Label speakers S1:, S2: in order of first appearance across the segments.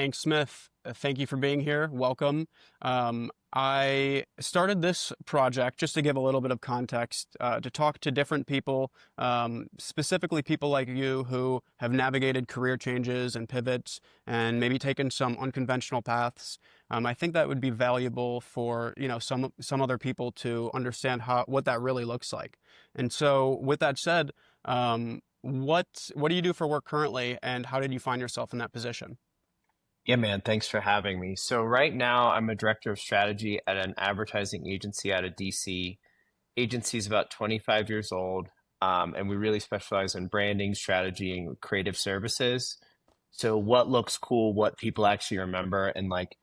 S1: Hank Smith. Thank you for being here. Welcome. I started this project just to give a little bit of context, to talk to different people, specifically people like you who have navigated career changes and pivots and maybe taken some unconventional paths. I think that would be valuable for, some other people to understand what that really looks like. And so with that said, what do you do for work currently, and how did you find yourself in that position?
S2: Yeah, man, thanks for having me. So right now I'm a director of strategy at an advertising agency out of DC. Agency is about 25 years old, and we really specialize in branding, strategy, and creative services. So what looks cool, what people actually remember, and like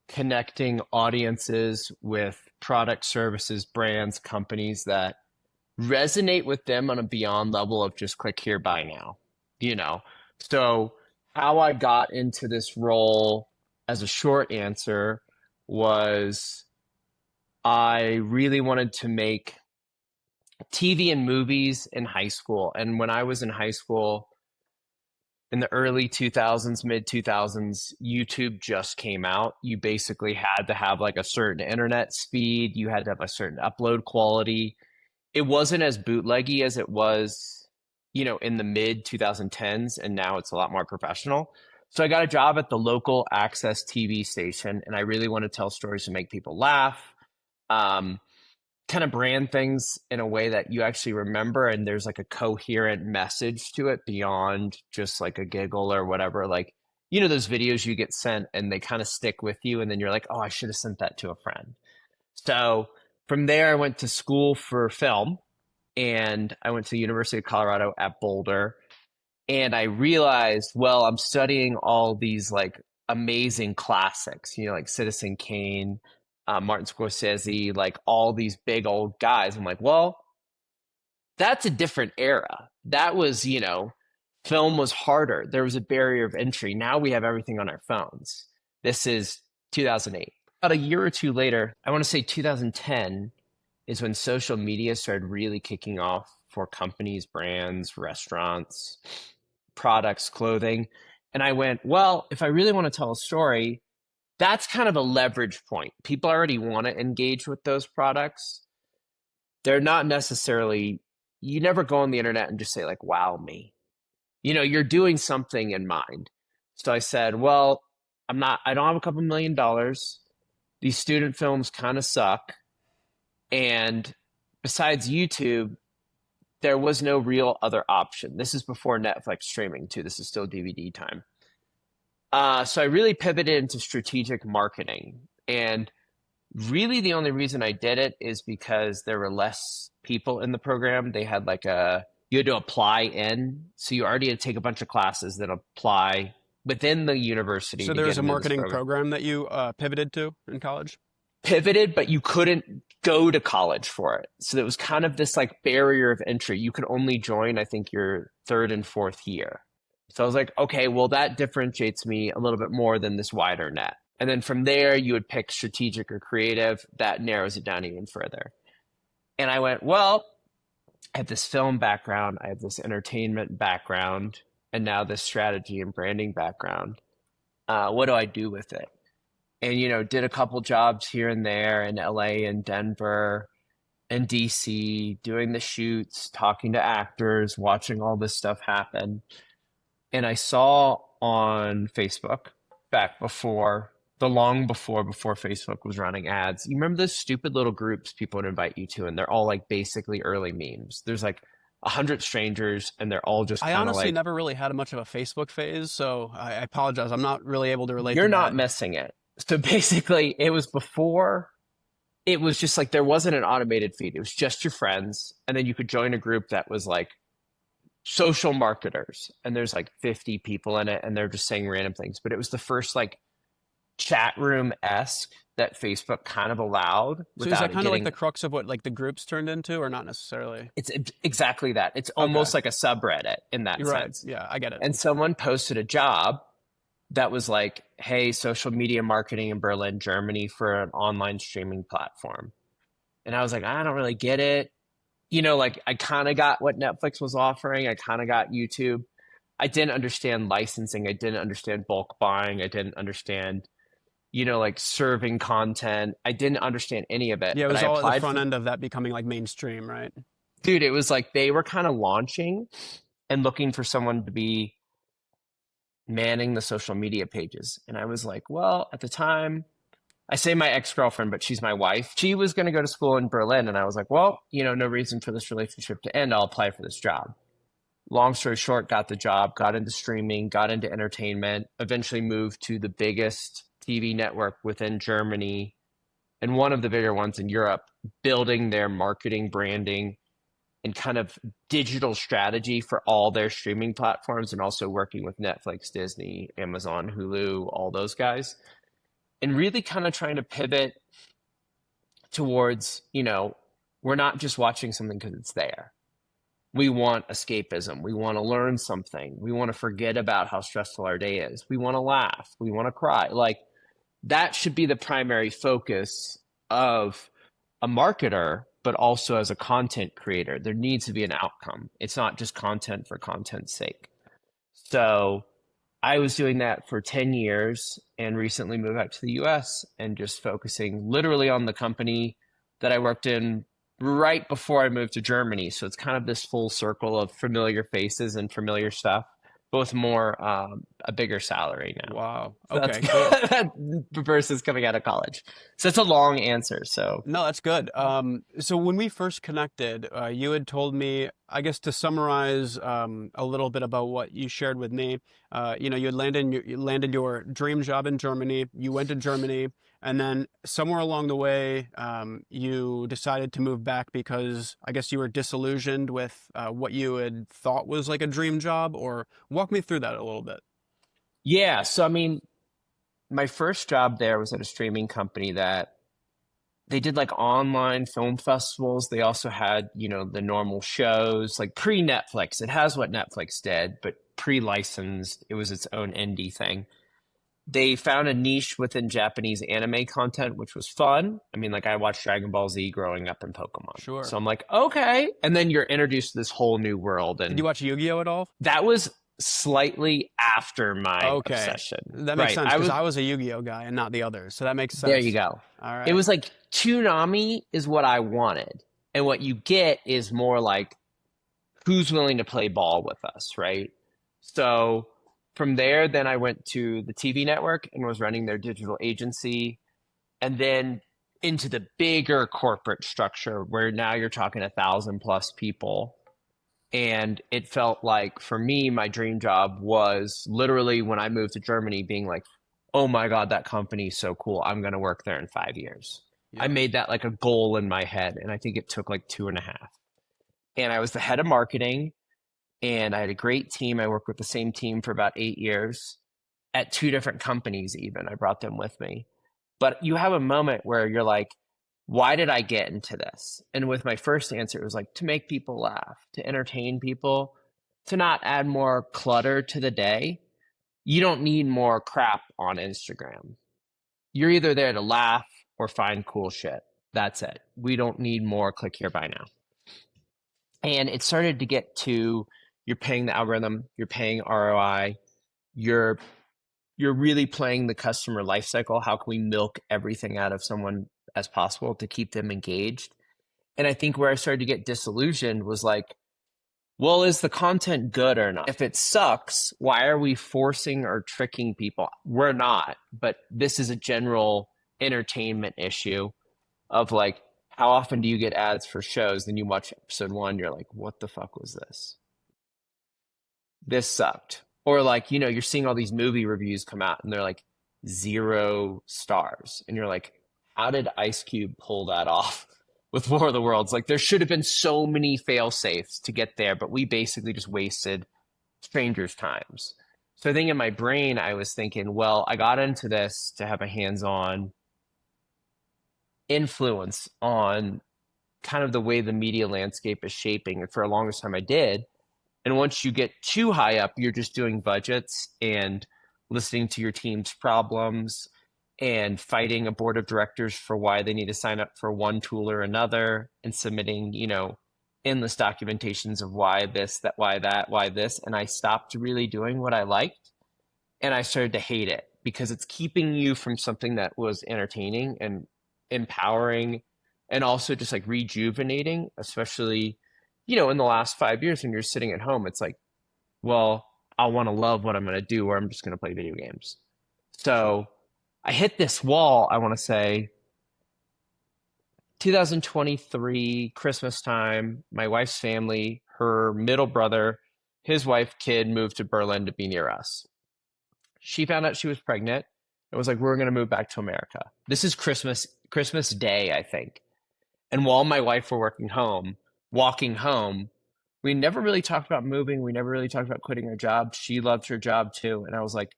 S2: connecting audiences with product, services, brands, companies that resonate with them on a beyond level of just click here, buy now, you know? So how I got into this role as a short answer was I really wanted to make TV and movies in high school. And when I was in high school in the early 2000s, mid 2000s, YouTube just came out. You basically had to have like a certain internet speed, you had to have a certain upload quality. It wasn't as bootleggy as it was, in the mid 2010s, and now it's a lot more professional. So I got a job at the local access TV station, and I really want to tell stories to make people laugh, um, kind of brand things in a way that you actually remember, and there's like a coherent message to it beyond just like a giggle or whatever. Like, those videos you get sent and they kind of stick with you, and then you're like, oh, I should have sent that to a friend. So from there, I went to school for film, and I went to the University of Colorado at Boulder. And I realized, well, I'm studying all these like amazing classics, like Citizen Kane, Martin Scorsese, like all these big old guys. I'm like, well, that's a different era. That was, film was harder. There was a barrier of entry. Now we have everything on our phones. This is 2008. About a year or two later, I want to say 2010 is when social media started really kicking off for companies, brands, restaurants, products, clothing. And I went, well, if I really want to tell a story, that's kind of a leverage point. People already want to engage with those products. They're not necessarily, you never go on the internet and just say like, wow, me. You're doing something in mind. So I said, well, I don't have a couple $1 million. These student films kind of suck. And besides YouTube, there was no real other option. This is before Netflix streaming too. This is still DVD time. So I really pivoted into strategic marketing. And really the only reason I did it is because there were less people in the program. They had you had to apply in. So you already had to take a bunch of classes that apply within the university.
S1: So
S2: to
S1: there's
S2: get
S1: a
S2: into this
S1: marketing
S2: program.
S1: program that you pivoted to in college?
S2: Pivoted, but you couldn't go to college for it. So there was kind of this like barrier of entry. You could only join, I think, your third and fourth year. So I was like, okay, well, that differentiates me a little bit more than this wider net. And then from there, you would pick strategic or creative. That narrows it down even further. And I went, well, I have this film background, I have this entertainment background, and now this strategy and branding background. What do I do with it? And, did a couple jobs here and there in LA and Denver and DC, doing the shoots, talking to actors, watching all this stuff happen. And I saw on Facebook back before Facebook was running ads. You remember those stupid little groups people would invite you to, and they're all like basically early memes. There's like 100 strangers, and they're all just
S1: I
S2: kind of
S1: honestly
S2: like,
S1: never really had much of a Facebook phase, so I apologize. I'm not really able to relate
S2: you're
S1: to
S2: not
S1: that.
S2: missing it. So basically, it was before, it was just like there wasn't an automated feed. It was just your friends. And then you could join a group that was like social marketers. And there's like 50 people in it, and they're just saying random things. But it was the first like chat room-esque that Facebook kind of allowed
S1: So is
S2: without
S1: that
S2: it
S1: kind of like
S2: getting,
S1: the crux of what like the groups turned into, or not necessarily?
S2: it's exactly that. It's
S1: Okay,
S2: almost like a subreddit in that
S1: you're right.
S2: sense.
S1: Yeah, I get it.
S2: And someone posted a job that was like, hey, social media marketing in Berlin, Germany for an online streaming platform. And I was like, I don't really get it. Like I kind of got what Netflix was offering. I kind of got YouTube. I didn't understand licensing. I didn't understand bulk buying. I didn't understand, like serving content. I didn't understand any of it,
S1: Yeah, it
S2: but
S1: was
S2: I
S1: all at the
S2: applied
S1: front
S2: for,
S1: end of that becoming like mainstream, right?
S2: dude, it was like they were kind of launching and looking for someone to be manning the social media pages. And I was like, well, at the time, I say my ex-girlfriend, but she's my wife. She was going to go to school in Berlin. And I was like, well, no reason for this relationship to end. I'll apply for this job. Long story short, got the job, got into streaming, got into entertainment, eventually moved to the biggest TV network within Germany and one of the bigger ones in Europe, building their marketing, branding, and kind of digital strategy for all their streaming platforms, and also working with Netflix, Disney, Amazon, Hulu, all those guys, and really kind of trying to pivot towards, we're not just watching something because it's there. We want escapism. We want to learn something. We want to forget about how stressful our day is. We want to laugh. We want to cry. Like that should be the primary focus of a marketer, but also as a content creator. There needs to be an outcome. It's not just content for content's sake. So I was doing that for 10 years and recently moved back to the US and just focusing literally on the company that I worked in right before I moved to Germany. So it's kind of this full circle of familiar faces and familiar stuff, both more a bigger salary now.
S1: Wow.
S2: So
S1: Okay, cool.
S2: versus coming out of college. So it's a long answer. So
S1: No, that's good. So when we first connected, you had told me, I guess to summarize a little bit about what you shared with me, you had landed your dream job in Germany. You went to Germany, and then somewhere along the way, you decided to move back because I guess you were disillusioned with what you had thought was like a dream job. Or walk me through that a little bit.
S2: yeah, so I mean, my first job there was at a streaming company that they did like online film festivals. They also had, the normal shows like pre-Netflix. It has what Netflix did, but pre-licensed. It was its own indie thing. They found a niche within Japanese anime content, which was fun. I mean, like I watched Dragon Ball Z growing up in Pokemon.
S1: Sure.
S2: So I'm like, okay. And then you're introduced to this whole new world.
S1: Did
S2: And
S1: you watch Yu-Gi-Oh at all?
S2: that was slightly after my
S1: Okay,
S2: obsession.
S1: that makes
S2: Right.
S1: sense because I was a Yu-Gi-Oh guy and not the others, so that makes
S2: There you
S1: sense.
S2: go.
S1: All
S2: It
S1: right.
S2: was like Toonami is what I wanted. And what you get is more like who's willing to play ball with us, right? So from there, then I went to the TV network and was running their digital agency, and then into the bigger corporate structure where now you're talking 1,000+ people. And it felt like for me, my dream job was literally when I moved to Germany being like, oh my God, that company is so cool. I'm going to work there in 5 years. I
S1: Yeah.
S2: made that like a goal in my head. And I think it took like 2.5. And I was the head of marketing and I had a great team. I worked with the same team for about 8 years at two different companies, even. I brought them with me. But you have a moment where you're like, why did I get into this? And with my first answer, it was like to make people laugh, to entertain people, to not add more clutter to the day. You don't need more crap on Instagram. You're either there to laugh or find cool shit. That's it. We don't need more click here, buy now. And it started to get to you're paying the algorithm, you're paying ROI, you're really playing the customer life cycle. How can we milk everything out of someone as possible to keep them engaged? And I think where I started to get disillusioned was like, well, is the content good or not? If it sucks, why are we forcing or tricking people? We're not, but this is a general entertainment issue of like, how often do you get ads for shows? Then you watch episode 1, you're like, what the fuck was this? This sucked. Or like, you're seeing all these movie reviews come out and they're like 0 stars. And you're like, how did Ice Cube pull that off with War of the Worlds? Like there should have been so many fail safes to get there, but we basically just wasted strangers' times. So I think in my brain, I was thinking, well, I got into this to have a hands-on influence on kind of the way the media landscape is shaping. And for the longest time I did. And once you get too high up, you're just doing budgets and listening to your team's problems and fighting a board of directors for why they need to sign up for one tool or another and submitting, endless documentations of why this, that, why that, why this. And I stopped really doing what I liked, and I started to hate it because it's keeping you from something that was entertaining and empowering and also just like rejuvenating, especially, in the last 5 years when you're sitting at home, it's like, well, I want to love what I'm going to do, or I'm just going to play video games. So I hit this wall, I want to say 2023 Christmas time. My wife's family, her middle brother, his wife, kid moved to Berlin to be near us. She found out she was pregnant. It was like, we're going to move back to America. This is Christmas Day, I think. And while my wife were walking home, we never really talked about moving. We never really talked about quitting our job. She loved her job too. And I was like,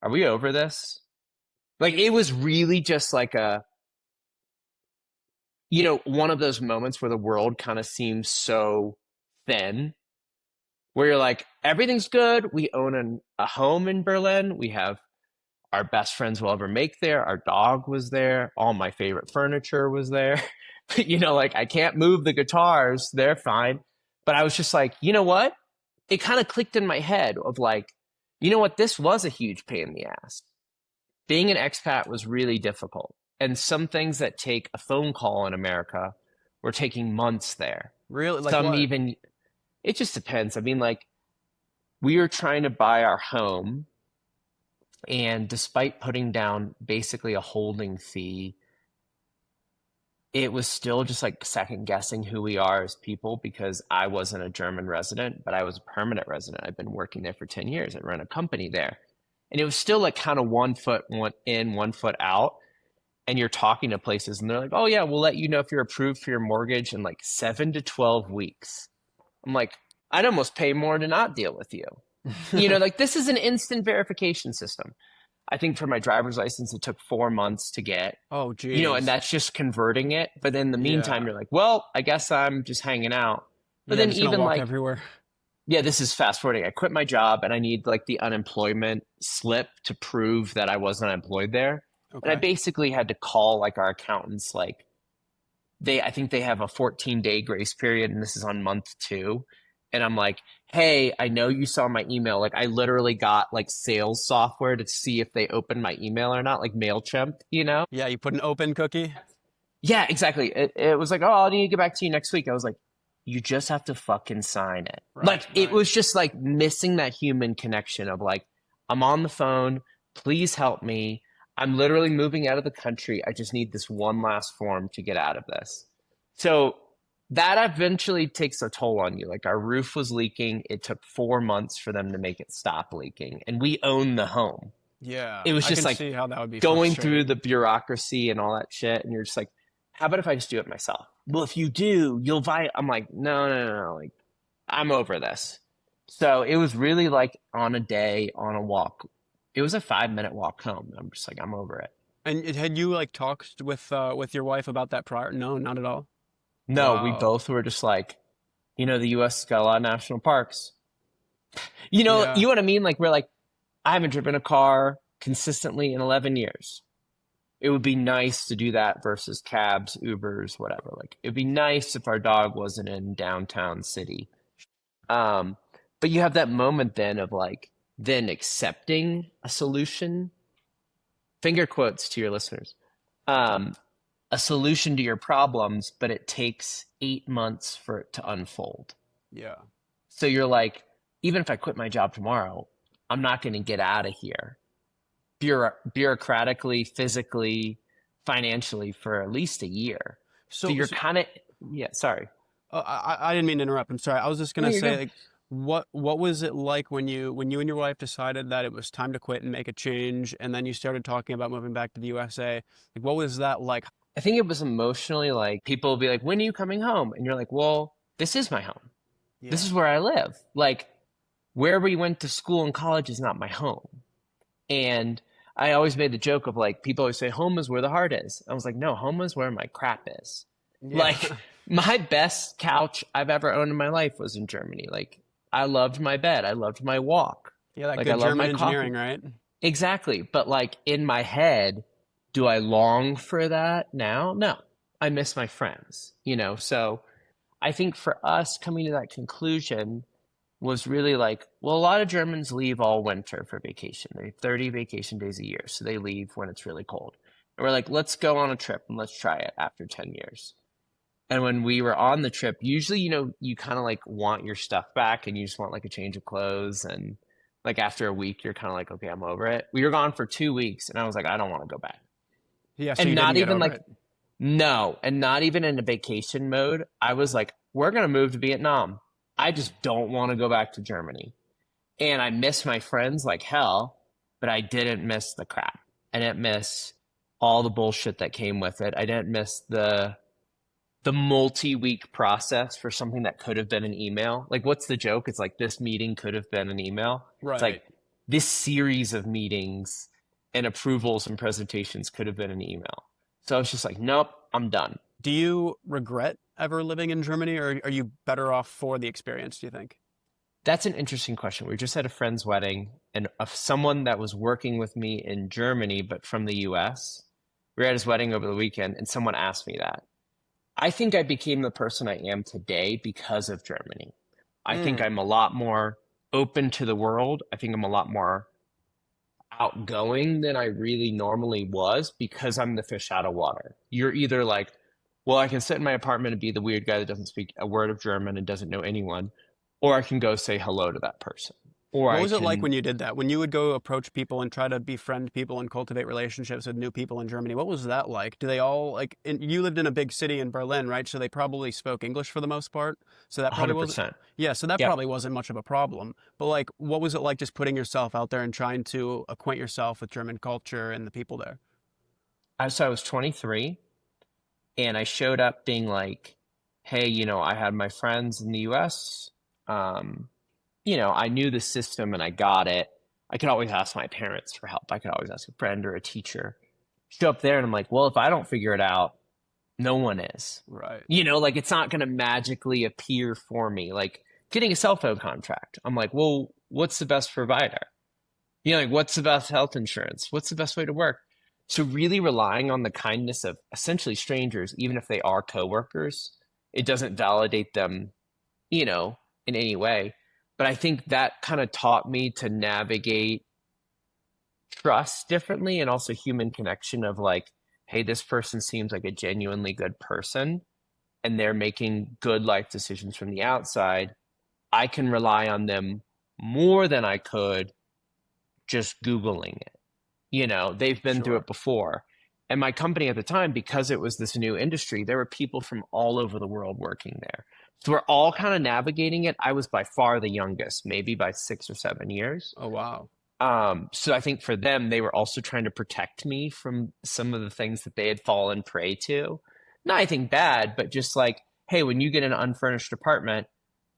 S2: are we over this? Like, it was really just like one of those moments where the world kind of seems so thin, where you're like, everything's good. We own a home in Berlin. We have our best friends we'll ever make there. Our dog was there. All my favorite furniture was there. Like, I can't move the guitars. They're fine. But I was just like, you know what? It kind of clicked in my head of like, you know what? This was a huge pain in the ass. Being an expat was really difficult. And some things that take a phone call in America were taking months there.
S1: Really? Like
S2: Some
S1: what?
S2: even, it just depends. I mean, like, we were trying to buy our home, and despite putting down basically a holding fee, it was still just like second guessing who we are as people, because I wasn't a German resident, but I was a permanent resident. I've been working there for 10 years. I run a company there. And it was still like kind of 1 foot in, 1 foot out. And you're talking to places and they're like, oh yeah, we'll let you know if you're approved for your mortgage in like 7 to 12 weeks. I'm like, I'd almost pay more to not deal with you. Like, this is an instant verification system. I think for my driver's license, it took 4 months to get.
S1: Oh, geez.
S2: And that's just converting it. But in the meantime,
S1: Yeah.
S2: you're like, well, I guess I'm just hanging out. But
S1: Yeah,
S2: then
S1: just gonna
S2: even
S1: walk
S2: like,
S1: everywhere.
S2: yeah, this is fast forwarding. I quit my job and I need like the unemployment slip to prove that I wasn't employed there. And I
S1: Okay.
S2: basically had to call like our accountants, like I think they have a 14-day grace period, and this is on month 2. And I'm like, hey, I know you saw my email. Like, I literally got like sales software to see if they opened my email or not, like MailChimp,
S1: Yeah, you put an open cookie.
S2: Yeah, exactly. It was like, oh, I'll need to get back to you next week. I was like, you just have to fucking sign it. Like, it was just like missing that human connection of like, I'm on the phone. Please help me. I'm literally moving out of the country. I just need this one last form to get out of this. So that eventually takes a toll on you. Like, our roof was leaking. It took 4 months for them to make it stop leaking. And we own the home.
S1: Yeah,
S2: It was
S1: I
S2: just
S1: can
S2: like
S1: see how that would be
S2: going
S1: frustrating.
S2: through the bureaucracy and all that shit. And you're just like, how about if I just do it myself? Well, if you do, you'll buy it. I'm like, no. Like, I'm over this. So it was really like on a day, on a walk. It was a 5-minute walk home. I'm just like, I'm over it.
S1: And had you like talked with your wife about that prior? No, not at all.
S2: No, we
S1: Wow.
S2: both were just like, the US has got a lot of national parks. You know
S1: Yeah.
S2: what I mean? Like, we're like, I haven't driven a car consistently in 11 years. It would be nice to do that versus cabs, Ubers, whatever. Like, it'd be nice if our dog wasn't in downtown city. But you have that moment then of like, then accepting a solution, finger quotes to your listeners, a solution to your problems, but it takes 8 months for it to unfold.
S1: Yeah.
S2: So you're like, even if I quit my job tomorrow, I'm not going to get out of here bureaucratically, physically, financially for at least a year. So you're kind of, yeah, sorry.
S1: I didn't mean to interrupt. I'm sorry. I was just
S2: No,
S1: gonna
S2: you're
S1: say,
S2: good.
S1: like, what was it like when you and your wife decided that it was time to quit and make a change, and then you started talking about moving back to the USA? Like, what was that like?
S2: I think it was emotionally like, people will be like, when are you coming home? And you're like, well, this is my home.
S1: Yeah.
S2: This is where I live. Like, where we went to school and college is not my home. And I always made the joke of like, people always say, home is where the heart is. I was like, no, home is where my crap is.
S1: Yeah.
S2: Like, my best couch I've ever owned in my life was in Germany. Like, I loved my bed. I loved my walk.
S1: Yeah, that
S2: Like,
S1: good
S2: I love
S1: German
S2: my
S1: engineering,
S2: coffee.
S1: right?
S2: Exactly. But like, in my head, do I long for that now? No. I miss my friends, So I think for us coming to that conclusion was really like, well, a lot of Germans leave all winter for vacation. They have 30 vacation days a year, so they leave when it's really cold. And we're like, let's go on a trip and let's try it after 10 years. And when we were on the trip, usually, you kind of like want your stuff back and you just want like a change of clothes. And like after a week, you're kind of like, okay, I'm over it. We were gone for 2 weeks and I was like, I don't want to go back.
S1: Yeah, so
S2: And
S1: you didn't
S2: not
S1: get
S2: even
S1: over
S2: like,
S1: it.
S2: no, and not even in a vacation mode. I was like, we're going to move to Vietnam. I just don't want to go back to Germany. And I miss my friends like hell, but I didn't miss the crap. I didn't miss all the bullshit that came with it. I didn't miss the multi-week process for something that could have been an email. Like, what's the joke? It's like this meeting could have been an email. It's
S1: Right.
S2: like this series of meetings and approvals and presentations could have been an email. So I was just like, nope, I'm done.
S1: Do you regret ever living in Germany, or are you better off for the experience, do you think?
S2: That's an interesting question. We just had a friend's wedding, and of someone that was working with me in Germany, but from the US. We were at his wedding over the weekend, and someone asked me that. I think I became the person I am today because of Germany. I think
S1: Mm,
S2: I'm a lot more open to the world. I think I'm a lot more outgoing than I really normally was because I'm the fish out of water. You're either like, well, I can sit in my apartment and be the weird guy that doesn't speak a word of German and doesn't know anyone, or I can go say hello to that person, or
S1: What
S2: I
S1: was it like
S2: can
S1: when you did that? When you would go approach people and try to befriend people and cultivate relationships with new people in Germany? What was that like? Do they all like? You lived in a big city in Berlin, right? So they probably spoke English for the most part. So that probably wasn't.
S2: 100%.
S1: Yeah, so that
S2: Yep.
S1: probably wasn't much of a problem. But like, what was it like just putting yourself out there and trying to acquaint yourself with German culture and the people there?
S2: So I was 23 and I showed up being like, hey, I had my friends in the US. Um, I knew the system and I got it. I could always ask my parents for help. I could always ask a friend or a teacher. Show up there and I'm like, well, if I don't figure it out, no one is.
S1: Right.
S2: Like it's not going to magically appear for me. Like getting a cell phone contract. I'm like, well, what's the best provider? Like what's the best health insurance? What's the best way to work? So really relying on the kindness of essentially strangers, even if they are coworkers, it doesn't validate them, you know, in any way. But I think that kind of taught me to navigate trust differently and also human connection of like, hey, this person seems like a genuinely good person and they're making good life decisions from the outside. I can rely on them more than I could just Googling it. They've been through
S1: Sure.
S2: it before. And my company at the time, because it was this new industry, there were people from all over the world working there. So we're all kind of navigating it. I was by far the youngest, maybe by 6 or 7 years.
S1: Oh, wow.
S2: So I think for them, they were also trying to protect me from some of the things that they had fallen prey to. Not anything bad, but just like, hey, when you get an unfurnished apartment,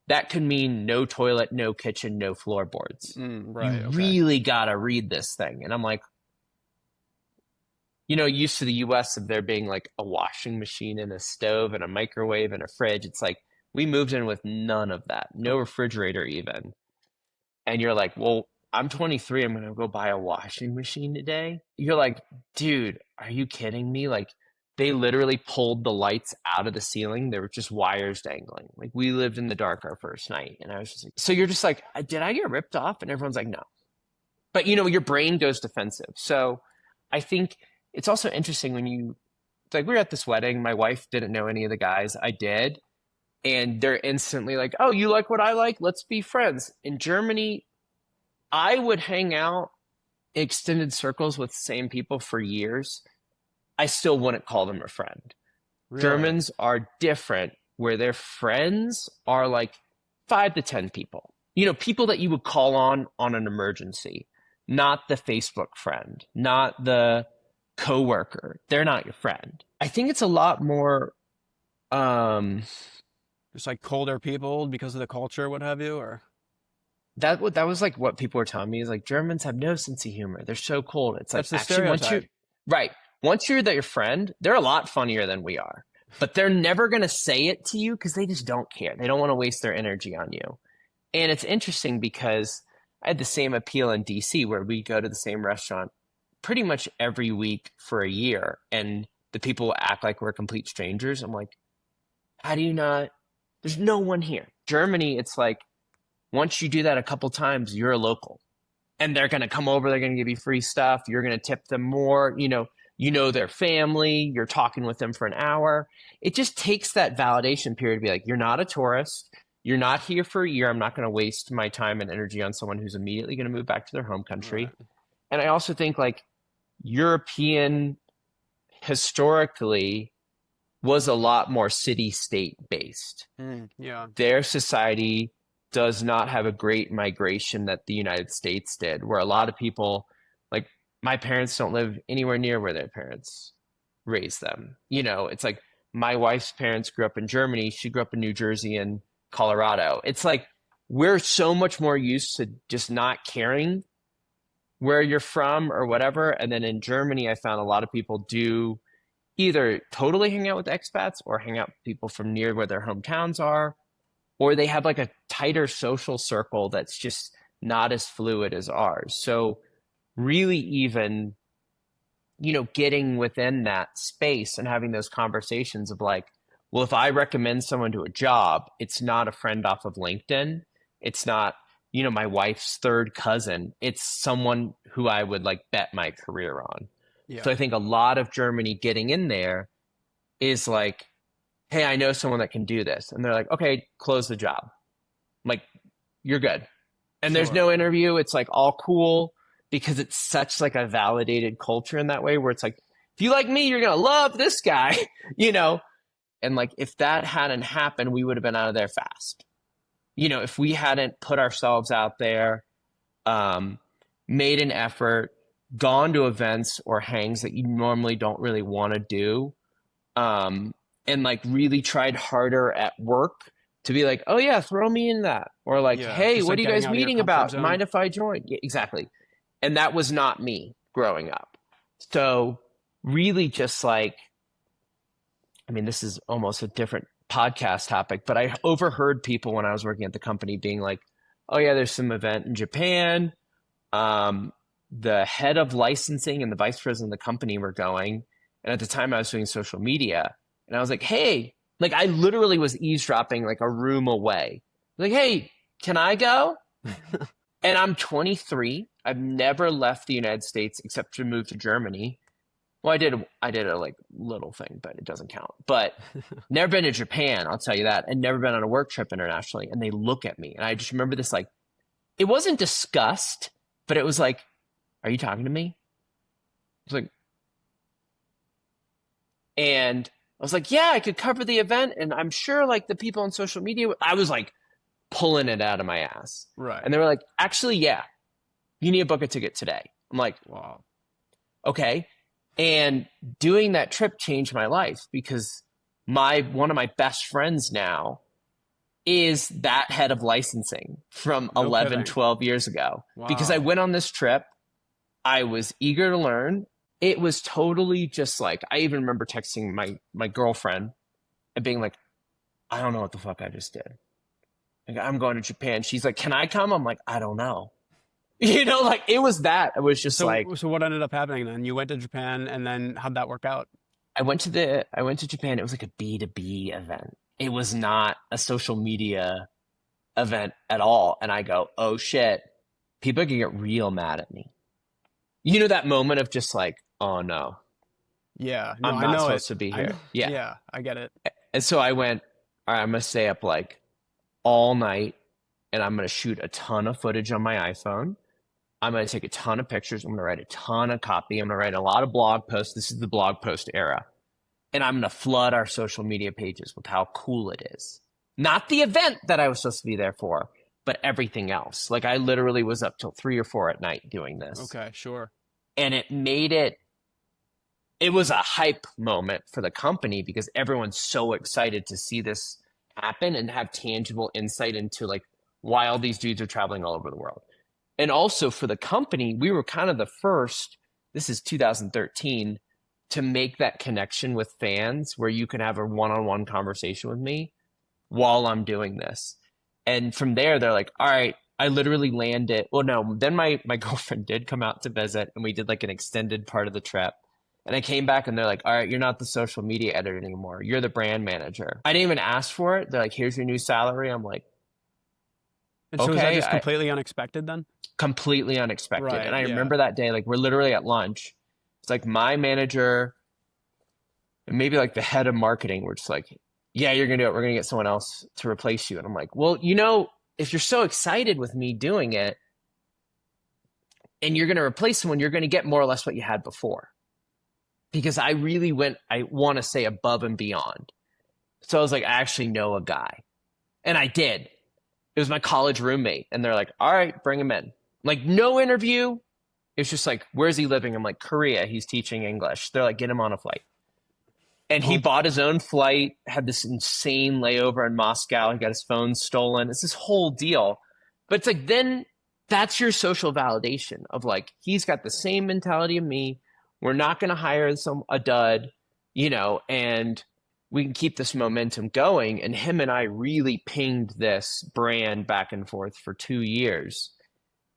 S2: that could mean no toilet, no kitchen, no floorboards.
S1: Right.
S2: You
S1: Okay.
S2: really got to read this thing. And I'm like, used to the US of there being like a washing machine and a stove and a microwave and a fridge. It's like we moved in with none of that, no refrigerator even. And you're like, well, I'm 23. I'm going to go buy a washing machine today. You're like, dude, are you kidding me? Like, they literally pulled the lights out of the ceiling. There were just wires dangling. Like, we lived in the dark our first night. And I was just like, so you're just like, did I get ripped off? And everyone's like, no. But, your brain goes defensive. So I think it's also interesting when we were at this wedding. My wife didn't know any of the guys. I did. And they're instantly like, oh, you like what I like? Let's be friends. In Germany, I would hang out in extended circles with the same people for years. I still wouldn't call them a friend.
S1: Really?
S2: Germans are different, where their friends are like 5 to 10 people. People that you would call on an emergency, not the Facebook friend, not the coworker. They're not your friend. I think it's a lot more um
S1: Just like colder people because of the culture, what have you, or
S2: that was like what people were telling me is like Germans have no sense of humor. They're so cold. It's like
S1: that's the
S2: actually
S1: stereotype.
S2: right, once you're your friend, they're a lot funnier than we are. But they're never gonna say it to you because they just don't care. They don't want to waste their energy on you. And it's interesting because I had the same appeal in DC where we go to the same restaurant pretty much every week for a year, and the people act like we're complete strangers. I'm like, how do you not There's no one here. Germany, it's like, once you do that a couple times, you're a local. And they're going to come over, they're going to give you free stuff, you're going to tip them more, you know their family, you're talking with them for an hour. It just takes that validation period to be like, you're not a tourist, you're not here for a year, I'm not going to waste my time and energy on someone who's immediately going to move back to their home country.
S1: Right.
S2: And I also think like European historically was a lot more city-state based.
S1: Yeah.
S2: Their society does not have a great migration that the United States did, where a lot of people, like my parents don't live anywhere near where their parents raised them. It's like my wife's parents grew up in Germany. She grew up in New Jersey and Colorado. It's like we're so much more used to just not caring where you're from or whatever. And then in Germany, I found a lot of people do either totally hang out with expats or hang out with people from near where their hometowns are, or they have like a tighter social circle that's just not as fluid as ours. So really even, getting within that space and having those conversations of like, well, if I recommend someone to a job, it's not a friend off of LinkedIn. It's not, my wife's third cousin. It's someone who I would like bet my career on.
S1: Yeah.
S2: So I think a lot of Germany getting in there is like, hey, I know someone that can do this. And they're like, okay, close the job. I'm like, you're good. And there's no interview. It's like all cool because it's such like a validated culture in that way where it's like, if you like me, you're going to love this guy, And like, if that hadn't happened, we would have been out of there fast. If we hadn't put ourselves out there, made an effort, gone to events or hangs that you normally don't really want to do, and like really tried harder at work to be like, oh yeah, throw me in that. Or like, hey, what are you guys meeting about? Mind if I join? Yeah, exactly. And that was not me growing up. So really just like, this is almost a different podcast topic, but I overheard people when I was working at the company being like, oh yeah, there's some event in Japan. The head of licensing and the vice president of the company were going. And at the time I was doing social media. And I was like, hey, like I literally was eavesdropping like a room away. Like, hey, can I go? And I'm 23. I've never left the United States except to move to Germany. Well, I did a like little thing, but it doesn't count. But never been to Japan, I'll tell you that, and never been on a work trip internationally. And they look at me, and I just remember this like, it wasn't disgust, but it was like, are you talking to me? I was like, and I was like, yeah, I could cover the event, and I'm sure like the people on social media, I was like pulling it out of my ass.
S1: Right.
S2: And they were like, actually, yeah, you need to book a ticket today. I'm like,
S1: wow,
S2: okay. And doing that trip changed my life because one of my best friends now is that head of licensing from 11, 12 years ago.
S1: Wow.
S2: Because I went on this trip. I was eager to learn. It was totally just like, I even remember texting my girlfriend and being like, I don't know what the fuck I just did. Like, I'm going to Japan. She's like, can I come? I'm like, I don't know. Like it was that. It was just
S1: So what ended up happening then? You went to Japan, and then how'd that work out?
S2: I went to Japan. It was like a B2B event. It was not a social media event at all. And I go, oh shit, people are gonna get real mad at me. That moment of just like, oh no.
S1: Yeah. No,
S2: I'm not supposed to be here.
S1: Yeah, I get it.
S2: And so I went, all right, I'm gonna stay up like all night and I'm gonna shoot a ton of footage on my iPhone. I'm going to take a ton of pictures. I'm going to write a ton of copy. I'm going to write a lot of blog posts. This is the blog post era. And I'm going to flood our social media pages with how cool it is. Not the event that I was supposed to be there for, but everything else. Like I literally was up till 3 or 4 at night doing this.
S1: Okay, sure.
S2: And it was a hype moment for the company because everyone's so excited to see this happen and have tangible insight into like why all these dudes are traveling all over the world. And also for the company, we were kind of the first, this is 2013, to make that connection with fans where you can have a one-on-one conversation with me while I'm doing this. And from there, they're like, all right, I literally landed. Well, no, then my girlfriend did come out to visit and we did like an extended part of the trip. And I came back and they're like, all right, you're not the social media editor anymore. You're the brand manager. I didn't even ask for it. They're like, here's your new salary. I'm like,
S1: And so is that
S2: okay,
S1: just completely unexpected then?
S2: completely unexpected. And
S1: Right.
S2: I
S1: Yeah.
S2: remember that day, like we're literally at lunch. It's like my manager and maybe like the head of marketing were just like, yeah, you're gonna do it. We're gonna get someone else to replace you. And I'm like, well, if you're so excited with me doing it and you're gonna replace someone, you're gonna get more or less what you had before. Because I really I want to say above and beyond. So I was like, I actually know a guy. And I did. It was my college roommate. And they're like, all right, bring him in. Like, no interview. It's just like, where's he living? I'm like, Korea. He's teaching English. They're like, get him on a flight. And he bought his own flight, had this insane layover in Moscow. He got his phone stolen. It's this whole deal. But it's like, then that's your social validation of like, he's got the same mentality of me. We're not going to hire a dud, and we can keep this momentum going. And him and I really pinged this brand back and forth for 2 years.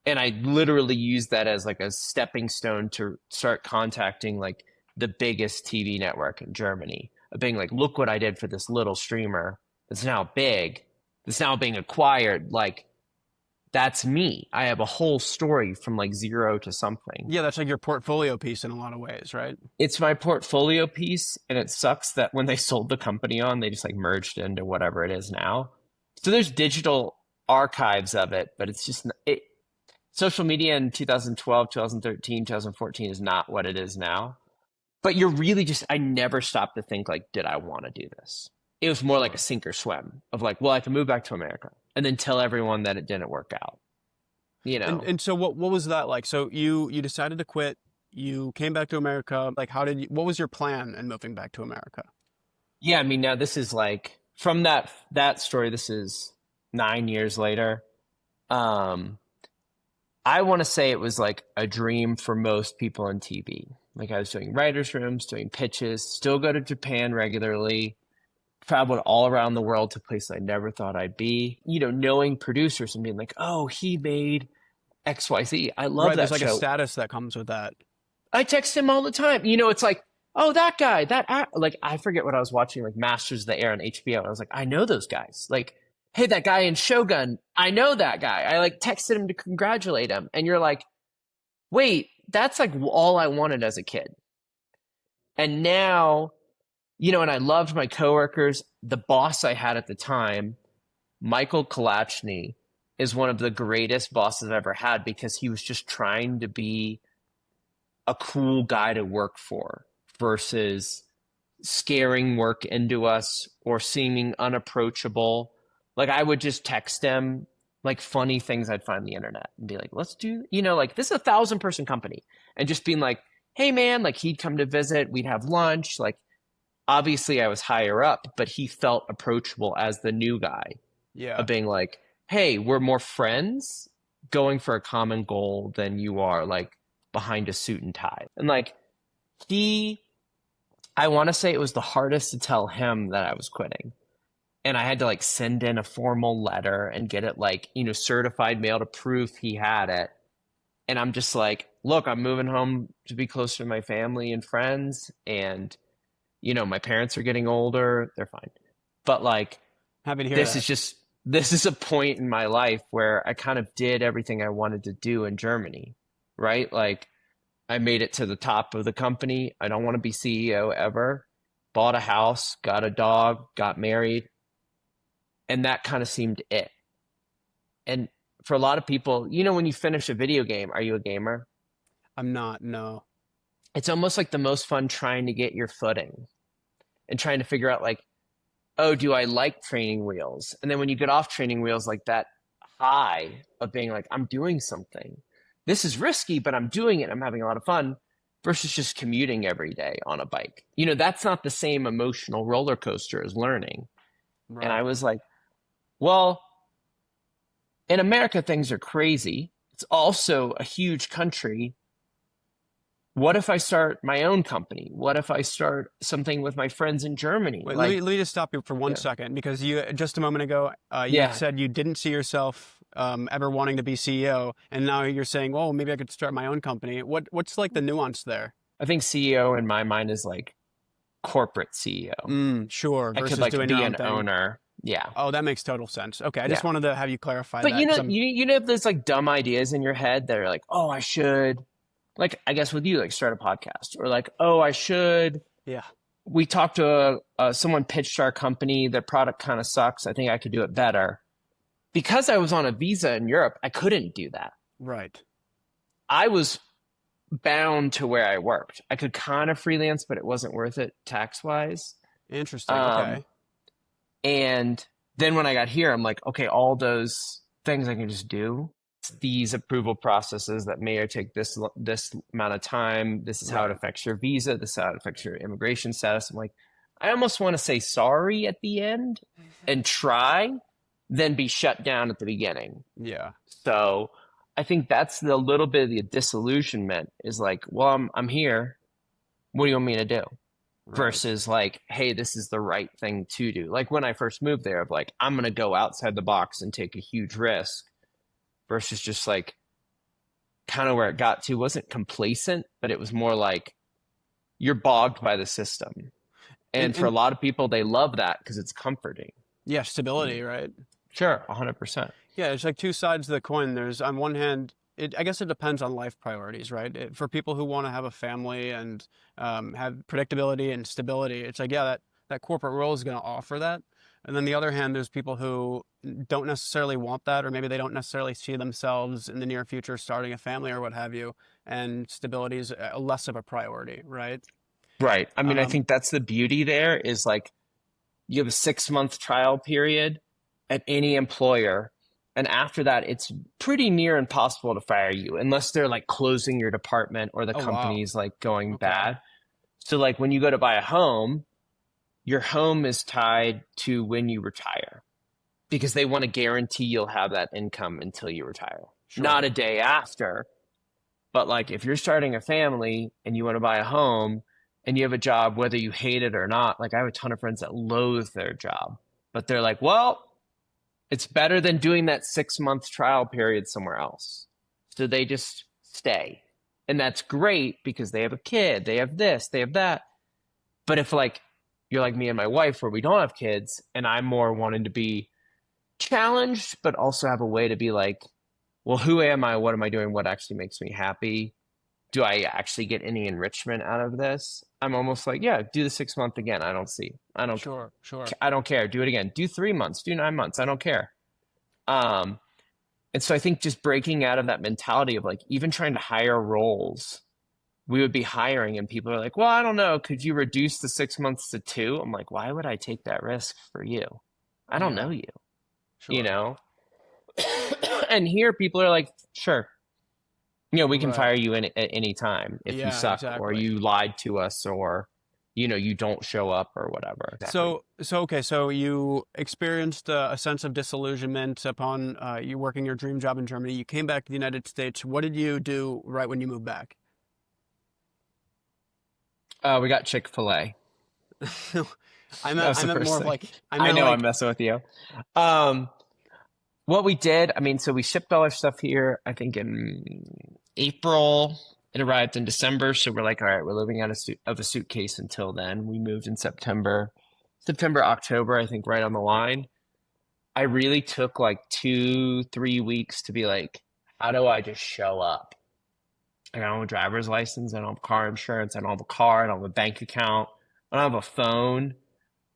S2: And I literally used that as like a stepping stone to start contacting like the biggest TV network in Germany, of being like, look what I did for this little streamer that's now big, that's now being acquired. Like, that's me. I have a whole story from like zero to something.
S1: Yeah, that's like your portfolio piece in a lot of ways, right?
S2: It's my portfolio piece, and it sucks that when they sold the company on, they just like merged into whatever it is now. So there's digital archives of it, but it's just social media in 2012, 2013, 2014 is not what it is now. But you're really I never stopped to think like, did I want to do this? It was more like a sink or swim of like, well, I can move back to America and then tell everyone that it didn't work out.
S1: And so what was that like? So you decided to quit. You came back to America. Like, what was your plan in moving back to America?
S2: Yeah, I mean, now this is like from that story, this is 9 years later. I want to say it was like a dream for most people in TV. Like, I was doing writers' rooms, doing pitches, still go to Japan regularly, traveled all around the world to places I never thought I'd be. Knowing producers and being like, oh, he made XYZ. I love
S1: Right,
S2: that
S1: there's like
S2: show.
S1: a status that comes with that.
S2: I text him all the time. It's like, oh, that guy, like, I forget what I was watching, like Masters of the Air on HBO. And I was like, I know those guys. Like, hey, that guy in Shogun, I know that guy. I like texted him to congratulate him. And you're like, wait, that's like all I wanted as a kid. And now, and I loved my coworkers. The boss I had at the time, Michael Kalachny, is one of the greatest bosses I've ever had, because he was just trying to be a cool guy to work for versus scaring work into us or seeming unapproachable. Like, I would just text him like funny things I'd find on the internet and be like, let's do, like, this is a 1,000-person company, and just being like, hey man, like, he'd come to visit, we'd have lunch. Like, obviously I was higher up, but he felt approachable as the new guy.
S1: Yeah.
S2: Of being like, hey, we're more friends going for a common goal than you are like behind a suit and tie. And like, I want to say it was the hardest to tell him that I was quitting. And I had to like send in a formal letter and get it like, certified mail to prove he had it. And I'm just like, look, I'm moving home to be closer to my family and friends. And, my parents are getting older. They're fine. But like,
S1: happy to hear
S2: this
S1: that.
S2: this is a point in my life where I kind of did everything I wanted to do in Germany, right? Like, I made it to the top of the company. I don't want to be CEO ever. Bought a house, got a dog, got married. And that kind of seemed it. And for a lot of people, when you finish a video game, are you a gamer?
S1: I'm not, no.
S2: It's almost like the most fun trying to get your footing and trying to figure out like, oh, do I like training wheels? And then when you get off training wheels, like that high of being like, I'm doing something. This is risky, but I'm doing it. I'm having a lot of fun, versus just commuting every day on a bike. That's not the same emotional roller coaster as learning.
S1: Right.
S2: And I was like, well, in America, things are crazy. It's also a huge country. What if I start my own company? What if I start something with my friends in Germany?
S1: Wait,
S2: like,
S1: let me just stop you for one second, because you just a moment ago, you said you didn't see yourself ever wanting to be CEO, and now you're saying, well, maybe I could start my own company. What's like the nuance there?
S2: I think CEO in my mind is like corporate CEO.
S1: Sure.
S2: I could
S1: Versus
S2: like
S1: doing your
S2: be
S1: own
S2: an
S1: thing.
S2: owner. Yeah.
S1: Oh, that makes total sense. Okay, I just
S2: Yeah.
S1: wanted to have you clarify
S2: But
S1: that
S2: you
S1: because
S2: know,
S1: I'm.
S2: you know, if there's like dumb ideas in your head that are like, oh, I should, like, I guess with you, like start a podcast, or like, oh, I should.
S1: Yeah.
S2: We talked to someone pitched our company. Their product kind of sucks. I think I could do it better. Because I was on a visa in Europe, I couldn't do that.
S1: Right.
S2: I was bound to where I worked. I could kind of freelance, but it wasn't worth it tax wise.
S1: Interesting.
S2: Um,
S1: Okay.
S2: and then when I got here, I'm like, okay, all those things I can just do. These approval processes that may take this amount of time. This is how it
S1: Right.
S2: affects your visa. This is how it affects your immigration status. I'm like, I almost want to say sorry at the end and try, then be shut down at the beginning.
S1: Yeah.
S2: So I think that's the little bit of the disillusionment is like, well, I'm here. What do you want me to do?
S1: Right.
S2: Versus like, hey, this is the right thing to do. Like when I first moved there, of like, I'm gonna go outside the box and take a huge risk, versus just like kind of where it got to wasn't complacent, but it was more like you're bogged by the system.
S1: And
S2: And for a lot of people, they love that because it's comforting.
S1: yeah, stability, right?
S2: Sure, 100%.
S1: Yeah, it's like two sides of the coin. There's on one hand, I guess it depends on life priorities, right? For people who want to have a family and have predictability and stability, it's like, yeah, that corporate role is going to offer that. And then the other hand, there's people who don't necessarily want that, or maybe they don't necessarily see themselves in the near future starting a family or what have you, and stability is less of a priority, right?
S2: Right. I mean, I
S1: Um,
S2: think that's the beauty there is like you have a 6 month trial period at any employer. And after that, it's pretty near impossible to fire you unless they're like closing your department or the
S1: oh wow,
S2: company's like going
S1: okay,
S2: bad. So, like when you go to buy a home, your home is tied to when you retire because they want to guarantee you'll have that income until you retire, not
S1: sure,
S2: a day after. But like if you're starting a family and you want to buy a home and you have a job, whether you hate it or not, like I have a ton of friends that loathe their job, but they're like, well, it's better than doing that 6 month trial period somewhere else. So they just stay. And that's great because they have a kid, they have this, they have that. But if like you're like me and my wife where we don't have kids and I'm more wanting to be challenged, but also have a way to be like, well, who am I? What am I doing? What actually makes me happy? Do I actually get any enrichment out of this? I'm almost like, yeah, do the 6 month again. I don't see.
S1: sure, sure,
S2: I don't care. Do it again. Do 3 months. Do 9 months. I don't care. Um, and so I think just breaking out of that mentality of like even trying to hire roles, we would be hiring and people are like, well, I don't know. Could you reduce the 6 months to two? I'm like, why would I take that risk for you? I don't know
S1: yeah,
S2: you, you
S1: sure,
S2: know? And here people are like, sure, we can
S1: right,
S2: fire you at any time if you
S1: yeah,
S2: suck or
S1: exactly.
S2: you lied to us or, you don't show up or whatever. Exactly.
S1: So okay, so you experienced a sense of disillusionment upon you working your dream job in Germany. You came back to the United States. What did you do right when you moved back?
S2: We got Chick-fil-A. That was
S1: I
S2: the
S1: meant
S2: first
S1: more of
S2: thing.
S1: like I
S2: I
S1: meant
S2: know I'm
S1: like
S2: messing with you. Um, what we did, I mean, so we shipped all our stuff here, I think in April. It arrived in December. So we're like, all right, we're living out of a suitcase until then. We moved in September, October, I think right on the line. I really took like 2, 3 weeks to be like, how do I just show up? I don't have a driver's license. I don't have car insurance. I don't have a car. I don't have a bank account. I don't have a phone.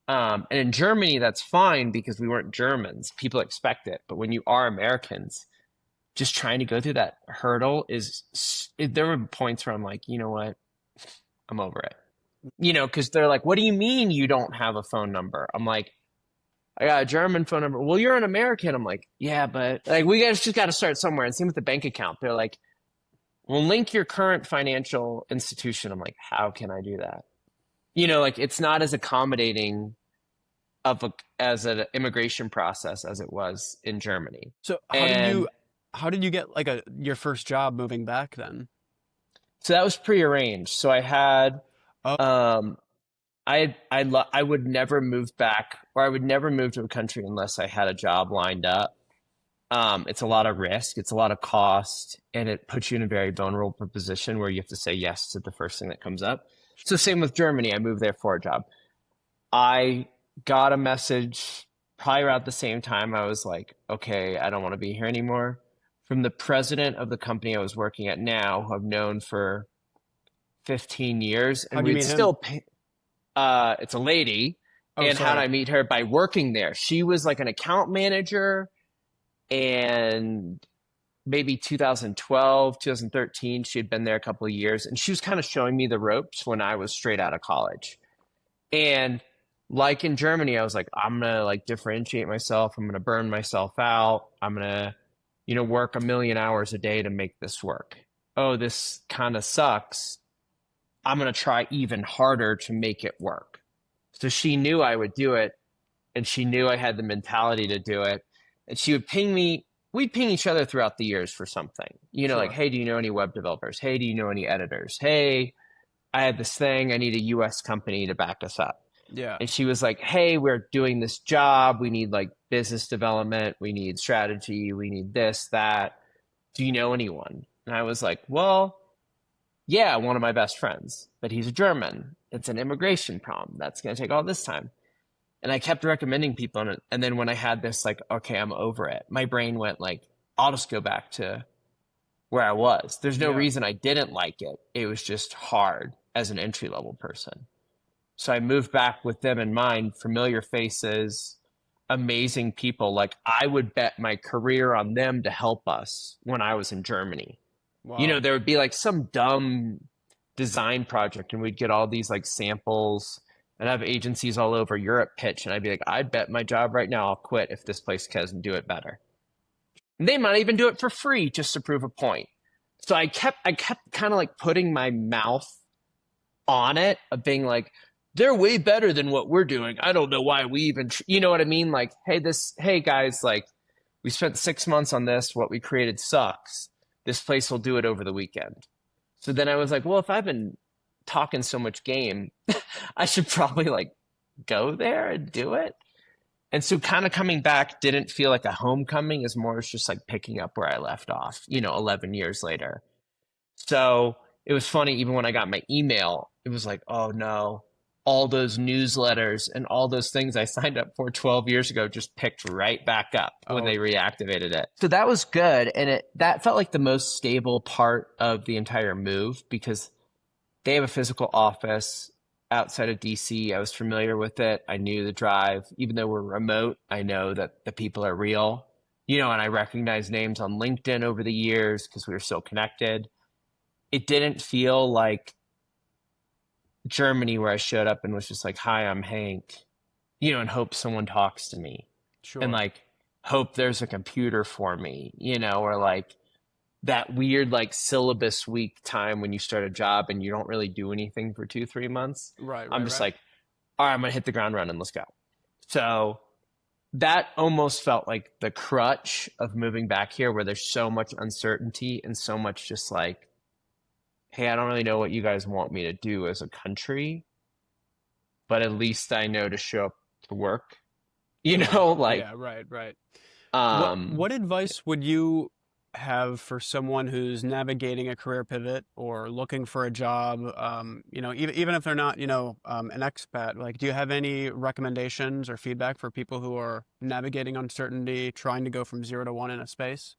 S2: And in Germany, that's fine because we weren't Germans. People expect it. But when you are Americans, just trying to go through that hurdle there were points where I'm like, you know what? I'm over it. Because they're like, what do you mean you don't have a phone number? I'm like, I got a German phone number. Well, you're an American. I'm like, yeah, but like we guys just got to start somewhere. And same with the bank account. They're like, well, link your current financial institution. I'm like, how can I do that? Like it's not as accommodating as an immigration process as it was in Germany.
S1: so
S2: And
S1: how did you get like a your first job moving back then?
S2: so that was prearranged. So I had,
S1: Oh,
S2: um, I would never move back or I would never move to a country unless I had a job lined up. It's a lot of risk, it's a lot of cost, and it puts you in a very vulnerable position where you have to say yes to the first thing that comes up. So same with Germany. I moved there for a job. I got a message probably around the same time. I was like, okay, I don't want to be here anymore. From the president of the company I was working at now, who I've known for 15 years, and
S1: How'd you
S2: we'd
S1: meet him?
S2: still pay, it's a lady.
S1: Oh,
S2: And how did
S1: sorry.
S2: I meet her? By working there. She was like an account manager, and maybe 2012, 2013, she had been there a couple of years, and she was kind of showing me the ropes when I was straight out of college. And like in Germany, I was like, I'm gonna like differentiate myself. I'm gonna burn myself out. I'm gonna, work a million hours a day to make this work. Oh, this kind of sucks. I'm gonna try even harder to make it work. So she knew I would do it, and she knew I had the mentality to do it. And she would ping me. We'd ping each other throughout the years for something. Like,
S1: Sure.
S2: hey, do you know any web developers? Hey, do you know any editors? Hey, I had this thing. I need a US company to back us up.
S1: Yeah.
S2: And she was like, hey, we're doing this job. We need like business development. We need strategy. We need this, that. Do you know anyone? And I was like, well, yeah, one of my best friends, but he's a German. It's an immigration problem. That's going to take all this time. And I kept recommending people. And then when I had this, like, okay, I'm over it, my brain went like, I'll just go back to where I was. There's no
S1: Yeah.
S2: reason I didn't like it. It was just hard as an entry level person. So I moved back with them in mind, familiar faces, amazing people. Like I would bet my career on them to help us when I was in Germany.
S1: Wow.
S2: There would be like some dumb design project and we'd get all these like samples and have agencies all over Europe pitch. And I'd be like, I bet my job right now I'll quit if this place doesn't do it better. And they might even do it for free just to prove a point. So I kept kind of like putting my mouth on it of being like, they're way better than what we're doing. I don't know why we even, you know what I mean? Like, hey guys, like we spent 6 months on this. What we created sucks. This place will do it over the weekend. So then I was like, well, if I've been talking so much game, I should probably like go there and do it. And so kind of coming back didn't feel like a homecoming, as more as just like picking up where I left off, 11 years later. So it was funny, even when I got my email, it was like, oh no, all those newsletters and all those things I signed up for 12 years ago just picked right back up when
S1: Oh,
S2: they reactivated it. So that was good. And that felt like the most stable part of the entire move because they have a physical office outside of DC. I was familiar with it. I knew the drive. Even though we're remote, I know that the people are real, and I recognize names on LinkedIn over the years because we were so connected. It didn't feel like Germany where I showed up and was just like, hi, I'm Hank, and hope someone talks to me and
S1: sure.
S2: like hope there's a computer for me, or like that weird like syllabus week time when you start a job and you don't really do anything for 2, 3 months.
S1: Right,
S2: I'm
S1: right,
S2: just
S1: right.
S2: like, all right, I'm gonna hit the ground running. Let's go. So that almost felt like the crutch of moving back here where there's so much uncertainty and so much just like, hey, I don't really know what you guys want me to do as a country, but at least I know to show up to work.
S1: Sure.
S2: Like
S1: Yeah, right, right. What
S2: um
S1: what advice would you have for someone who's navigating a career pivot or looking for a job? Even if they're not, an expat, like, do you have any recommendations or feedback for people who are navigating uncertainty, trying to go from 0 to 1 in a space?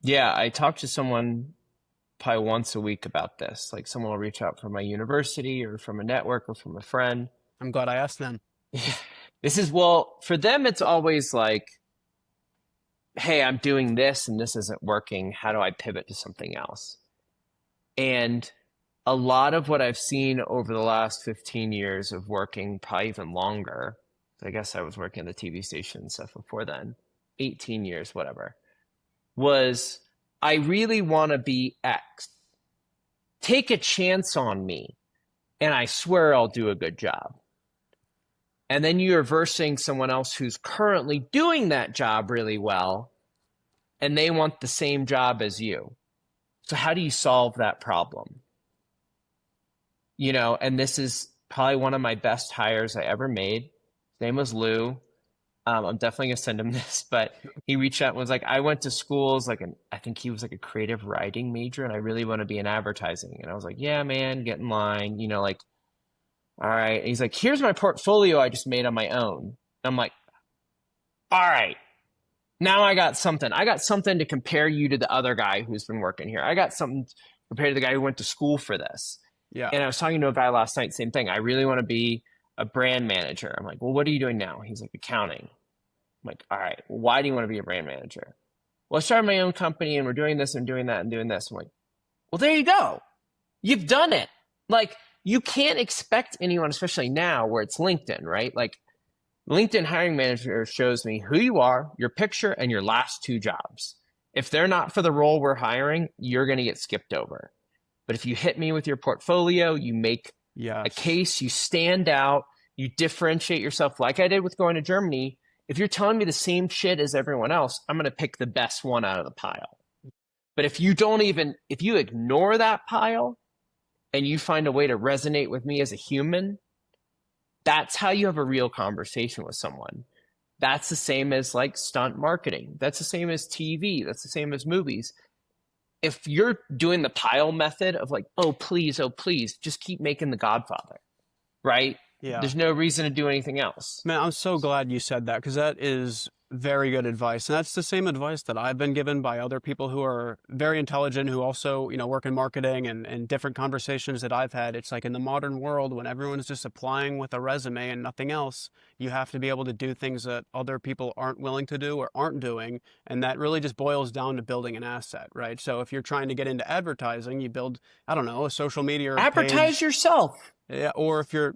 S2: yeah, I talk to someone probably once a week about this. Like someone will reach out from my university or from a network or from a friend.
S1: I'm glad I asked then.
S2: This is, well, for them, it's always like, hey, I'm doing this and this isn't working. How do I pivot to something else? And a lot of what I've seen over the last 15 years of working, probably even longer, I guess I was working at the TV station and stuff before then, 18 years, whatever, was I really want to be X. Take a chance on me, and I swear I'll do a good job. And then you're versing someone else who's currently doing that job really well, and they want the same job as you. So how do you solve that problem? And this is probably one of my best hires I ever made. His name was Lou. I'm definitely gonna send him this, but he reached out and was like, I went to schools I think he was like a creative writing major, and I really want to be in advertising. And I was like, yeah, man, get in line, like, all right. And he's like, here's my portfolio I just made on my own. And I'm like, all right, now I got something. I got something to compare you to the other guy who's been working here. I got something compared to the guy who went to school for this.
S1: Yeah.
S2: And I was talking to a guy last night, same thing. I really want to be a brand manager. I'm like, well, what are you doing now? He's like, accounting. I'm like, all right, well, why do you want to be a brand manager? Well, I started my own company and we're doing this and doing that and doing this. I'm like, well, there you go. You've done it. Like, you can't expect anyone, especially now where it's LinkedIn, right? Like, LinkedIn hiring manager shows me who you are, your picture, and your last 2 jobs. If they're not for the role we're hiring, you're going to get skipped over. But if you hit me with your portfolio, you make a case, you stand out, you differentiate yourself like I did with going to Germany. If you're telling me the same shit as everyone else, I'm going to pick the best one out of the pile. But if you ignore that pile and you find a way to resonate with me as a human, that's how you have a real conversation with someone. That's the same as like stunt marketing. That's the same as TV. That's the same as movies. If you're doing the pile method of like, oh, please, just keep making The Godfather, right?
S1: Yeah.
S2: There's no reason to do anything else.
S1: Man, I'm so glad you said that because that is very good advice. And that's the same advice that I've been given by other people who are very intelligent, who also, work in marketing and different conversations that I've had. It's like in the modern world, when everyone's just applying with a resume and nothing else, you have to be able to do things that other people aren't willing to do or aren't doing. And that really just boils down to building an asset, right? So if you're trying to get into advertising, you build, I don't know, a social media
S2: Advertise
S1: page.
S2: yourself.
S1: Yeah, or if you're,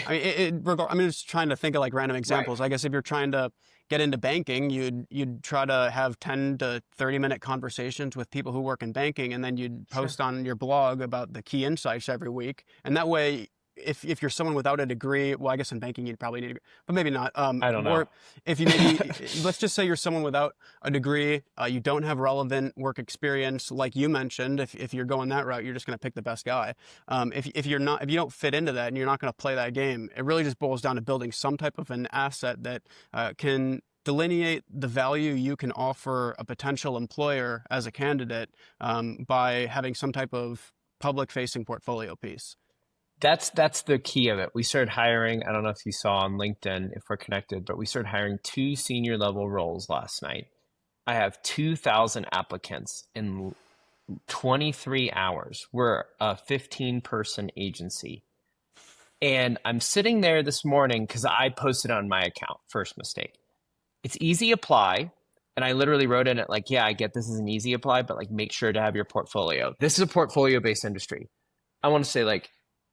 S1: I'm just trying to think of like random examples. Right. I guess if you're trying to get into banking, you'd try to have 10 to 30-minute conversations with people who work in banking, and then you'd post on your blog about the key insights every week. And that way, if you're someone without a degree, well, I guess in banking you'd probably need a, but maybe not.
S2: I don't know.
S1: Or if you maybe, let's just say you're someone without a degree, you don't have relevant work experience, like you mentioned. If you're going that route, you're just going to pick the best guy. If you don't fit into that and you're not going to play that game, it really just boils down to building some type of an asset that can delineate the value you can offer a potential employer as a candidate by having some type of public-facing portfolio piece.
S2: That's the key of it. We started hiring, I don't know if you saw on LinkedIn, if we're connected, but we started hiring 2 senior level roles last night. I have 2,000 applicants in 23 hours. We're a 15-person agency. And I'm sitting there this morning because I posted on my account, first mistake. It's easy apply. And I literally wrote in it like, yeah, I get this is an easy apply, but like make sure to have your portfolio. This is a portfolio-based industry. I want to say like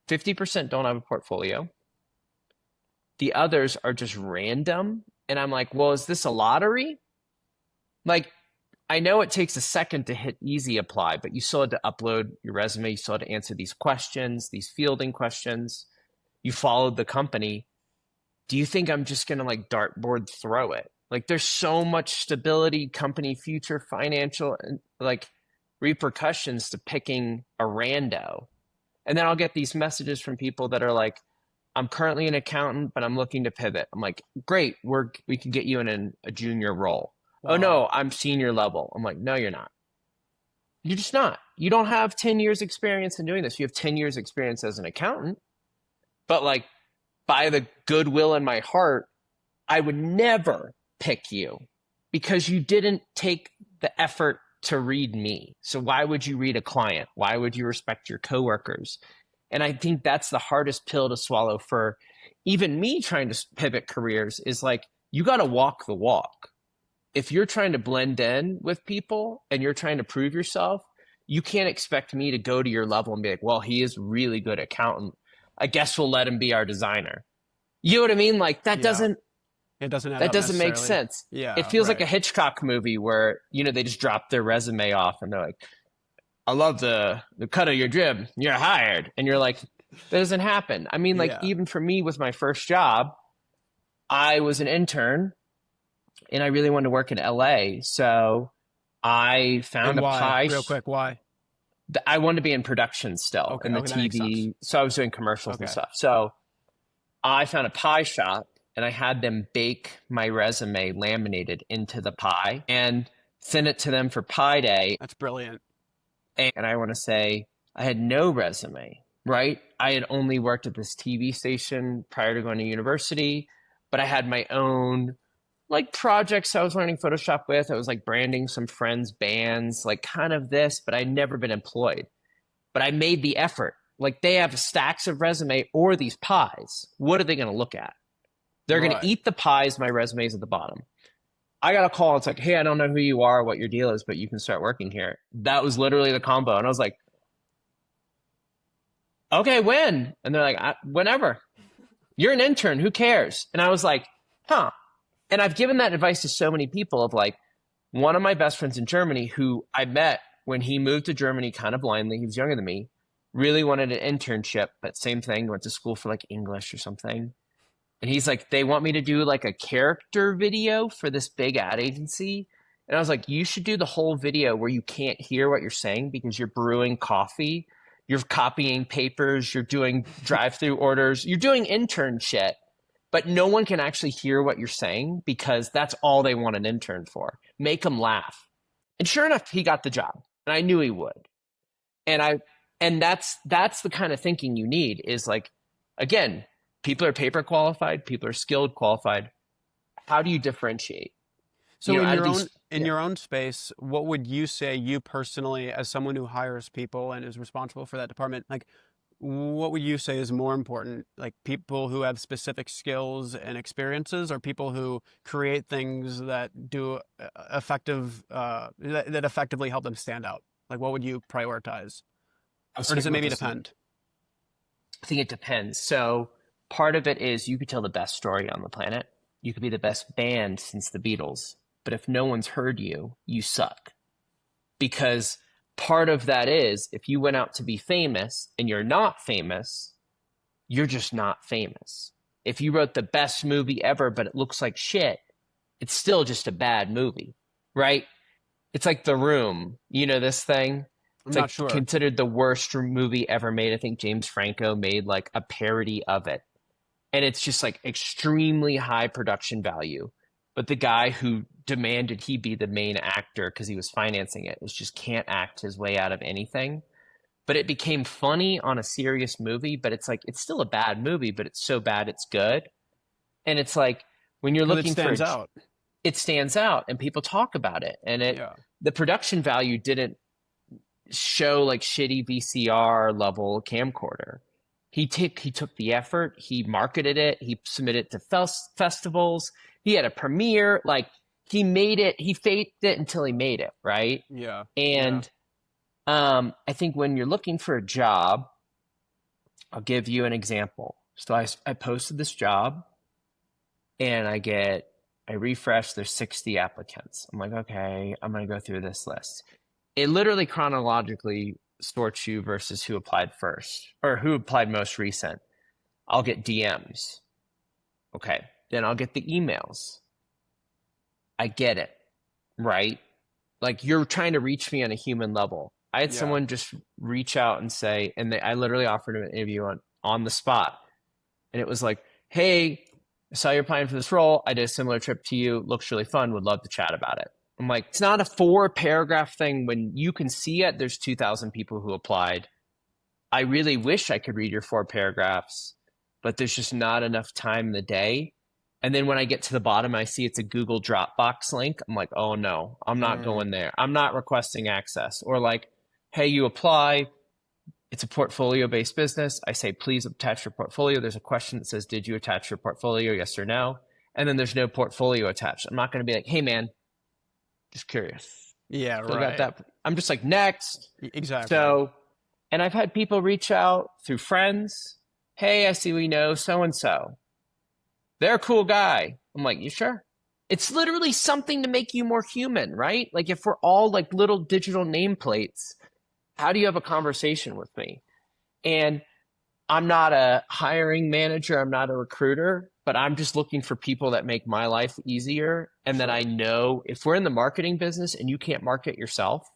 S2: 50% don't have a portfolio. The others are just random. And I'm like, well, is this a lottery? Like, I know it takes a second to hit easy apply, but you still had to upload your resume. You still had to answer these questions, these fielding questions. You followed the company. Do you think I'm just going to like dartboard throw it? Like, there's so much stability, company future, financial, and like repercussions to picking a rando. And then I'll get these messages from people that are like, I'm currently an accountant, but I'm looking to pivot. I'm like, great, we can get you in a junior role. Wow. Oh no, I'm senior level. I'm like, no, you're not. You're just not. You don't have 10 years experience in doing this. You have 10 years experience as an accountant. But like, by the goodwill in my heart, I would never pick you because you didn't take the effort to read me. So why would you read a client? Why would you respect your coworkers? And I think that's the hardest pill to swallow for even me trying to pivot careers is like, you got to walk the walk. If you're trying to blend in with people and you're trying to prove yourself, you can't expect me to go to your level and be like, well, he is really good accountant. I guess we'll let him be our designer. You know what I mean? Like that doesn't make sense.
S1: Yeah,
S2: it feels like a Hitchcock movie where, they just drop their resume off and they're like, I love the cut of your jib. You're hired. And you're like, that doesn't happen. I mean, even for me with my first job, I was an intern and I really wanted to work in LA. So I found
S1: Real quick, why?
S2: I wanted to be in production still in the TV. So I was doing commercials and stuff. So I found a pie shop and I had them bake my resume laminated into the pie and send it to them for Pi Day.
S1: That's brilliant.
S2: And I want to say I had no resume, right? I had only worked at this TV station prior to going to university, but I had my own like projects I was learning Photoshop with. I was like branding some friends' bands, like kind of this, but I'd never been employed. But I made the effort. Like they have stacks of resume or these pies. What are they going to look at? They're going to eat the pies. My resume's at the bottom. I got a call. It's like, hey, I don't know who you are, what your deal is, but you can start working here. That was literally the combo. And I was like, okay, when? And they're like, whenever. You're an intern. Who cares? And I was like, huh. And I've given that advice to so many people of like, one of my best friends in Germany who I met when he moved to Germany kind of blindly, he was younger than me, really wanted an internship, but same thing, went to school for like English or something. And he's like, they want me to do like a character video for this big ad agency. And I was like, you should do the whole video where you can't hear what you're saying because you're brewing coffee, you're copying papers, you're doing drive-through orders, you're doing intern shit, but no one can actually hear what you're saying because that's all they want an intern for. Make them laugh. And sure enough, he got the job and I knew he would. And that's the kind of thinking you need is like, again, people are paper qualified, people are skilled qualified. How do you differentiate?
S1: So in your own space, what would you say you personally, as someone who hires people and is responsible for that department, like what would you say is more important? Like people who have specific skills and experiences, or people who create things that do that effectively help them stand out? Like what would you prioritize? Or does it maybe depend?
S2: I think it depends. So part of it is you could tell the best story on the planet. You could be the best band since the Beatles. But if no one's heard you, you suck. Because part of that is if you went out to be famous and you're not famous, you're just not famous. If you wrote the best movie ever, but it looks like shit, it's still just a bad movie, right? It's like The Room. You know this thing? It's
S1: I'm
S2: like
S1: not sure.
S2: considered the worst movie ever made. I think James Franco made like a parody of it. And it's just like extremely high production value. But the guy who demanded he be the main actor because he was financing it just can't act his way out of anything. But it became funny on a serious movie, but it's like, it's still a bad movie, but it's so bad it's good. And it's like, when you're looking for it, it stands out and people talk about it. And the production value didn't show like shitty VCR level camcorder. He took the effort, he marketed it, he submitted it to festivals, he had a premiere, like he made it, he faked it until he made it, right?
S1: Yeah.
S2: And I think when you're looking for a job, I'll give you an example. So I posted this job and I refresh, there's 60 applicants. I'm like, okay, I'm going to go through this list. It literally chronologically sorts you versus who applied first or who applied most recent. I'll get DMs. Okay. Then I'll get the emails. I get it, right? Like you're trying to reach me on a human level. I had someone just reach out and say, and I literally offered him an interview on the spot. And it was like, hey, I saw you're applying for this role. I did a similar trip to you. Looks really fun. Would love to chat about it. I'm like, it's not a 4-paragraph thing when you can see it. There's 2,000 people who applied. I really wish I could read your 4 paragraphs, but there's just not enough time in the day. And then when I get to the bottom, I see it's a Google Dropbox link. I'm like, oh no, I'm not going there. I'm not requesting access. Or like, hey, you apply. It's a portfolio-based business. I say, please attach your portfolio. There's a question that says, did you attach your portfolio? Yes or no? And then there's no portfolio attached. I'm not going to be like, hey man, just curious.
S1: Yeah,
S2: so
S1: right.
S2: I got that. I'm just like, next.
S1: Exactly.
S2: So, and I've had people reach out through friends. Hey, I see we know so-and-so. They're a cool guy. I'm like, you sure? It's literally something to make you more human, right? Like if we're all like little digital nameplates, how do you have a conversation with me? And I'm not a hiring manager. I'm not a recruiter, but I'm just looking for people that make my life easier. And that I know if we're in the marketing business and you can't market yourself,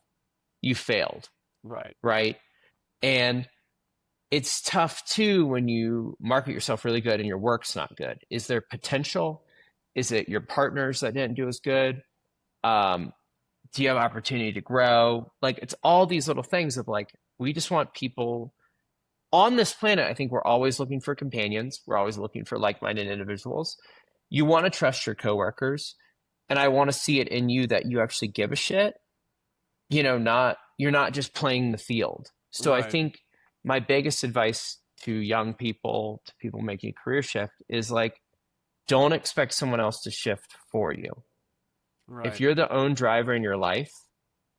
S2: you failed.
S1: Right.
S2: Right. And it's tough too when you market yourself really good and your work's not good. Is there potential? Is it your partners that didn't do as good? Um, do you have opportunity to grow? Like it's all these little things of like, we just want people on this planet. I think we're always looking for companions. We're always looking for like-minded individuals. You want to trust your coworkers, and I want to see it in you that you actually give a shit. Not you're not just playing the field. So I
S1: Right.
S2: think my biggest advice to young people, to people making a career shift, is like, don't expect someone else to shift for you. If
S1: Right.
S2: you're the own driver in your life,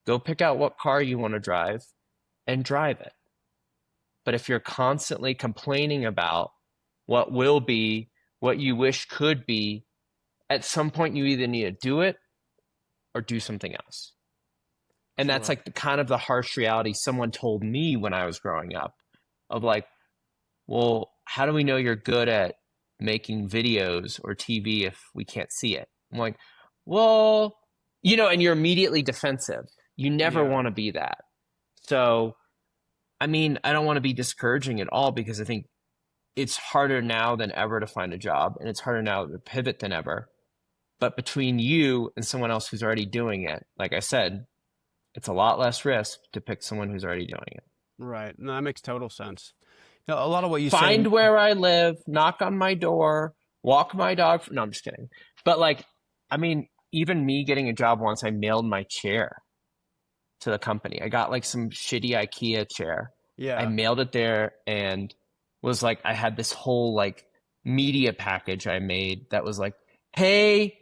S2: go pick out what car you want to drive and drive it. But if you're constantly complaining about what will be, what you wish could be, at some point you either need to do it or do something else. And that's
S1: Sure.
S2: like the kind of the harsh reality someone told me when I was growing up of like, well, how do we know you're good at making videos or TV if we can't see it? I'm like, well, and you're immediately defensive. You never
S1: Yeah.
S2: want to be that. So, I mean, I don't want to be discouraging at all because I think it's harder now than ever to find a job and it's harder now to pivot than ever. But between you and someone else who's already doing it, like I said, it's a lot less risk to pick someone who's already doing it.
S1: Right. No, that makes total sense. A lot of what you say.
S2: Find where I live, knock on my door, walk my dog. No, I'm just kidding. But like, I mean, even me getting a job once, I mailed my chair to the company. I got like some shitty IKEA chair. I
S1: Yeah.
S2: mailed it there and was like, I had this whole like media package I made that was like, hey,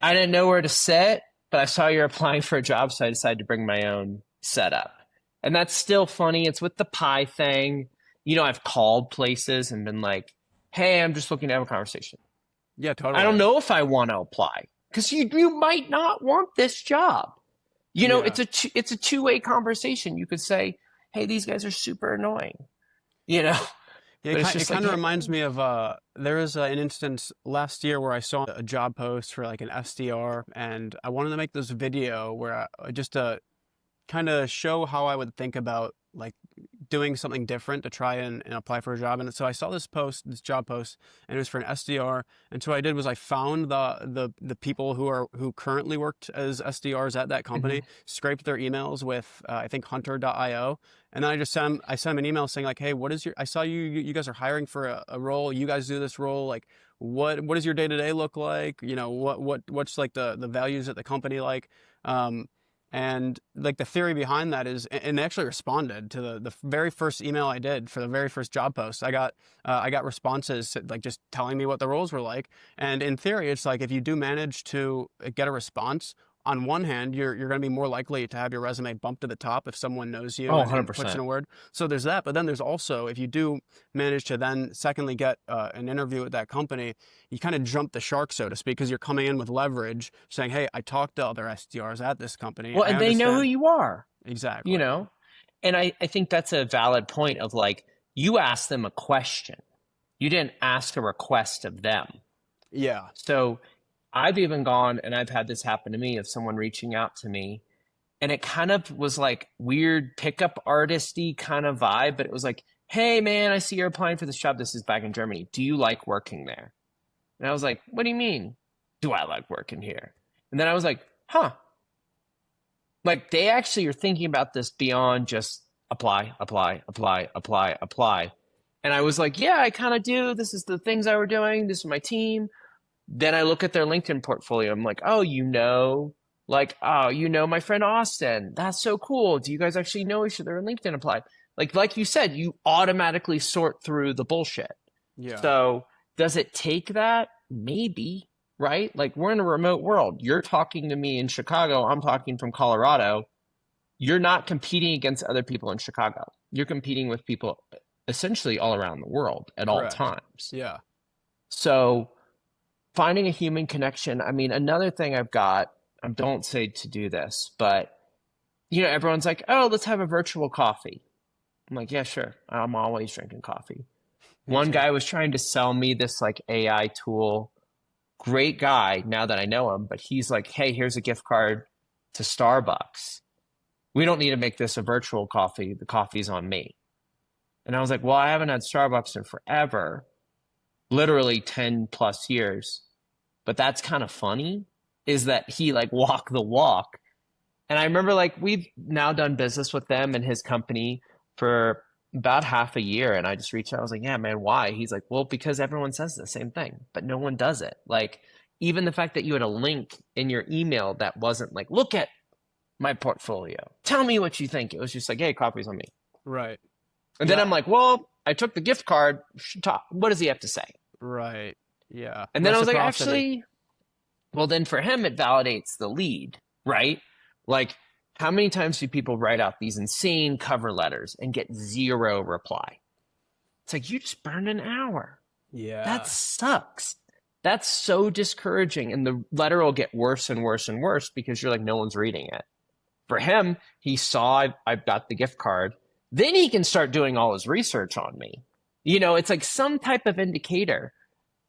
S2: I didn't know where to sit, but I saw you're applying for a job, so I decided to bring my own setup. And that's still funny. It's with the pie thing. I've called places and been like, hey, I'm just looking to have a conversation.
S1: Yeah.
S2: I don't
S1: Totally.
S2: know if I want to apply because you might not want this job.
S1: Yeah.
S2: It's a two-way conversation. You could say, hey, these guys are super annoying, you know,
S1: Yeah,
S2: but it's
S1: it
S2: just like,
S1: kind of
S2: hey,
S1: reminds me of there was an instance last year where I saw a job post for like an SDR, and I wanted to make this video where just to kind of show how I would think about like doing something different to try and apply for a job. And so I saw this job post, and it was for an SDR. And so what I did was I found the people who currently worked as SDRs at that
S2: mhm.
S1: company, scraped their emails with I think Hunter.io, and then I sent them an email saying like, hey, I saw you guys are hiring for a role. You guys do this role. Like, what does your day to day look like? What's like the values at the company like? Um, and like the theory behind that is, and they actually responded to the very first email I did for the very first job post. I got responses like just telling me what the roles were like. And in theory, it's like if you do manage to get a response, on one hand, you're going to be more likely to have your resume bumped to the top if someone knows you
S2: Oh,
S1: and puts in
S2: 100%.
S1: a word. So there's that. But then there's also, if you do manage to then secondly get an interview with that company, you kind of jump the shark, so to speak, because you're coming in with leverage saying, hey, I talked to other SDRs at this company.
S2: Well,
S1: I
S2: and they know who
S1: understand.
S2: you are, you
S1: Exactly.
S2: know? And I think that's a valid point of like, you asked them a question. You didn't ask a request of them.
S1: Yeah.
S2: So I've even gone and I've had this happen to me of someone reaching out to me and it kind of was like weird pickup artisty kind of vibe, but it was like, hey man, I see you're applying for this job. This is back in Germany. Do you like working there? And I was like, what do you mean? Do I like working here? And then I was like, huh. Like they actually are thinking about this beyond just apply, apply, apply, apply, apply. And I was like, yeah, I kind of do. This is the things I were doing. This is my team. Then I look at their LinkedIn portfolio. I'm like, oh, my friend Austin. That's so cool. Do you guys actually know each other on LinkedIn? Apply. Like you said, you automatically sort through the bullshit.
S1: Yeah.
S2: So does it take that? Maybe, right? Like we're in a remote world. You're talking to me in Chicago. I'm talking from Colorado. You're not competing against other people in Chicago. You're competing with people essentially all around the world at all
S1: Correct.
S2: times.
S1: Yeah.
S2: So finding a human connection. I mean, another thing I've got, I don't say to do this, but everyone's like, oh, let's have a virtual coffee. I'm like, yeah, sure. I'm always drinking coffee.
S1: Me
S2: One
S1: too.
S2: guy was trying to sell me this like AI tool. Great guy now that I know him, but he's like, hey, here's a gift card to Starbucks. We don't need to make this a virtual coffee. The coffee's on me. And I was like, well, I haven't had Starbucks in forever, literally 10 plus years. But that's kind of funny is that he like walked the walk. And I remember like we've now done business with them and his company for about half a year. And I just reached out. I was like, yeah, man, why? He's like, well, because everyone says the same thing, but no one does it. Like even the fact that you had a link in your email that wasn't like, look at my portfolio. Tell me what you think. It was just like, hey, coffee's on me.
S1: Right.
S2: And then
S1: Yeah.
S2: I'm like, well, I took the gift card. What does he have to say?
S1: Right. Yeah.
S2: And then I was like,
S1: Reciprocity.
S2: actually, well, then for him, it validates the lead, right? Like, how many times do people write out these insane cover letters and get zero reply? It's like, you just burned an hour.
S1: Yeah.
S2: That sucks. That's so discouraging. And the letter will get worse and worse and worse because you're like, no one's reading it. For him, he saw I've got the gift card. Then he can start doing all his research on me. You know, it's like some type of indicator.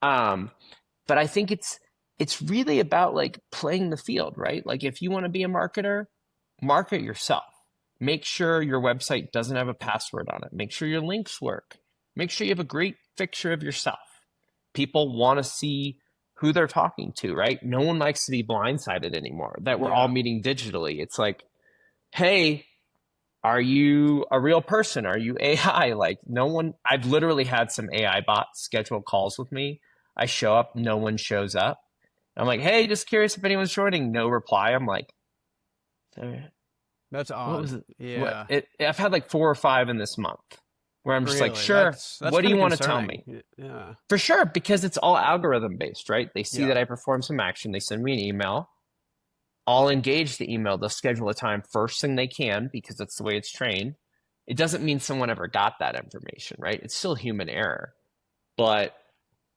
S2: But I think it's really about like playing the field, right? Like if you want to be a marketer, market yourself. Make sure your website doesn't have a password on it. Make sure your links work. Make sure you have a great picture of yourself. People want to see who they're talking to, right? No one likes to be blindsided anymore, that we're all meeting digitally. It's like, hey, are you a real person? Are you AI? Like no one, I've literally had some AI bots schedule calls with me. I show up, no one shows up. I'm like, hey, just curious if anyone's joining. No reply. I'm like,
S1: That's odd.
S2: what was it?
S1: Yeah.
S2: I've had like 4 or 5 in this month where I'm just like,
S1: Really?
S2: sure,
S1: That's
S2: what do you
S1: kinda
S2: want to tell me?
S1: concerning. Yeah.
S2: For sure, because it's all algorithm based, right? They see
S1: Yeah.
S2: that I perform some action. They send me an email. I'll engage the email. They'll schedule a time first thing they can because that's the way it's trained. It doesn't mean someone ever got that information, right? It's still human error. But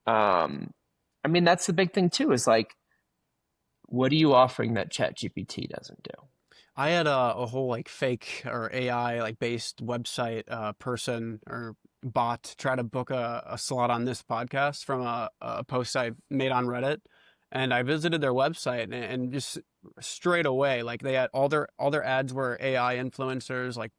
S2: I mean, that's the big thing too, is like, what are you offering that ChatGPT doesn't do?
S1: I had a whole like fake or AI like based website person or bot try to book a slot on this podcast from a post I made on Reddit, and I visited their website and just straight away like they had all their ads were AI influencers like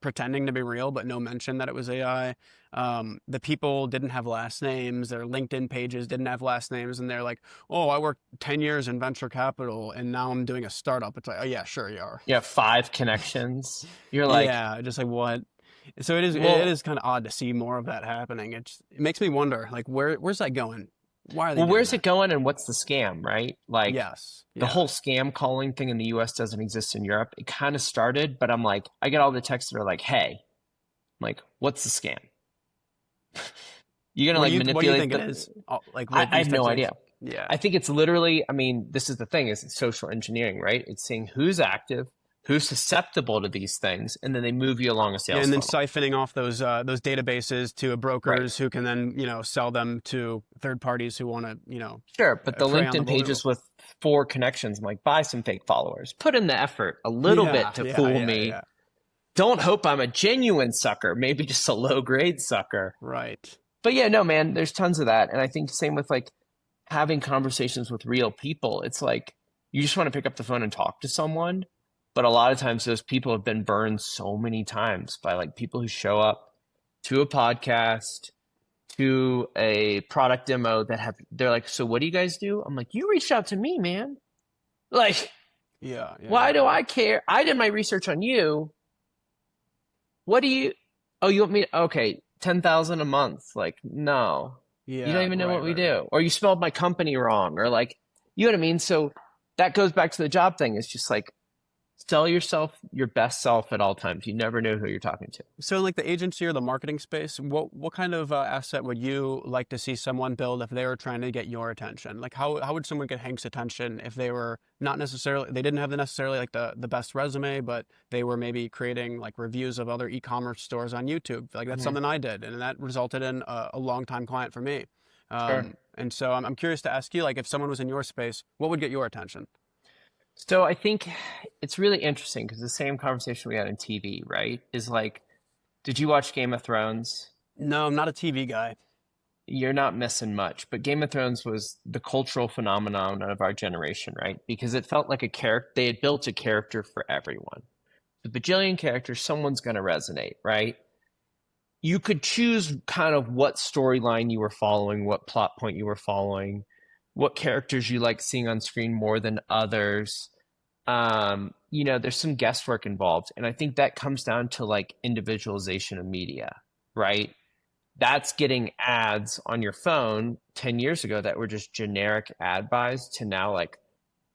S1: pretending to be real but no mention that it was AI. The people didn't have last names. Their LinkedIn pages didn't have last names, and they're like, "Oh, I worked 10 years in venture capital, and now I'm doing a startup." It's like, "Oh yeah, sure you are."
S2: You have 5 connections. You're like,
S1: Yeah, just like what? So it
S2: well,
S1: is kind of odd to see more of that happening. It makes me wonder, like where's that going? Why are they
S2: well,
S1: doing
S2: where's it
S1: that?
S2: going and what's the scam, right? Like
S1: Yes,
S2: the
S1: yeah,
S2: whole scam calling thing in the US doesn't exist in Europe. It kind of started, but I'm like, I get all the texts that are like, hey, I'm like, what's the scam? You're gonna like
S1: what do you
S2: manipulate
S1: think it
S2: the
S1: is? Like
S2: I,
S1: with
S2: I
S1: these
S2: have no
S1: types of
S2: idea.
S1: yeah,
S2: I think it's literally, I mean, this is the thing, is it's social engineering, right? It's seeing who's active, who's susceptible to these things, and then they move you along a
S1: yeah,
S2: sales
S1: and then
S2: funnel.
S1: siphoning off those databases to
S2: Right.
S1: brokers who can then sell them to third parties who want to
S2: Sure. But the
S1: prey on the
S2: LinkedIn
S1: vulnerable.
S2: pages with 4 connections, I'm like, buy some fake followers. Put in the effort a little
S1: Yeah,
S2: bit to
S1: yeah,
S2: fool
S1: yeah,
S2: me.
S1: yeah.
S2: Don't hope I'm a genuine sucker, maybe just a low grade sucker.
S1: Right.
S2: But yeah, no, man, there's tons of that. And I think same with like having conversations with real people. It's like you just want to pick up the phone and talk to someone. But a lot of times those people have been burned so many times by like people who show up to a podcast, to a product demo they're like, so what do you guys do? I'm like, you reached out to me, man. Like,
S1: Yeah, yeah,
S2: why do
S1: yeah.
S2: I care? I did my research on you. What do you, oh, you want me to, okay, 10,000 a month. Like, no, you don't
S1: Yeah,
S2: even know what
S1: right,
S2: we
S1: right, right.
S2: do. Or you spelled my company wrong. Or like, you know what I mean? So that goes back to the job thing. It's just like, sell yourself your best self at all times. You never know who you're talking to.
S1: So, like the agency or the marketing space, what kind of asset would you like to see someone build if they were trying to get your attention? Like, how would someone get Hank's attention if they were not necessarily they didn't have necessarily like the best resume, but they were maybe creating like reviews of other e-commerce stores on YouTube. Like that's
S2: Mhm.
S1: something I did, and that resulted in a long time client for me.
S2: Sure.
S1: And so I'm curious to ask you, like, if someone was in your space, what would get your attention?
S2: So I think it's really interesting because the same conversation we had in TV, right? Is like, did you watch Game of Thrones?
S1: No, I'm not a TV guy.
S2: You're not missing much. But Game of Thrones was the cultural phenomenon of our generation, right? Because it felt like a character, they had built a character for everyone. The bajillion characters, someone's going to resonate, right? you could choose kind of what storyline you were following, what plot point you were following, what characters you like seeing on screen more than others. There's some guesswork involved. And I think that comes down to like individualization of media, right? That's getting ads on your phone 10 years ago that were just generic ad buys to now like,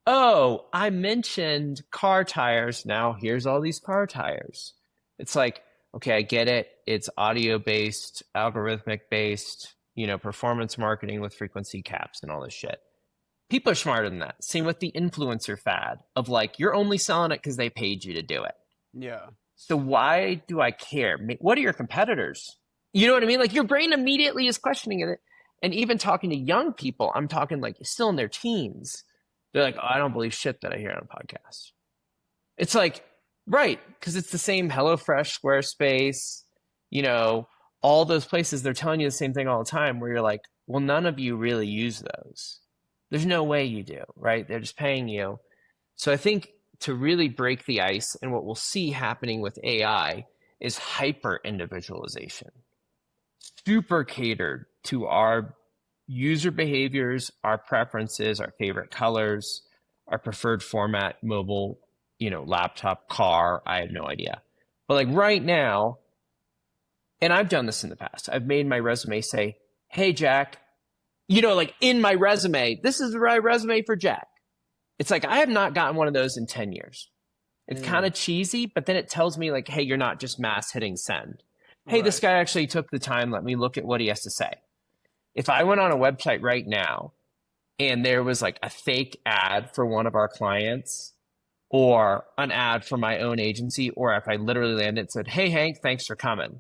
S2: oh, I mentioned car tires. Now here's all these car tires. It's like, okay, I get it. It's audio based, algorithmic based, performance marketing with frequency caps and all this shit. People are smarter than that. Same with the influencer fad of like, you're only selling it because they paid you to do it.
S1: Yeah.
S2: So why do I care? What are your competitors? You know what I mean? Like your brain immediately is questioning it. And even talking to young people, I'm talking like still in their teens. They're like, oh, I don't believe shit that I hear on a podcast. It's like, right, because it's the same HelloFresh, Squarespace, all those places. They're telling you the same thing all the time where you're like, well, none of you really use those. There's no way you do, right? They're just paying you. So I think to really break the ice, and what we'll see happening with AI is hyper individualization, super catered to our user behaviors, our preferences, our favorite colors, our preferred format, mobile, laptop, car, I have no idea. But like right now, and I've done this in the past, I've made my resume say, hey, Jack, like in my resume, this is my resume for Jack. It's like, I have not gotten one of those in 10 years. It's kind of cheesy, but then it tells me like, hey, you're not just mass hitting send. Hey, right. This guy actually took the time. Let me look at what he has to say. If I went on a website right now and there was like a fake ad for one of our clients or an ad for my own agency, or if I literally landed and said, hey, Hank, thanks for coming,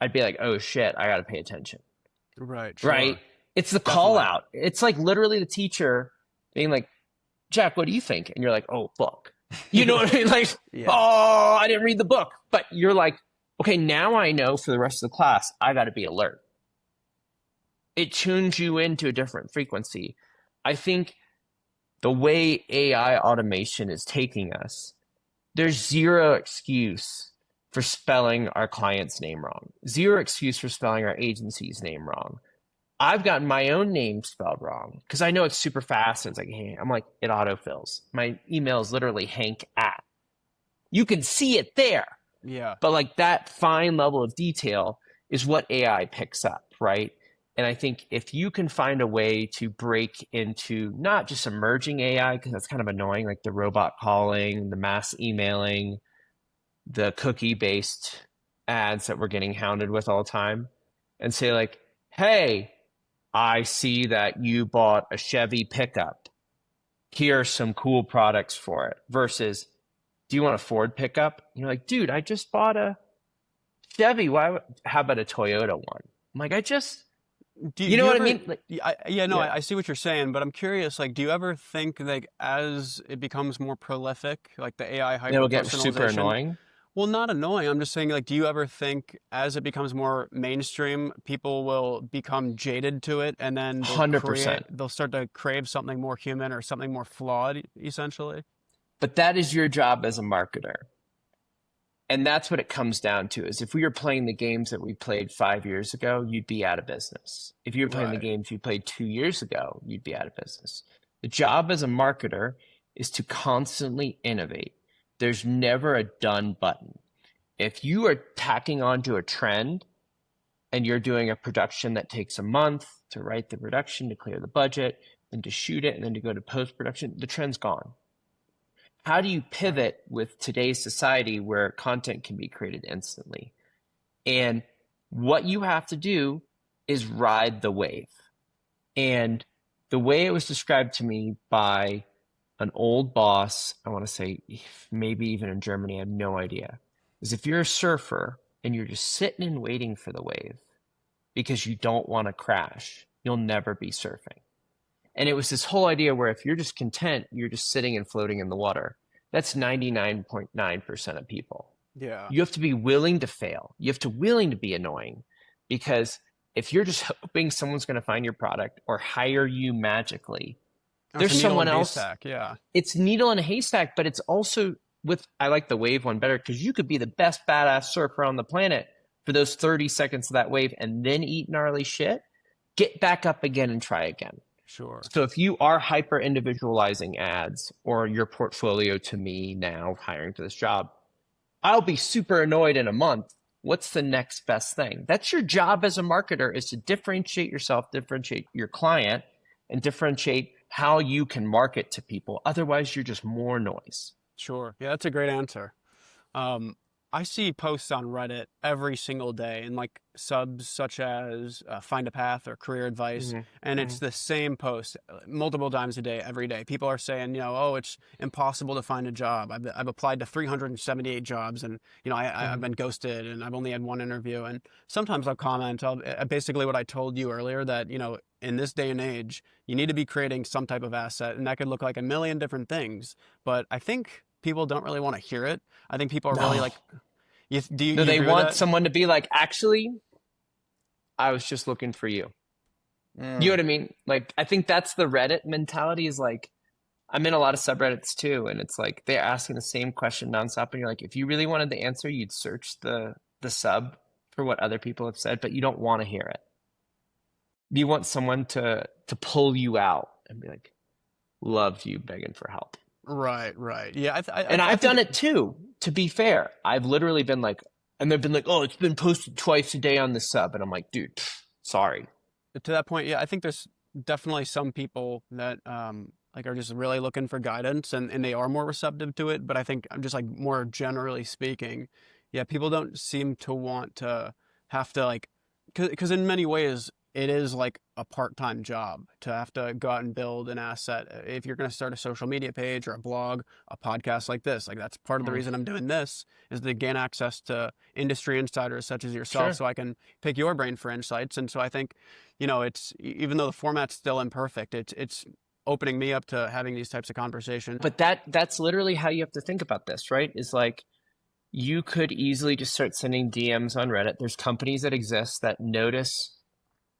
S2: I'd be like, oh shit, I got to pay attention.
S1: Right. Sure.
S2: Right. It's the call out. It's like literally the teacher being like, Jack, what do you think? And you're like, oh, book. You know what I mean? Like, oh, I didn't read the book. But you're like, okay, now I know for the rest of the class, I got to be alert. It tunes you into a different frequency. I think the way AI automation is taking us, there's zero excuse for spelling our client's name wrong. Zero excuse for spelling our agency's name wrong. I've gotten my own name spelled wrong because I know it's super fast. And it's like, hey, I'm like, it autofills. My email is literally Hank at. You can see it there.
S1: Yeah.
S2: But like that fine level of detail is what AI picks up, right? And I think if you can find a way to break into not just emerging AI, because that's kind of annoying, like the robot calling, the mass emailing, the cookie-based ads that we're getting hounded with all the time, and say like, hey, I see that you bought a Chevy pickup. Here are some cool products for it. Versus, do you want a Ford pickup? And you're like, dude, I just bought a Chevy. How about a Toyota one? I'm like, you know what I mean? Like,
S1: I see what you're saying, but I'm curious, like, do you ever think like as it becomes more prolific, like the AI hyper-personalization,
S2: it'll get super annoying?
S1: Well, not annoying. I'm just saying, like, do you ever think as it becomes more mainstream, people will become jaded to it and then
S2: 100%.
S1: They'll start to crave something more human or something more flawed, essentially?
S2: But that is your job as a marketer. And that's what it comes down to, is if we were playing the games that we played 5 years ago, you'd be out of business. If you were playing the games you played 2 years ago, you'd be out of business. The job as a marketer is to constantly innovate. There's never a done button. If you are tacking onto a trend and you're doing a production that takes a month to write the production, to clear the budget, and to shoot it, and then to go to post-production, the trend's gone. How do you pivot with today's society where content can be created instantly? And what you have to do is ride the wave. And the way it was described to me by an old boss, I want to say maybe even in Germany, I have no idea, is if you're a surfer and you're just sitting and waiting for the wave because you don't want to crash, you'll never be surfing. And it was this whole idea where if you're just content, you're just sitting and floating in the water. That's 99.9% of people.
S1: Yeah.
S2: You have to be willing to fail. You have to willing to be annoying, because if you're just hoping someone's going to find your product or hire you magically, there's someone else.
S1: Yeah.
S2: It's needle in a haystack, but it's also I like the wave one better because you could be the best badass surfer on the planet, for those 30 seconds of that wave and then eat gnarly shit, get back up again and try again.
S1: Sure.
S2: So if you are hyper individualizing ads or your portfolio to me now hiring for this job, I'll be super annoyed in a month. What's the next best thing? That's your job as a marketer, is to differentiate yourself, differentiate your client, and differentiate how you can market to people. Otherwise, you're just more noise.
S1: Sure. Yeah, that's a great answer. Um, I see posts on Reddit every single day and like subs such as Find a Path or Career Advice,
S2: Mm-hmm.
S1: and it's
S2: Mm-hmm.
S1: the same post multiple times a day, every day. People are saying, oh, it's impossible to find a job. I've applied to 378 jobs, and I've
S2: Mm-hmm.
S1: been ghosted, and I've only had one interview. And sometimes I'll comment, basically what I told you earlier, that in this day and age, you need to be creating some type of asset, and that could look like a million different things. But I think people don't really want to hear it. I think people are really
S2: No.
S1: like, do you,
S2: No,
S1: you
S2: they
S1: agree with
S2: want
S1: that?
S2: someone to be like, actually, I was just looking for you. You know
S1: Mm,
S2: what I mean? Like, I think that's the Reddit mentality, is like, I'm in a lot of subreddits too, and it's like they're asking the same question nonstop, and you're like, if you really wanted the answer, you'd search the sub for what other people have said, but you don't want to hear it. You want someone to pull you out and be like, loved you begging for help.
S1: right, right. Yeah,
S2: And
S1: I
S2: I've
S1: think
S2: done it too, to be fair. I've literally been like, and they've been like, oh, it's been posted twice a day on the sub. And I'm like, dude, sorry.
S1: to that point, yeah, I think there's definitely some people that like are just really looking for guidance, and they are more receptive to it. But I think I'm just like, more generally speaking, yeah, people don't seem to want to have to like, because in many ways it is like a part-time job to have to go out and build an asset. If you're going to start a social media page or a blog, a podcast like this, like that's part of the
S2: Mm,
S1: reason I'm doing this, is to gain access to industry insiders such as yourself,
S2: sure.
S1: so I can pick your brain for insights. And so I think, it's, even though the format's still imperfect, it's opening me up to having these types of conversations.
S2: But that's literally how you have to think about this, right? Is like, you could easily just start sending DMs on Reddit. There's companies that exist that notice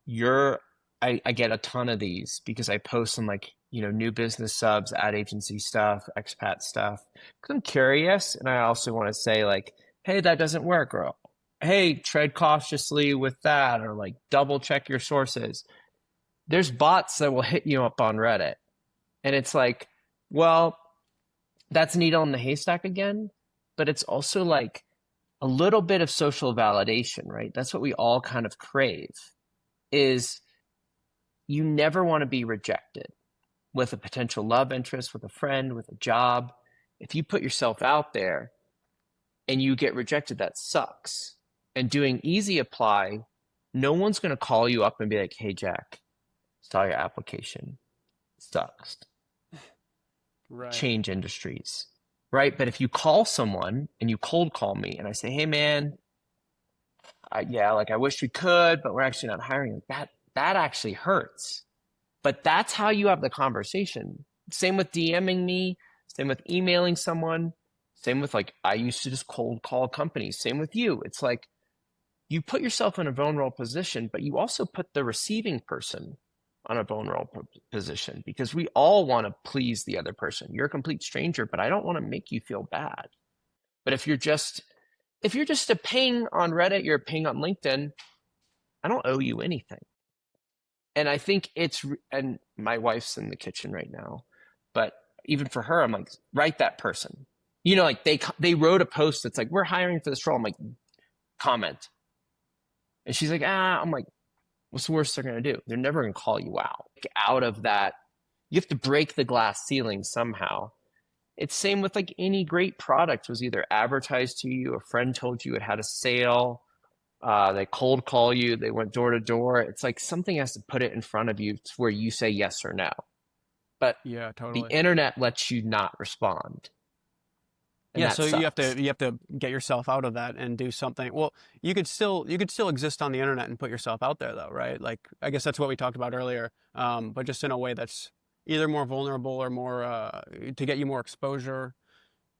S2: your, I get a ton of these because I post some like, new business subs, ad agency stuff, expat stuff. Because I'm curious, and I also want to say like, hey, that doesn't work, or hey, tread cautiously with that, or like double check your sources. There's bots that will hit you up on Reddit. And it's like, well, that's a needle in the haystack again, but it's also like a little bit of social validation, right? That's what we all kind of crave, is you never want to be rejected with a potential love interest, with a friend, with a job. If you put yourself out there and you get rejected, that sucks. And doing easy apply, no one's going to call you up and be like, hey, Jack, saw your application. Sucks.
S1: Right.
S2: Change industries, right? But if you call someone and you cold call me and I say, hey, man, yeah, like I wish we could, but we're actually not hiring. That actually hurts. But that's how you have the conversation. Same with DMing me, same with emailing someone, same with like, I used to just cold call companies. Same with you. It's like, you put yourself in a vulnerable position, but you also put the receiving person on a vulnerable position, because we all want to please the other person. You're a complete stranger, but I don't want to make you feel bad. But if you're just a ping on Reddit, you're a ping on LinkedIn, I don't owe you anything. And I think and my wife's in the kitchen right now, but even for her, I'm like, write that person. Like they wrote a post that's like, we're hiring for this role. I'm like, comment. And she's like, I'm like, what's the worst they're going to do? They're never going to call you out of that. You have to break the glass ceiling somehow. It's same with like any great product was either advertised to you, a friend told you it had a sale, they cold call you, they went door to door. It's like something has to put it in front of you to where you say yes or no. But
S1: Yeah,
S2: the
S1: totally.
S2: internet lets you not respond. And
S1: Yeah,
S2: that
S1: so you have
S2: sucks.
S1: to get yourself out of that and do something. Well, you could still exist on the internet and put yourself out there, though, right? Like, I guess that's what we talked about earlier. But just in a way that's either more vulnerable or more to get you more exposure.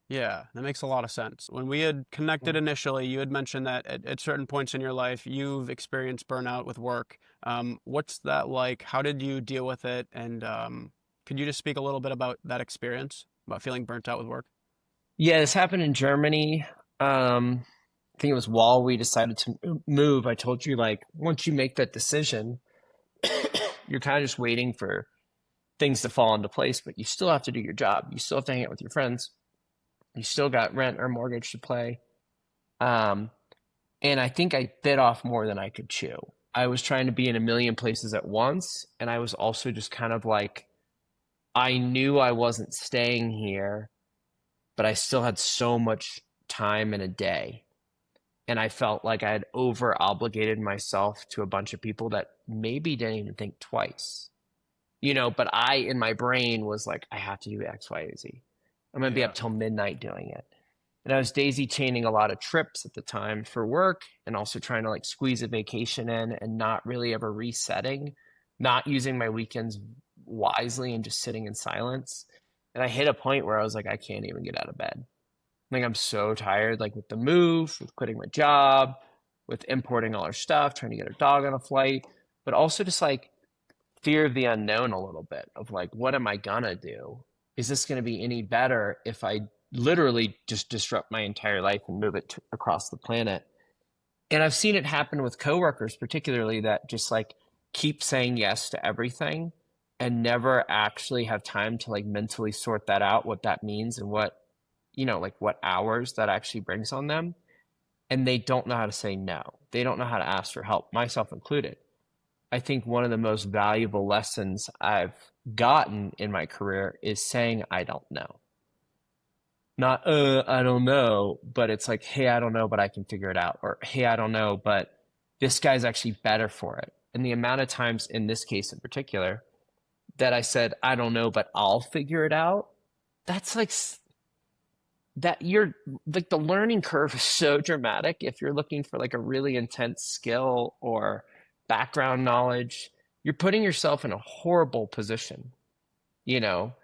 S1: Yeah, that makes a lot of sense. When we had connected initially, you had mentioned that at certain points in your life, you've experienced burnout with work. What's that like? How did you deal with it? And could you just speak a little bit about that experience, about feeling burnt out with work?
S2: Yeah, this happened in Germany. Um, think it was while we decided to move, I told you, like, once you make that decision, you're kind of just waiting for things to fall into place, but you still have to do your job. You still have to hang out with your friends. You still got rent or mortgage to pay. Um, and I think I bit off more than I could chew. I was trying to be in a million places at once. And I was also just kind of like, I knew I wasn't staying here, but I still had so much time in a day. And I felt like I had over obligated myself to a bunch of people that maybe didn't even think twice, but I, in my brain, was like, I have to do X, Y, Z. I'm going to be
S1: Yeah.
S2: up till midnight doing it. And I was daisy chaining a lot of trips at the time for work, and also trying to like squeeze a vacation in, and not really ever resetting, not using my weekends wisely, and just sitting in silence. And I hit a point where I was like, I can't even get out of bed. Like, I'm so tired, like with the move, with quitting my job, with importing all our stuff, trying to get our dog on a flight, but also just like fear of the unknown a little bit, of like, what am I gonna do? Is this gonna be any better if I literally just disrupt my entire life and move it across the planet? And I've seen it happen with coworkers, particularly, that just like keep saying yes to everything and never actually have time to like mentally sort that out, what that means, and like what hours that actually brings on them. And they don't know how to say no. They don't know how to ask for help, myself included. I think one of the most valuable lessons I've gotten in my career is saying I don't know. Not, I don't know, but it's like, hey, I don't know, but I can figure it out. Or, hey, I don't know, but this guy's actually better for it. And the amount of times in this case in particular that I said, I don't know, but I'll figure it out, that's like that you're like, the learning curve is so dramatic. If you're looking for like a really intense skill or background knowledge, you're putting yourself in a horrible position, you know?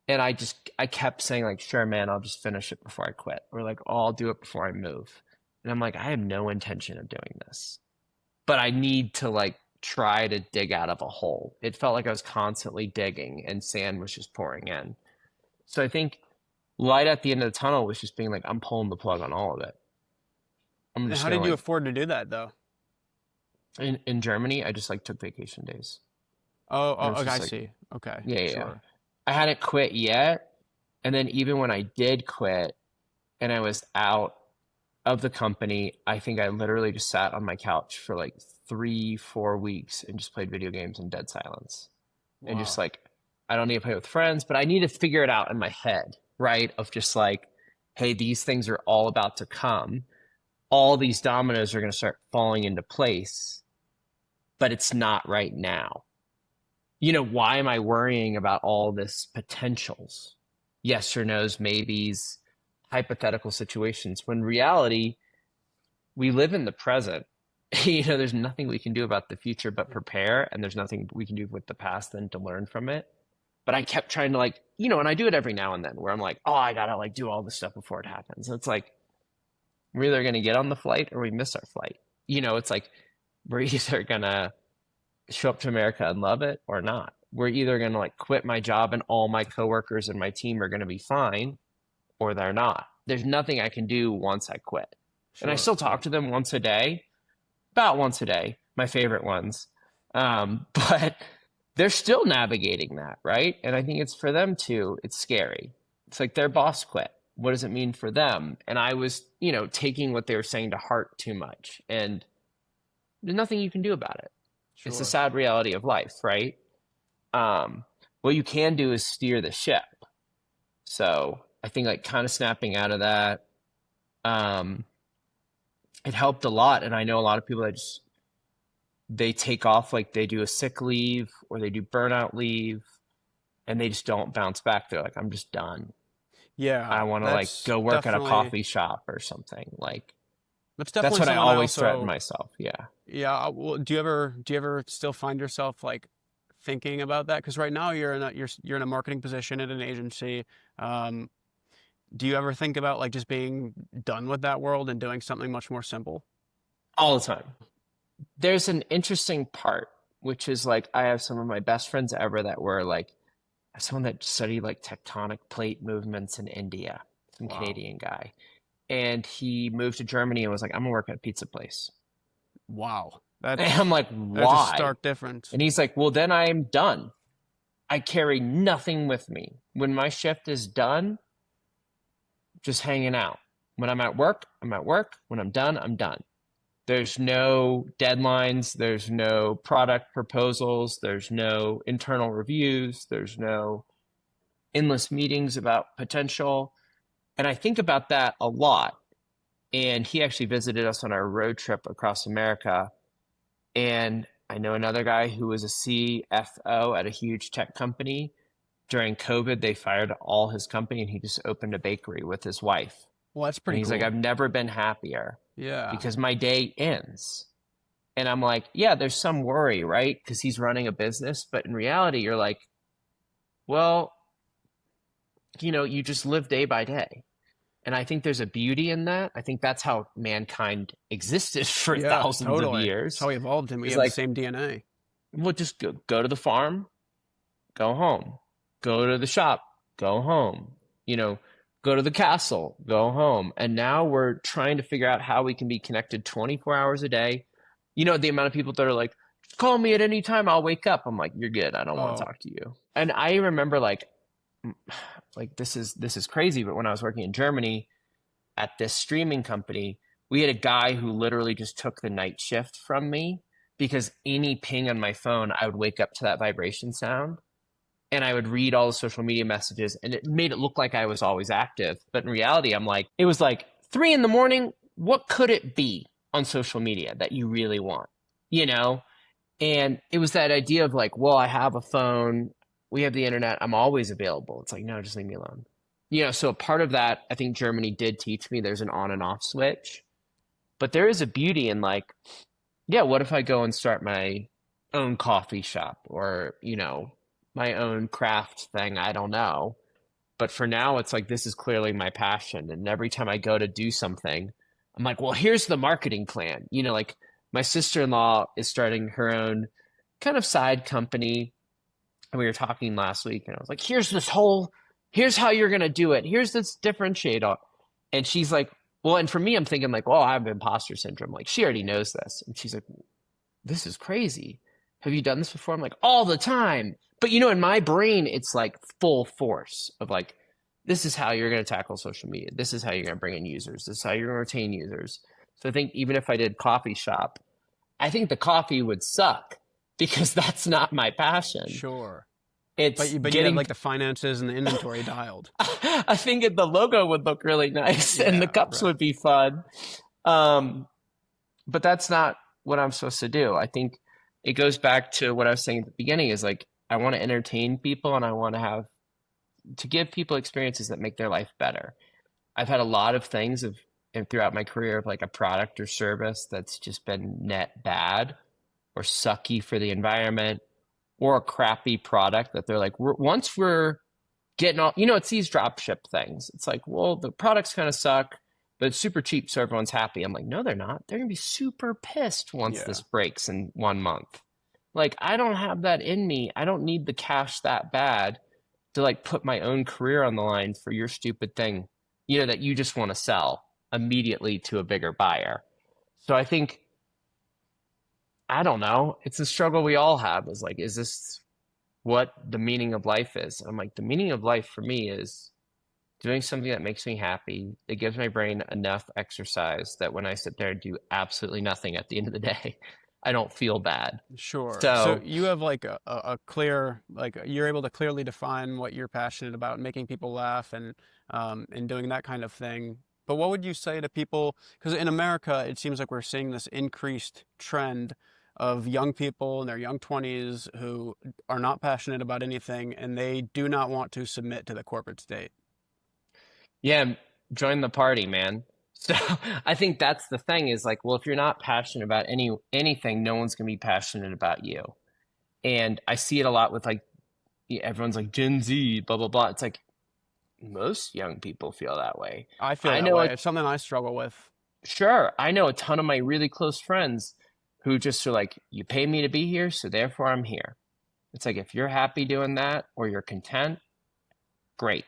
S2: And I kept saying like, sure, man, I'll just finish it before I quit, or like, oh, I'll do it before I move. And I'm like, I have no intention of doing this, but I need to like try to dig out of a hole. It felt like I was constantly digging and sand was just pouring in. So I think light at the end of the tunnel was just being like, I'm pulling the plug on all of it. I'm
S1: And
S2: just
S1: how
S2: gonna
S1: did you
S2: like,
S1: afford to do that though?
S2: in Germany, I just like took vacation days.
S1: Oh,
S2: And it
S1: oh,
S2: was
S1: okay, I
S2: just like,
S1: see. Okay,
S2: yeah, yeah, yeah.
S1: sure.
S2: I hadn't quit yet. And then even when I did quit and I was out of the company, I think I literally just sat on my couch for like 3, 4 weeks and just played video games in dead silence. And just
S1: Wow.
S2: like, I don't need to play with friends, but I need to figure it out in my head, right? Of just like, hey, these things are all about to come. All these dominoes are going to start falling into place, but it's not right now. Why am I worrying about all this potentials? Yes or no's, maybes, hypothetical situations, when reality, we live in the present. There's nothing we can do about the future but prepare, and there's nothing we can do with the past than to learn from it. But I kept trying to like, and I do it every now and then where I'm like, oh, I gotta like do all this stuff before it happens. And it's like, we're either gonna get on the flight or we miss our flight. It's like, we're either gonna show up to America and love it or not. We're either going to like quit my job and all my coworkers and my team are going to be fine, or they're not. There's nothing I can do once I quit. And I
S1: Sure.
S2: still talk to them once a day, about once a day, my favorite ones. But they're still navigating that, right? And I think it's for them too. It's scary. It's like their boss quit. What does it mean for them? And I was, taking what they were saying to heart too much. And there's nothing you can do about it. It's the
S1: Sure.
S2: sad reality of life, right? What you can do is steer the ship. So I think like kind of snapping out of that, um, it helped a lot. And I know a lot of people that they take off, like they do a sick leave or they do burnout leave, and they just don't bounce back. They're like, I'm just done.
S1: Yeah,
S2: I want to like
S1: that's
S2: go work at a
S1: definitely
S2: coffee shop or something. Like,
S1: that's
S2: that's
S1: definitely
S2: what I
S1: something I
S2: always threaten
S1: also.
S2: myself. Yeah.
S1: Yeah. Well, do you ever still find yourself like thinking about that? Because right now you're in a marketing position at an agency. Um, do you ever think about like just being done with that world and doing something much more simple?
S2: All the time. There's an interesting part, which is like, I have some of my best friends ever that were like, someone that studied like tectonic plate movements in India, some
S1: Wow.
S2: Canadian guy. and he moved to Germany and was like, I'm gonna work at a pizza place.
S1: Wow.
S2: And I'm like,
S1: That's a
S2: why?
S1: stark difference.
S2: And he's like, well, then I am done. I carry nothing with me. When my shift is done, just hanging out. When I'm at work, I'm at work. When I'm done, I'm done. There's no deadlines. There's no product proposals. There's no internal reviews. There's no endless meetings about potential. And I think about that a lot. And he actually visited us on our road trip across America. And I know another guy who was a CFO at a huge tech company. During COVID, they fired all his company and he just opened a bakery with his wife.
S1: Well, that's
S2: And
S1: pretty
S2: he's like,
S1: cool.
S2: I've never been happier
S1: Yeah.
S2: because my day ends. And I'm like, yeah, there's some worry, right? Because he's running a business. But in reality, you're like, well, you just live day by day. And I think there's a beauty in that. I think that's how mankind existed for
S1: Yeah,
S2: thousands of
S1: totally.
S2: years.
S1: That's how we evolved, and we
S2: It's
S1: have the
S2: like,
S1: same DNA.
S2: well, just go to the farm, go home, go to the shop, go home, go to the castle, go home. And now we're trying to figure out how we can be connected 24 hours a day. The amount of people that are like, call me at any time, I'll wake up. I'm like, you're good. I don't want to
S1: Oh,
S2: talk to you. And I remember like this is crazy, but when I was working in Germany at this streaming company, we had a guy who literally just took the night shift from me because any ping on my phone, I would wake up to that vibration sound and I would read all the social media messages and it made it look like I was always active. But in reality, it was like 3 a.m. What could it be on social media that you really want? And it was that idea of like, well, I have a phone, we have the internet, I'm always available. It's like, no, just leave me alone. So a part of that, I think Germany did teach me there's an on and off switch. But there is a beauty in like, yeah, what if I go and start my own coffee shop or, my own craft thing? I don't know. But for now, it's like, this is clearly my passion. And every time I go to do something, I'm like, well, here's the marketing plan. Like my sister-in-law is starting her own kind of side company. And we were talking last week and I was like, here's how you're going to do it. Here's this differentiator. And she's like, well, and for me, I'm thinking like, well, I have imposter syndrome. Like she already knows this. And she's like, this is crazy. Have you done this before? I'm like, all the time. But in my brain, it's like full force of like, this is how you're going to tackle social media. This is how you're going to bring in users. This is how you're going to retain users. So I think even if I did coffee shop, I think the coffee would suck because that's not my passion.
S1: sure.
S2: It's
S1: But you have like the finances and the inventory dialed.
S2: I think the logo would look really nice and the cups would be fun. But that's not what I'm supposed to do. I think it goes back to what I was saying at the beginning is like, I want to entertain people and I want to give people experiences that make their life better. I've had a lot of things and throughout my career of like a product or service that's just been net bad or sucky for the environment or a crappy product that they're like, once we're getting all, it's these drop ship things. It's like, well, the products kind of suck, but it's super cheap, so everyone's happy. I'm like, no, they're not. They're going to be super pissed once this breaks in 1 month. Like, I don't have that in me. I don't need the cash that bad to like put my own career on the line for your stupid thing, that you just want to sell immediately to a bigger buyer. So I think, I don't know. It's a struggle we all have is like, is this what the meaning of life is? I'm like, the meaning of life for me is doing something that makes me happy, that gives my brain enough exercise that when I sit there and do absolutely nothing at the end of the day, I don't feel bad.
S1: Sure. So
S2: So
S1: you have like a clear, like you're able to clearly define what you're passionate about, making people laugh and doing that kind of thing. But what would you say to people? Because in America, it seems like we're seeing this increased trend of young people in their young 20s who are not passionate about anything and they do not want to submit to the corporate state.
S2: yeah, join the party, man. So I think that's the thing is like, well, if you're not passionate about anything, no one's gonna be passionate about you. And I see it a lot with like everyone's like Gen Z, blah blah blah. It's like most young people feel that way.
S1: I feel
S2: I
S1: that
S2: know
S1: way.
S2: it,
S1: It's something I struggle with.
S2: sure. I know a ton of my really close friends who just are like, you pay me to be here, so therefore I'm here. It's like if you're happy doing that or you're content, great.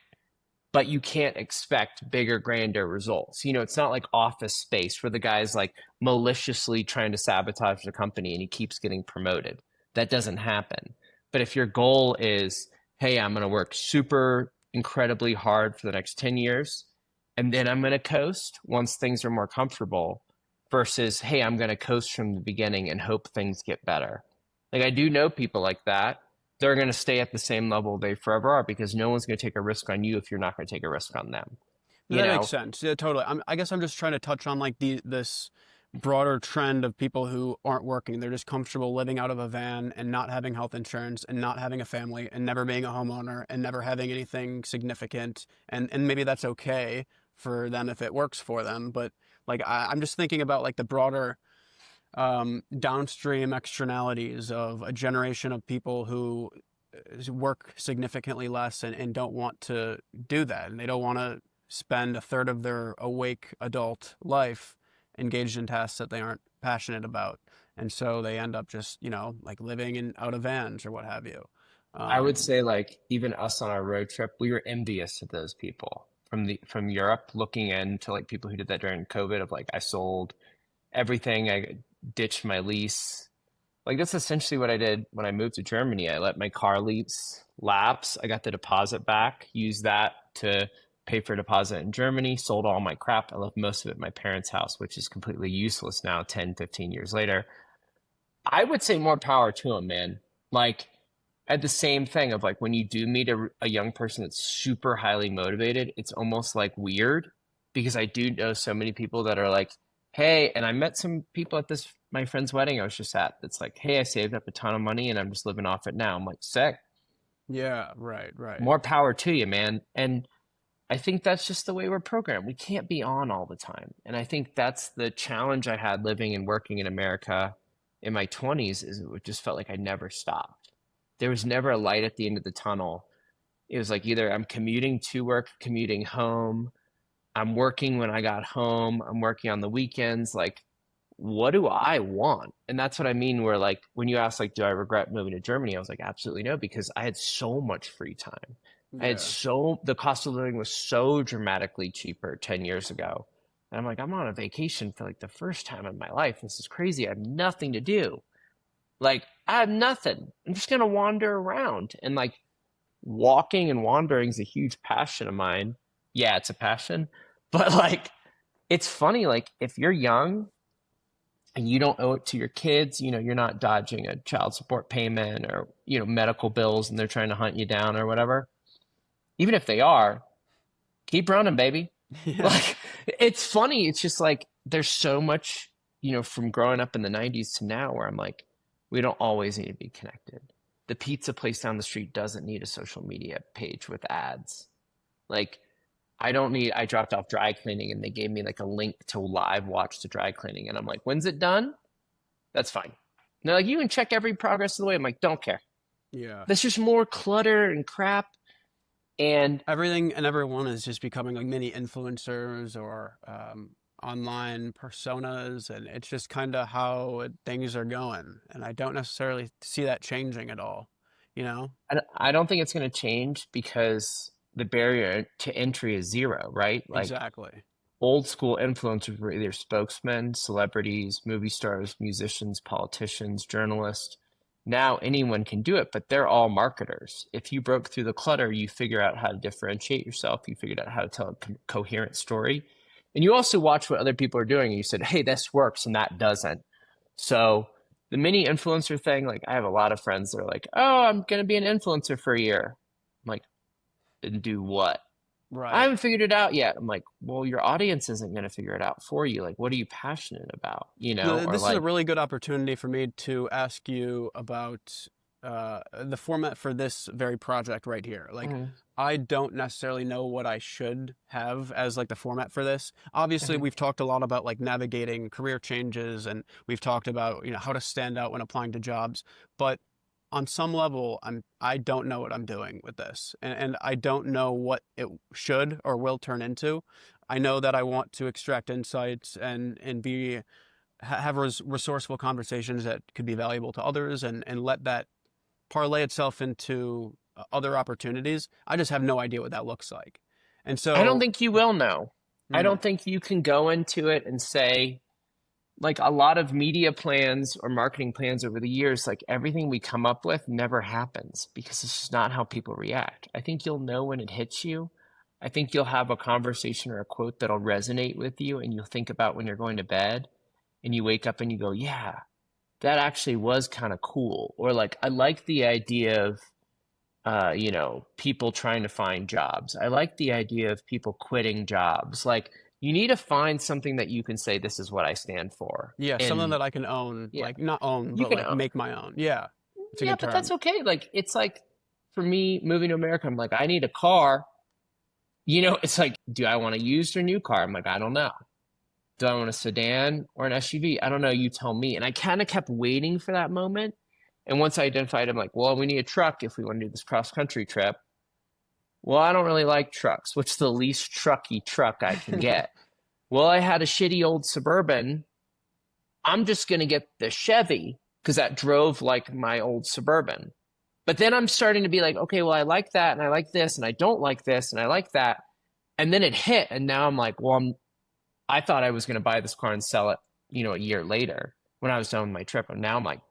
S2: but you can't expect bigger, grander results. It's not like Office Space where the guy's like maliciously trying to sabotage the company and he keeps getting promoted. That doesn't happen. But if your goal is, hey, I'm going to work super incredibly hard for the next 10 years, and then I'm going to coast once things are more comfortable, versus, hey, I'm going to coast from the beginning and hope things get better. Like, I do know people like that. They're going to stay at the same level they forever are because no one's going to take a risk on you if you're not going to take a risk on them. You
S1: That makes
S2: know,
S1: sense. Yeah, totally. I guess I'm just trying to touch on like this broader trend of people who aren't working. They're just comfortable living out of a van and not having health insurance and not having a family and never being a homeowner and never having anything significant. And maybe that's okay for them if it works for them. But like I'm just thinking about like the broader downstream externalities of a generation of people who work significantly less and don't want to do that. And they don't want to spend a third of their awake adult life engaged in tasks that they aren't passionate about. And so they end up just, like living in out of vans or what have you.
S2: I would
S1: Um,
S2: say like even us on our road trip, we were envious of those people from Europe looking into like people who did that during COVID of like I sold everything, I ditched my lease. Like that's essentially what I did when I moved to Germany. I let my car lease lapse. I got the deposit back, used that to pay for a deposit in Germany, sold all my crap. I left most of it at my parents' house, which is completely useless now, 10, 15 years later. I would say more power to them, man. Like, at the same thing of like when you do meet a young person that's super highly motivated, it's almost like weird because I do know so many people that are like, hey, and I met some people at this my friend's wedding I was just at that's like, hey, I saved up a ton of money and I'm just living off it now. I'm like, sick.
S1: yeah, right, right.
S2: More power to you, man. And I think that's just the way we're programmed. We can't be on all the time. And I think that's the challenge I had living and working in America in my 20s is it just felt like I never stopped. There was never a light at the end of the tunnel. It was like either I'm commuting to work, commuting home, I'm working when I got home, I'm working on the weekends. Like, what do I want? And that's what I mean, where like when you ask, like, do I regret moving to Germany? I was like, absolutely no, because I had so much free time.
S1: Yeah.
S2: The cost of living was so dramatically cheaper 10 years ago. And I'm like, I'm on a vacation for like the first time in my life. This is crazy. I have nothing to do. Like, I have nothing. I'm just gonna wander around. And like walking and wandering is a huge passion of mine. Yeah, it's a passion. But like it's funny, like if you're young and you don't owe it to your kids, you're not dodging a child support payment or, medical bills and they're trying to hunt you down or whatever. Even if they are, keep running, baby.
S1: Yeah.
S2: Like it's funny. It's just like there's so much, from growing up in the 90s to now where I'm like, we don't always need to be connected. The pizza place down the street doesn't need a social media page with ads. Like I dropped off dry cleaning and they gave me like a link to live watch the dry cleaning. And I'm like, when's it done? That's fine. And they're like, you can check every progress of the way. I'm like, don't care.
S1: Yeah.
S2: That's just more clutter and crap. And
S1: Everything and everyone is just becoming like mini influencers or online personas, and it's just kind of how things are going. And I don't necessarily see that changing at all, you know?
S2: I don't think it's going to change because the barrier to entry is zero, right? Like
S1: Exactly.
S2: old school influencers were either spokesmen, celebrities, movie stars, musicians, politicians, journalists. Now anyone can do it, but they're all marketers. If you broke through the clutter, you figure out how to differentiate yourself. You figured out how to tell a coherent story. And you also watch what other people are doing and you said, hey, this works and that doesn't. So the mini influencer thing, like I have a lot of friends that are like, oh, I'm going to be an influencer for a year. I'm like, and do what? I
S1: Right.
S2: haven't figured it out yet. I'm like, well, your audience isn't going to figure it out for you. Like, what are you passionate about?
S1: No,
S2: Or
S1: this is a
S2: like,
S1: really good opportunity for me to ask you about the format for this very project right here. Like,
S2: mhm,
S1: I don't necessarily know what I should have as like the format for this. Obviously,
S2: mhm.
S1: we've talked a lot about like navigating career changes, and we've talked about how to stand out when applying to jobs. But on some level, I don't know what I'm doing with this, and I don't know what it should or will turn into. I know that I want to extract insights and be have resourceful conversations that could be valuable to others, and let that parlay itself into other opportunities. I just have no idea what that looks like. And
S2: I don't
S1: so,
S2: think you will know. I
S1: mm,
S2: don't think you can go into it and say, like a lot of media plans or marketing plans over the years, like everything we come up with never happens because it's just not how people react. I think you'll know when it hits you. I think you'll have a conversation or a quote that'll resonate with you, and you'll think about when you're going to bed and you wake up and you go, yeah, that actually was kind of cool. Or like, I like the idea of, people trying to find jobs. I like the idea of people quitting jobs. Like, you need to find something that you can say, this is what I stand for.
S1: yeah, something
S2: And
S1: that I can own,
S2: yeah,
S1: like not own,
S2: you
S1: but
S2: can
S1: like
S2: own.
S1: make my own. Yeah, it's a
S2: Yeah,
S1: good
S2: but that's
S1: term.
S2: okay. Like, it's like for me moving to America, I'm like, I need a car. It's like, do I want a used or new car? I'm like, I don't know. Do I want a sedan or an SUV? I don't know. You tell me. And I kind of kept waiting for that moment. And once I identified, I'm like, well, we need a truck if we want to do this cross country trip. Well, I don't really like trucks. What's the least trucky truck I can get? Well, I had a shitty old Suburban. I'm just going to get the Chevy because that drove like my old Suburban. But then I'm starting to be like, okay, well, I like that and I like this and I don't like this and I like that. And then it hit. And now I'm like, well, I thought I was going to buy this car and sell it, a year later when I was done with my trip. And now I'm like,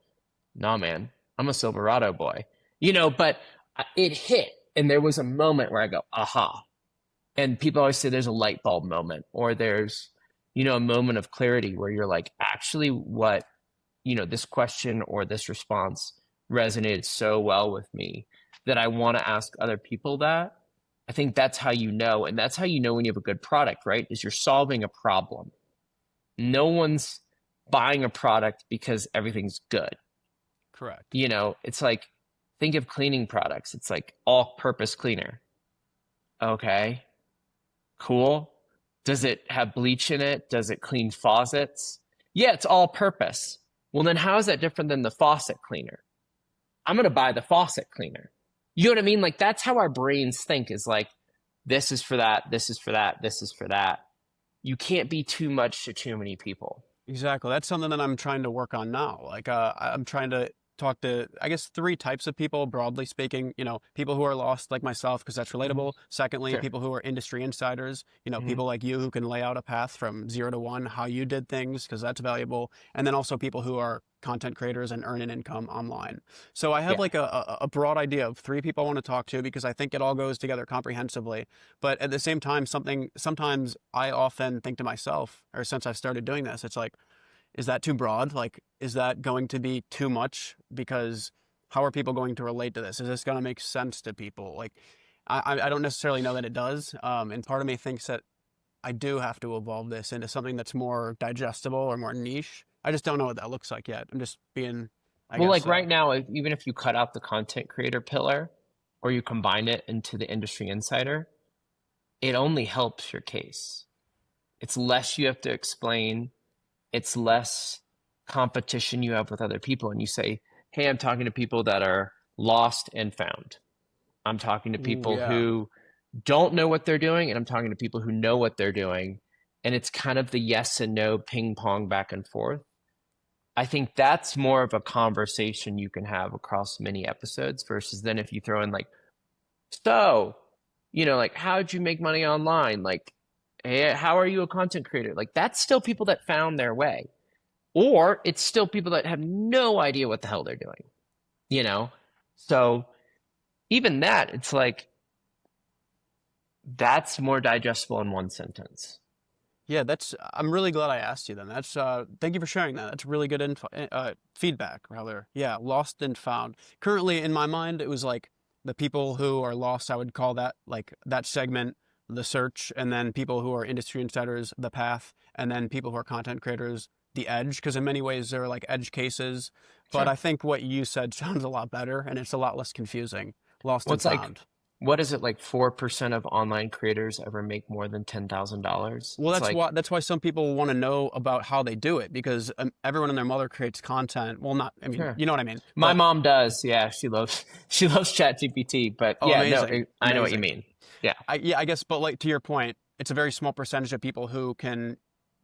S2: no, man, I'm a Silverado boy, but it hit. And there was a moment where I go, aha. And people always say there's a light bulb moment or there's, a moment of clarity where you're like, actually, what, this question or this response resonated so well with me that I want to ask other people that. I think that's how you know. And that's how you know when you have a good product, right? Is you're solving a problem. No one's buying a product because everything's good.
S1: Correct.
S2: It's like, think of cleaning products. It's like all purpose cleaner. Okay, cool. Does it have bleach in it? Does it clean faucets? Yeah, it's all purpose. Well, then how is that different than the faucet cleaner? I'm going to buy the faucet cleaner. You know what I mean? Like, that's how our brains think, is like, this is for that, this is for that, this is for that. You can't be too much to too many people.
S1: Exactly. That's something that I'm trying to work on now. Like, I'm trying to talk to, I guess, three types of people, broadly speaking. People who are lost, like myself, because that's
S2: Mm-hmm.
S1: relatable. Secondly,
S2: Sure.
S1: people who are industry insiders.
S2: Mm-hmm.
S1: People like you who can lay out a path from 0 to 1, how you did things, because that's valuable. And then also people who are content creators and earn an income online. So I have
S2: Yeah.
S1: like a broad idea of three people I want to talk to because I think it all goes together comprehensively. But at the same time, sometimes I often think to myself, or since I've started doing this, it's like, is that too broad? Like, is that going to be too much? Because how are people going to relate to this? Is this going to make sense to people? Like, I don't necessarily know that it does. And part of me thinks that I do have to evolve this into something that's more digestible or more niche. I just don't know what that looks like yet. I'm just being, I
S2: Well,
S1: guess,
S2: like right now, even if you cut out the content creator pillar or you combine it into the industry insider, it only helps your case. It's less you have to explain. It's less competition you have with other people. And you say, hey, I'm talking to people that are lost and found. I'm talking to
S1: ooh,
S2: people
S1: yeah.
S2: who don't know what they're doing, and I'm talking to people who know what they're doing. And it's kind of the yes and no ping pong back and forth. I think that's more of a conversation you can have across many episodes versus then if you throw in like, so, like, how'd you make money online? Like, hey, how are you a content creator? Like, that's still people that found their way. Or it's still people that have no idea what the hell they're doing, you know? So even that, it's like, that's more digestible in one sentence.
S1: Yeah, I'm really glad I asked you then. Thank you for sharing that. That's really good feedback, rather. Yeah, lost and found. Currently, in my mind, it was like the people who are lost, I would call that like that segment, the search, and then people who are industry insiders, the path, and then people who are content creators, the edge, because in many ways there are like edge cases. But
S2: Sure.
S1: I think what you said sounds a lot better and it's a lot less confusing. Lost
S2: Well,
S1: and
S2: it's like,
S1: found.
S2: what is it like 4% of online creators ever make more than $10,000?
S1: Well,
S2: It's like,
S1: that's why some people want to know about how they do it because everyone and their mother creates content. Well, not I mean,
S2: sure.
S1: you know what I mean.
S2: My
S1: But
S2: mom does. Yeah, she loves ChatGPT, but
S1: oh,
S2: yeah, no,
S1: amazing,
S2: I know what you
S1: amazing.
S2: mean. Yeah.
S1: I guess, but like to your point, it's a very small percentage of people who can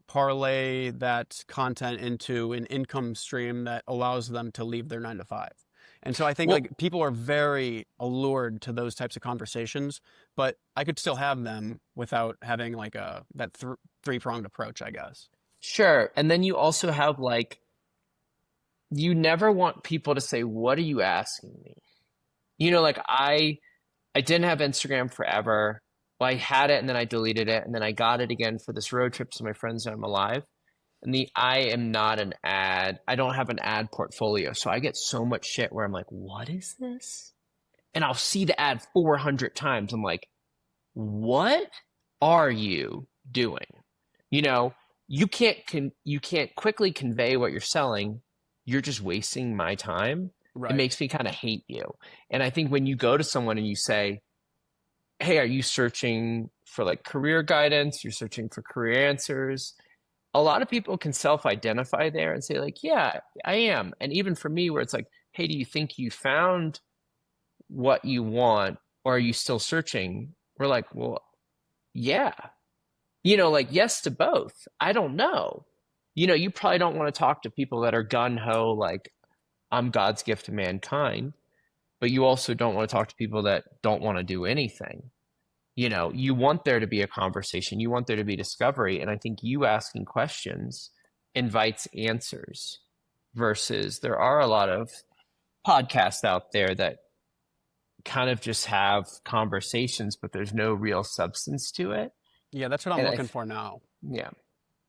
S1: parlay that content into an income stream that allows them to leave their 9 to 5. And so I think
S2: Well,
S1: like people are very allured to those types of conversations, but I could still have them without having like three-pronged approach, I guess.
S2: sure. And then you also have like, you never want people to say, "What are you asking me?" Like I didn't have Instagram forever. Well, I had it and then I deleted it and then I got it again for this road trip so my friends know I'm alive. And I am not an ad. I don't have an ad portfolio. So I get so much shit where I'm like, "What is this?" And I'll see the ad 400 times. I'm like, "What are you doing?" You know, you can't quickly convey what you're selling. You're just wasting my time. It
S1: Right.
S2: makes me kind of hate you. And I think when you go to someone and you say, "Hey, are you searching for like career guidance? You're searching for career answers?" A lot of people can self-identify there and say like, "Yeah, I am." And even for me, where it's like, "Hey, do you think you found what you want, or are you still searching?" We're like, "Well, yeah." Like yes to both. I don't know. You probably don't want to talk to people that are gun-ho, like, "I'm God's gift to mankind," but you also don't want to talk to people that don't want to do anything. You want there to be a conversation, you want there to be discovery. And I think you asking questions invites answers versus there are a lot of podcasts out there that kind of just have conversations, but there's no real substance to it.
S1: Yeah, that's what I'm
S2: And
S1: looking for now.
S2: yeah,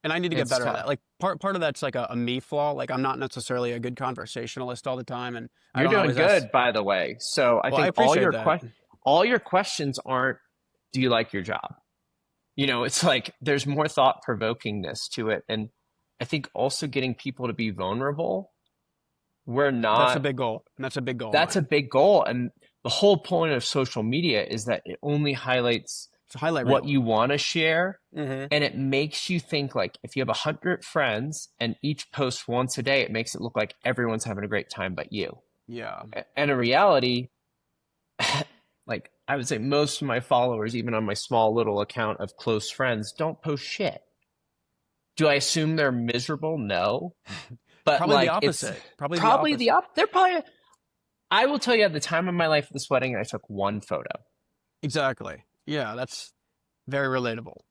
S1: And I need to get
S2: it's
S1: better at
S2: tough.
S1: that. Like part of that's like a me flaw. Like I'm not necessarily a good conversationalist all the time, and I
S2: You're
S1: don't
S2: doing
S1: always ask.
S2: good, by the way. So I
S1: Well, I
S2: think
S1: appreciate that.
S2: all your questions aren't, "Do you like your job?" It's like there's more thought provokingness to it. And I think also getting people to be vulnerable. We're
S1: That's a
S2: not,
S1: big goal, and that's a big goal of
S2: that's a
S1: mine.
S2: big goal. And the whole point of social media is that it only highlights
S1: It's a highlight
S2: what
S1: reel.
S2: you want to share.
S1: Hmm.
S2: And it makes you think like if you have 100 friends and each post once a day, it makes it look like everyone's having a great time but you.
S1: Yeah.
S2: And in reality, like I would say most of my followers, even on my small little account of close friends, don't post shit. Do I assume they're miserable? No. But
S1: Probably the
S2: like it's
S1: opposite. Probably the
S2: probably
S1: opposite.
S2: they're probably, I will tell you at the time of my life at this wedding, I took one photo.
S1: Exactly. Yeah, that's very relatable.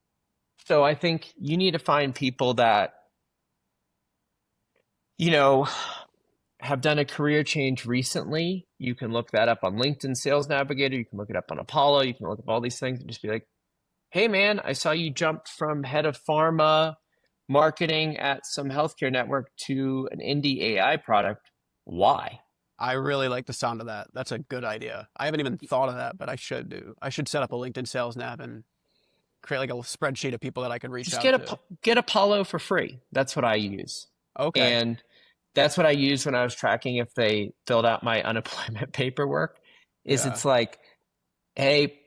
S2: So I think you need to find people that, you know, have done a career change recently. You can look that up on LinkedIn Sales Navigator. You can look it up on Apollo. You can look up all these things and just be like, "Hey man, I saw you jumped from head of pharma marketing at some healthcare network to an indie AI product. Why?"
S1: I really like the sound of that. That's a good idea. I haven't even thought of that, but I should do. I should set up a LinkedIn sales nav and create like a spreadsheet of people that I could reach
S2: Just
S1: out to.
S2: get Apollo for free. That's what I use.
S1: Okay.
S2: And that's what I used when I was tracking if they filled out my unemployment paperwork. Is
S1: Yeah.
S2: it's like, "Hey,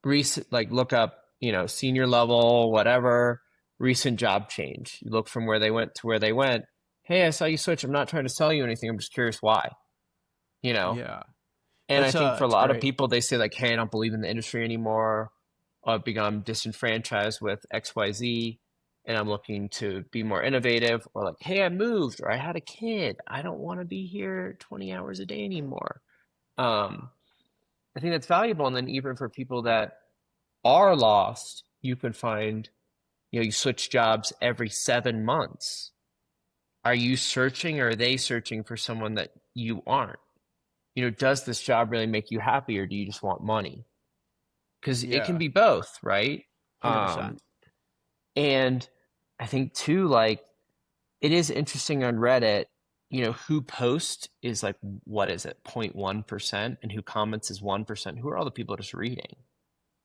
S2: recent, like look up, senior level, whatever, recent job change." You look from where they went to where they went. "Hey, I saw you switch. I'm not trying to sell you anything. I'm just curious why." You know?
S1: Yeah.
S2: And I think for a
S1: It's
S2: lot of
S1: great.
S2: people, they say like, "Hey, I don't believe in the industry anymore. I've become disenfranchised with XYZ and I'm looking to be more innovative," or like, "Hey, I moved or I had a kid. I don't want to be here 20 hours a day anymore." Um, I think that's valuable. And then even for people that are lost, you can find, you switch jobs every 7 months. Are you searching or are they searching for someone that you aren't? Does this job really make you happy or do you just want money? Because it can
S1: Yeah.
S2: be both, right? Um,
S1: 100%.
S2: and I think too, like it is interesting on Reddit, who posts is like, what is it, 0.1%, and who comments is 1%. Who are all the people just reading?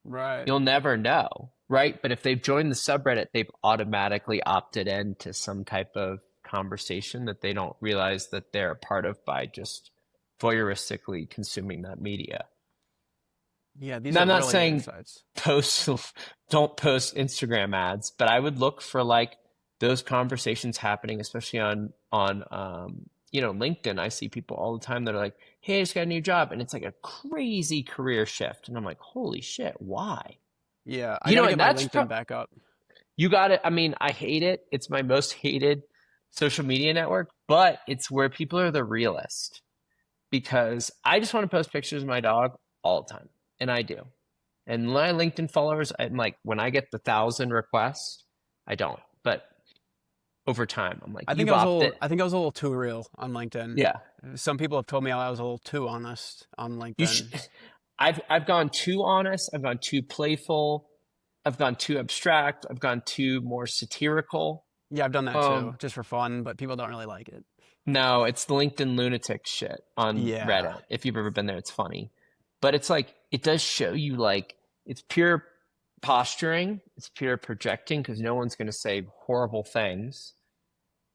S1: Right.
S2: You'll never know, right? But if they've joined the subreddit, they've automatically opted into some type of conversation that they don't realize that they're a part of by just voyeuristically consuming that media.
S1: Yeah, these
S2: Now,
S1: are
S2: I'm not
S1: brilliant
S2: saying
S1: insights.
S2: post don't post Instagram ads, but I would look for like those conversations happening, especially on LinkedIn. I see people all the time that are like, "Hey, I just got a new job," and it's like a crazy career shift, and I'm like, "Holy shit, why?"
S1: Yeah, I got to get
S2: And
S1: my
S2: that's
S1: LinkedIn back up.
S2: you got it. I mean, I hate it. It's my most hated social media network, but it's where people are the realest. because I just want to post pictures of my dog all the time. And I do. And my LinkedIn followers, I'm like, when I get the 1,000 requests, I don't. But over time, I'm like, you've opted.
S1: I think I was a little too real on LinkedIn.
S2: Yeah.
S1: Some people have told me I was a little too honest on
S2: You
S1: LinkedIn.
S2: I've gone too honest. I've gone too playful. I've gone too abstract. I've gone too more satirical.
S1: Yeah, I've done that too,
S2: Um,
S1: just for fun, but people don't really like it.
S2: no, it's the LinkedIn lunatic shit on
S1: Yeah.
S2: Reddit. If you've ever been there, it's funny. But it's like, it does show you like, it's pure posturing. It's pure projecting because no one's going to say horrible things.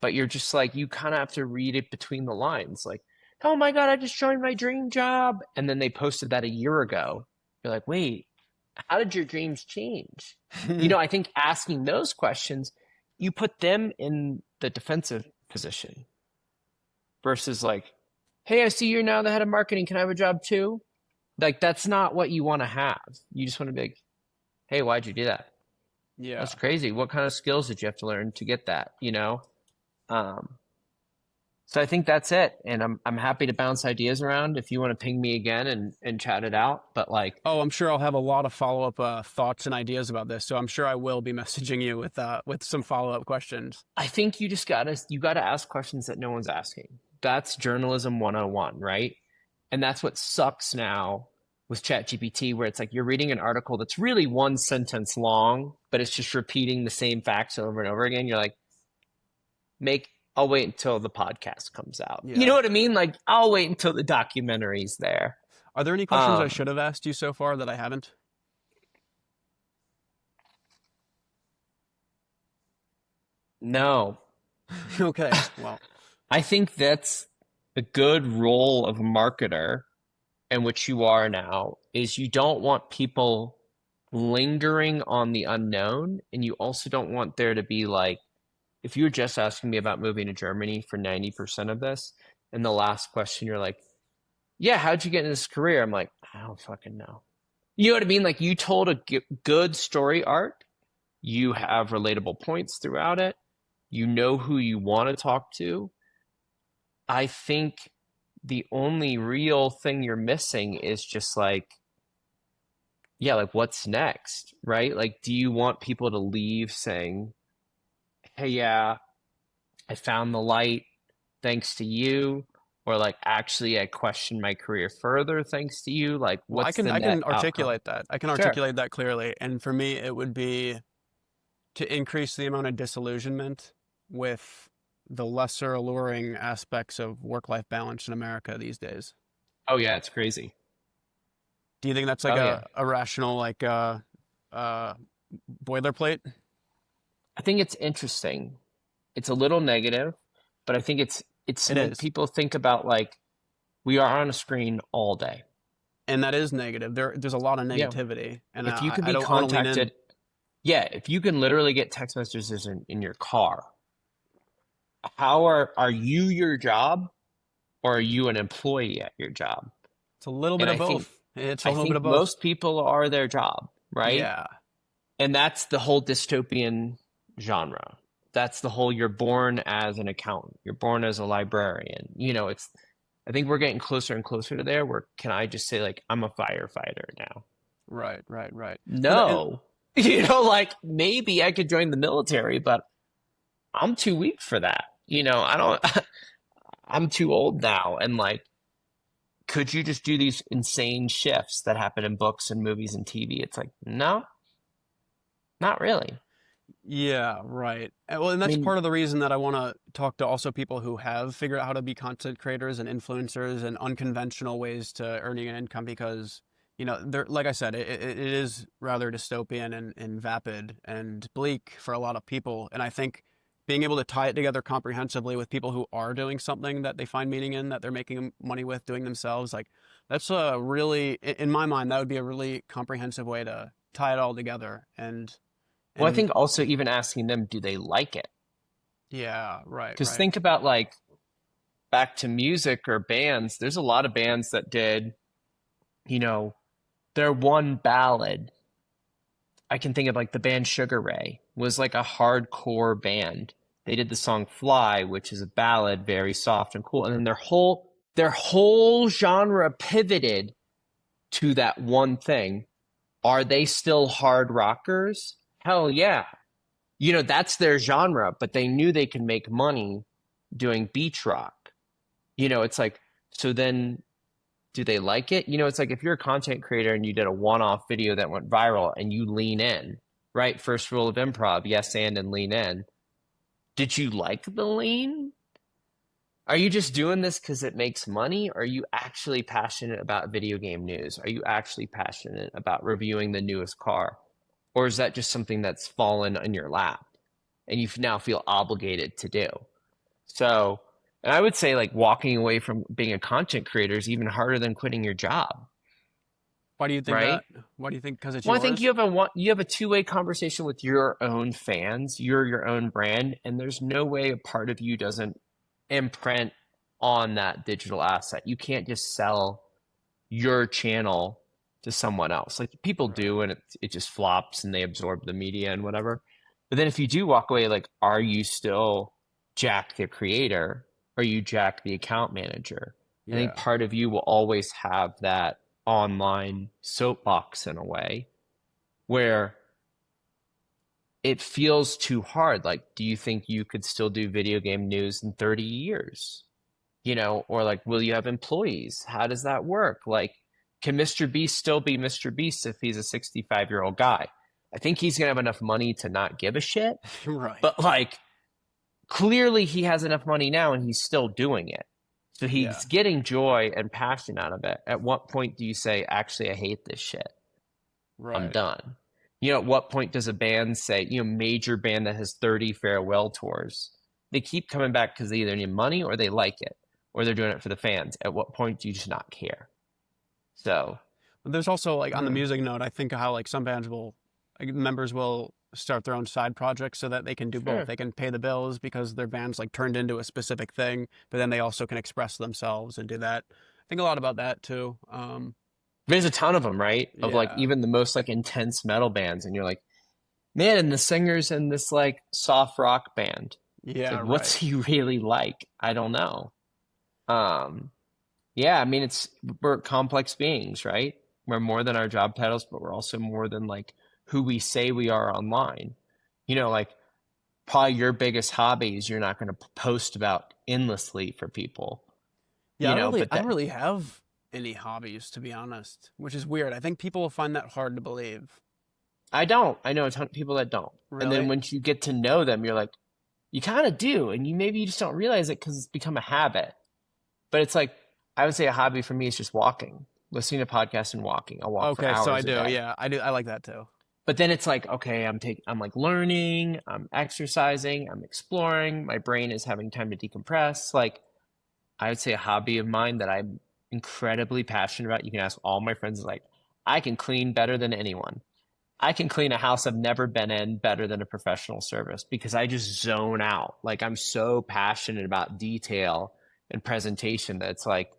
S2: But you're just like, you kind of have to read it between the lines. Like, oh my God, I just joined my dream job. And then they posted that a year ago. You're like, wait, how did your dreams change? I think asking those questions, you put them in the defensive position versus like, hey, I see you're now the head of marketing. Can I have a job too? Like, that's not what you want to have. You just want to be like, hey, why'd you do that?
S1: Yeah.
S2: That's crazy. What kind of skills did you have to learn to get that? Um, so I think that's it. And I'm happy to bounce ideas around if you want to ping me again and chat it out. But like,
S1: Oh, I'm sure I'll have a lot of follow-up thoughts and ideas about this. So I'm sure I will be messaging you with some follow-up questions.
S2: I think you gotta ask questions that no one's asking. That's journalism 101, right? And that's what sucks now with ChatGPT, where it's like you're reading an article that's really one sentence long, but it's just repeating the same facts over and over again. You're like, I'll wait until the podcast comes out. You
S1: Yeah.
S2: know what I mean? Like, I'll wait until the documentary's there.
S1: Are there any questions I
S2: Um,
S1: should have asked you so far that I haven't?
S2: no,
S1: Okay. Well,
S2: I think that's a good role of a marketer, and which you are now, is you don't want people lingering on the unknown, and you also don't want there to be like, if you're just asking me about moving to Germany for 90% of this, and the last question you're like, yeah, how'd you get in this career? I'm like, I don't fucking know. You know what I mean? Like, you told a good story arc. You have relatable points throughout it. You know who you want to talk to. I think the only real thing you're missing is just like, yeah, like what's next, right? Like, do you want people to leave saying, hey, yeah, I found the light thanks to you? Or like, actually, I questioned my career further thanks to you? Like,
S1: well,
S2: what's the
S1: I
S2: net
S1: can
S2: outcome?
S1: articulate that. I can
S2: Sure.
S1: articulate that clearly. And for me, it would be to increase the amount of disillusionment with the lesser alluring aspects of work-life balance in America these days.
S2: Oh, yeah, it's crazy.
S1: Do you think that's like
S2: Oh, yeah.
S1: a rational uh boilerplate?
S2: I think it's interesting. It's a little negative, but I think it's to
S1: It
S2: make
S1: is.
S2: people think about like, we are on a screen all day.
S1: And that is negative. There's a lot of
S2: Yeah.
S1: negativity, and
S2: If you can
S1: I
S2: be
S1: don't want to lean in.
S2: contacted, yeah, if you can literally get text messages in your car, how are you your job, or are you an employee at your job?
S1: It's a little bit
S2: And
S1: of both. It's a
S2: I
S1: little bit
S2: think
S1: of both.
S2: most people are their job, right?
S1: Yeah.
S2: And that's the whole dystopian genre. That's the whole, you're born as an accountant, you're born as a librarian. It's, I think we're getting closer and closer to there where can I just say like, I'm a firefighter now?
S1: Right, right, right. And
S2: No. Like maybe I could join the military, but I'm too weak for that. I don't, I'm too old now. And like, could you just do these insane shifts that happen in books and movies and TV? It's like, no, not really.
S1: yeah, right. Well, and
S2: I
S1: that's
S2: mean,
S1: part of the reason that I want to talk to also people who have figured out how to be content creators and influencers and unconventional ways to earning an income because, they're, like I said, it is rather dystopian and vapid and bleak for a lot of people. And I think being able to tie it together comprehensively with people who are doing something that they find meaning in, that they're making money with, doing themselves, like that's a really, in my mind, that would be a really comprehensive way to tie it all together.
S2: well, I
S1: And
S2: think also even asking them, do they like it?
S1: yeah, right,
S2: Because
S1: right.
S2: think about like back to music or bands, there's a lot of bands that did, you know, their one ballad. I can think of like the band Sugar Ray was like a hardcore band. They did the song Fly, which is a ballad, very soft and cool. And then their whole their whole genre pivoted to that one thing. Are they still hard rockers? Hell yeah. That's their genre, but they knew they could make money doing beach rock. It's like, so then do they like it? It's like if you're a content creator and you did a one-off video that went viral and you lean in, right? First rule of improv, yes, and lean in. Did you like the lean? Are you just doing this because it makes money? Or are you actually passionate about video game news? Are you actually passionate about reviewing the newest car? Or is that just something that's fallen in your lap and you now feel obligated to do? So, and I would say like walking away from being a content creator is even harder than quitting your job,
S1: Why do you think
S2: right?
S1: that? Why do you think? Because it's
S2: Well, I think
S1: yours?
S2: you have a two-way conversation with your own fans. You're your own brand, and there's no way a part of you doesn't imprint on that digital asset. You can't just sell your channel to someone else. Like people
S1: Right.
S2: do, and it just flops and they absorb the media and whatever. But then if you do walk away, like, are you still Jack the creator? Or are you Jack the account manager? I think
S1: Yeah.
S2: part of you will always have that online soapbox in a way where it feels too hard. Like, do you think you could still do video game news in 30 years? Or like, will you have employees? How does that work? Like, can Mr. Beast still be Mr. Beast if he's a 65-year-old guy? I think he's gonna have enough money to not give a shit,
S1: Right.
S2: but like, clearly he has enough money now and he's still doing it. So
S1: Yeah.
S2: he's getting joy and passion out of it. At what point do you say, actually, I hate this shit? I'm
S1: Right.
S2: done. At what point does a band say, major band that has 30 farewell tours, they keep coming back because they either need money or they like it, or they're doing it for the fans. At what point do you just not care? So,
S1: But there's also like on the
S2: mm,
S1: music note, I think how like some bands will, like, members will start their own side projects so that they can do both.
S2: sure.
S1: They can pay the bills because their band's like turned into a specific thing, but then they also can express themselves and do that. I think a lot about that too.
S2: There's a ton of them, right? Of like
S1: Yeah.
S2: even the most like intense metal bands, and you're like, man, and the singer's in this like soft rock band. It's
S1: Yeah.
S2: like, what's
S1: Right.
S2: he really like? I don't know. Um, yeah, I mean, we're complex beings, right? We're more than our job titles, but we're also more than like who we say we are online. Like probably your biggest hobbies you're not going to post about endlessly for people,
S1: Yeah.
S2: but
S1: I don't
S2: that
S1: really have any hobbies to be honest, which is weird. I think people will find that hard to believe.
S2: I don't. I know a ton of people that don't. And then
S1: Really?
S2: once you get to know them, you're like, you kind of do, and maybe you just don't realize it because it's become a habit. But it's like I would say a hobby for me is just walking, listening to podcasts and walking. I'll walk for
S1: Okay. So I
S2: hours a
S1: do.
S2: day.
S1: Yeah. I do. I like that too.
S2: But then it's like, okay, I'm like learning, I'm exercising, I'm exploring, my brain is having time to decompress. Like I would say a hobby of mine that I'm incredibly passionate about. You can ask all my friends, like, I can clean better than anyone. I can clean a house I've never been in better than a professional service because I just zone out. Like I'm so passionate about detail and presentation that it's like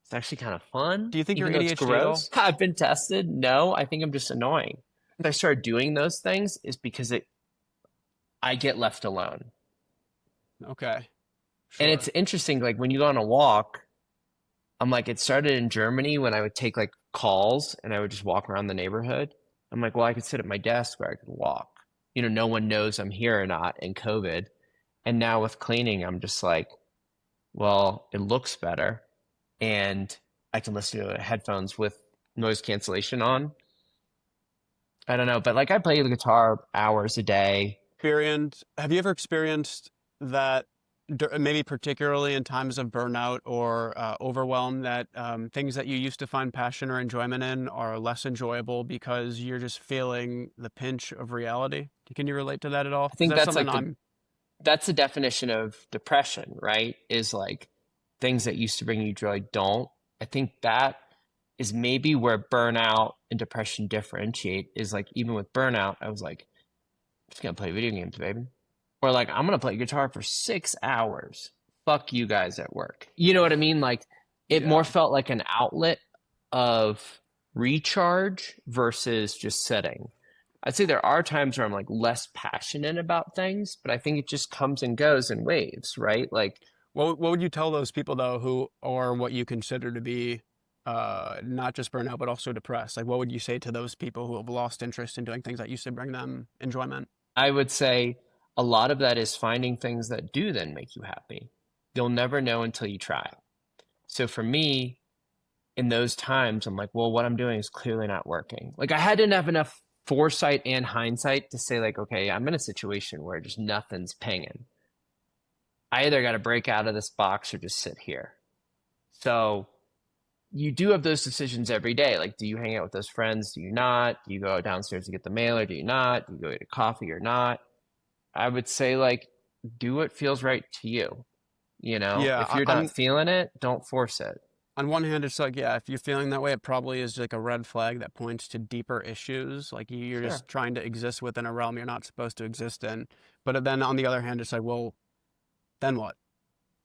S2: it's actually kind of fun,
S1: Do you think you're
S2: even though it's
S1: ADHD at all?
S2: gross. I've been tested. No, I think I'm just annoying. If I started doing those things, is because I get left alone.
S1: Okay.
S2: And it's
S1: Sure.
S2: interesting, like when you go on a walk, I'm like, it started in Germany when I would take like calls and I would just walk around the neighborhood. I'm like, well, I could sit at my desk or I could walk. No one knows I'm here or not in COVID. And now with cleaning, I'm just like, well, it looks better. And I can listen to headphones with noise cancellation on. I don't know, but like I play the guitar hours a day.
S1: Have you ever experienced that, maybe particularly in times of burnout or overwhelm, that things that you used to find passion or enjoyment in are less enjoyable because you're just feeling the pinch of reality? Can you relate to that at all?
S2: I
S1: Because
S2: think
S1: that's something I'm.
S2: that's the definition of depression, right? Is like things that used to bring you joy don't. I think that is maybe where burnout and depression differentiate is like even with burnout, I was like, I'm just gonna play video games, baby. Or like, I'm gonna play guitar for 6 hours. Fuck you guys at work. You know what I mean? Like it more
S1: Yeah.
S2: felt like an outlet of recharge versus just sitting. I'd say there are times where I'm like less passionate about things, but I think it just comes and goes in waves, right? Like
S1: What would you tell those people though who are what you consider to be not just burnout but also depressed? Like what would you say to those people who have lost interest in doing things that used to bring them enjoyment?
S2: I would say a lot of that is finding things that do then make you happy. You'll never know until you try. So for me, in those times, I'm like, well, what I'm doing is clearly not working. Like I had to have enough foresight and hindsight to say, like, okay, I'm in a situation where just nothing's pinging. I either got to break out of this box or just sit here. So you do have those decisions every day. Like, do you hang out with those friends? Do you not? Do you go downstairs to get the mail or do you not? Do you go get a coffee or not? I would say, like, do what feels right to you. You know,
S1: Yeah,
S2: if you're not feeling it, don't force it.
S1: on one hand, it's like, yeah, if you're feeling that way, it probably is like a red flag that points to deeper issues. Like you're
S2: Sure.
S1: just trying to exist within a realm you're not supposed to exist in. But then on the other hand, it's like, well, then what?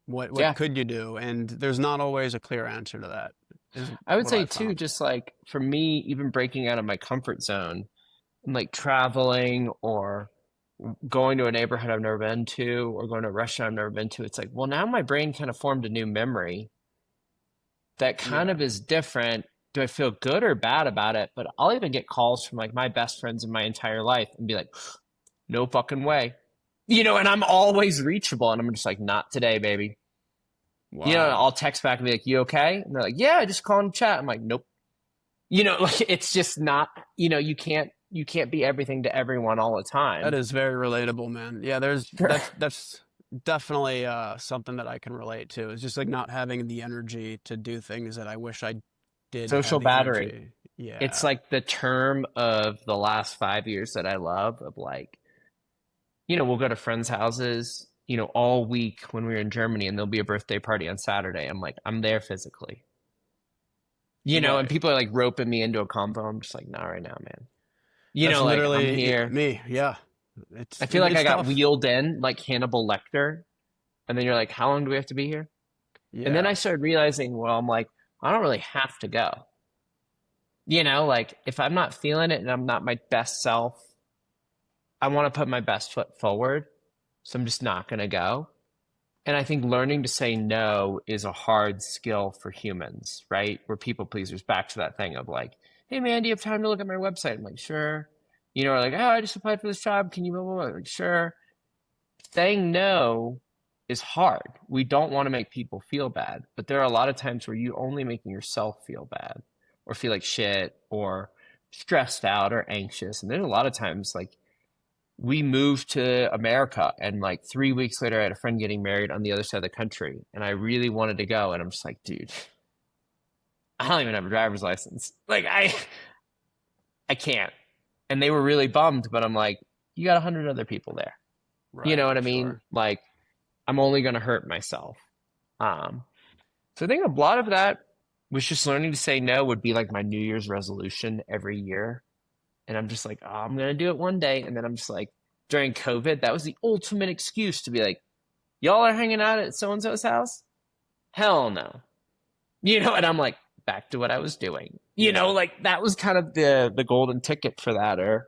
S1: What
S2: Yeah.
S1: could you do? And there's not always a clear answer to that, is
S2: I would
S1: what
S2: say
S1: I've
S2: too,
S1: found.
S2: just like for me, even breaking out of my comfort zone and like traveling or going to a neighborhood I've never been to or going to a restaurant I've never been to, it's like, well, now my brain kind of formed a new memory that kind
S1: Yeah.
S2: of is different. Do I feel good or bad about it? But I'll even get calls from like my best friends in my entire life and be like, no fucking way. You know, and I'm always reachable and I'm just like, not today, baby. You know,
S1: Wow.
S2: I'll text back and be like, you okay? And they're like, yeah, I just calling to chat. I'm like, nope. You know, like it's just not, you know, you can't be everything to everyone all the
S1: That
S2: time.
S1: is very relatable, man. Yeah,
S2: Sure.
S1: that's definitely something that I can relate to. It's just like not having the energy to do things that I wish I did have
S2: Social
S1: the
S2: battery.
S1: energy.
S2: It's
S1: Yeah.
S2: like the term of the last 5 years that I love of like, you know, we'll go to friends' houses, you know, all week when we were in Germany and there'll be a birthday party on Saturday. I'm like, I'm there physically. You know, and
S1: Right.
S2: people are like roping me into a combo. I'm just like, not right now, man. You
S1: That's
S2: know, like I'm
S1: literally
S2: here.
S1: me. Yeah.
S2: I feel like I
S1: It's
S2: got
S1: tough.
S2: wheeled in like Hannibal Lecter. And then you're like, how long do we have to be here? And then I
S1: Yeah.
S2: started realizing, well, I'm like, I don't really have to go. You know, like if I'm not feeling it and I'm not my best self, I want to put my best foot forward. So I'm just not going to go. And I think learning to say no is a hard skill for humans, right? We're people pleasers. Back to that thing of like, hey man, do you have time to look at my website? I'm like, sure. You know, or like, oh, I just applied for this job. Can you blah, blah, blah? Like, sure. Saying no is hard. We don't want to make people feel bad, but there are a lot of times where you only making yourself feel bad or feel like shit or stressed out or anxious. And there's a lot of times like we moved to America and like 3 weeks later I had a friend getting married on the other side of the country and I really wanted to go and I'm just like, dude, I don't even have a driver's license. Like I can't. And they were really bummed, but I'm like, you got 100 other people there. You know
S1: Right.
S2: what I mean?
S1: Sure.
S2: Like I'm only going to hurt myself. Um, so I think a lot of that was just learning to say no would be like my New Year's resolution every year. And I'm just like, oh, I'm going to do it one day. And then I'm just like, during COVID, that was the ultimate excuse to be like, y'all are hanging out at so and so's house? Hell no. You know, and I'm like, back to what I was doing. You know,
S1: Yeah.
S2: like that was kind of the golden ticket for that. Or,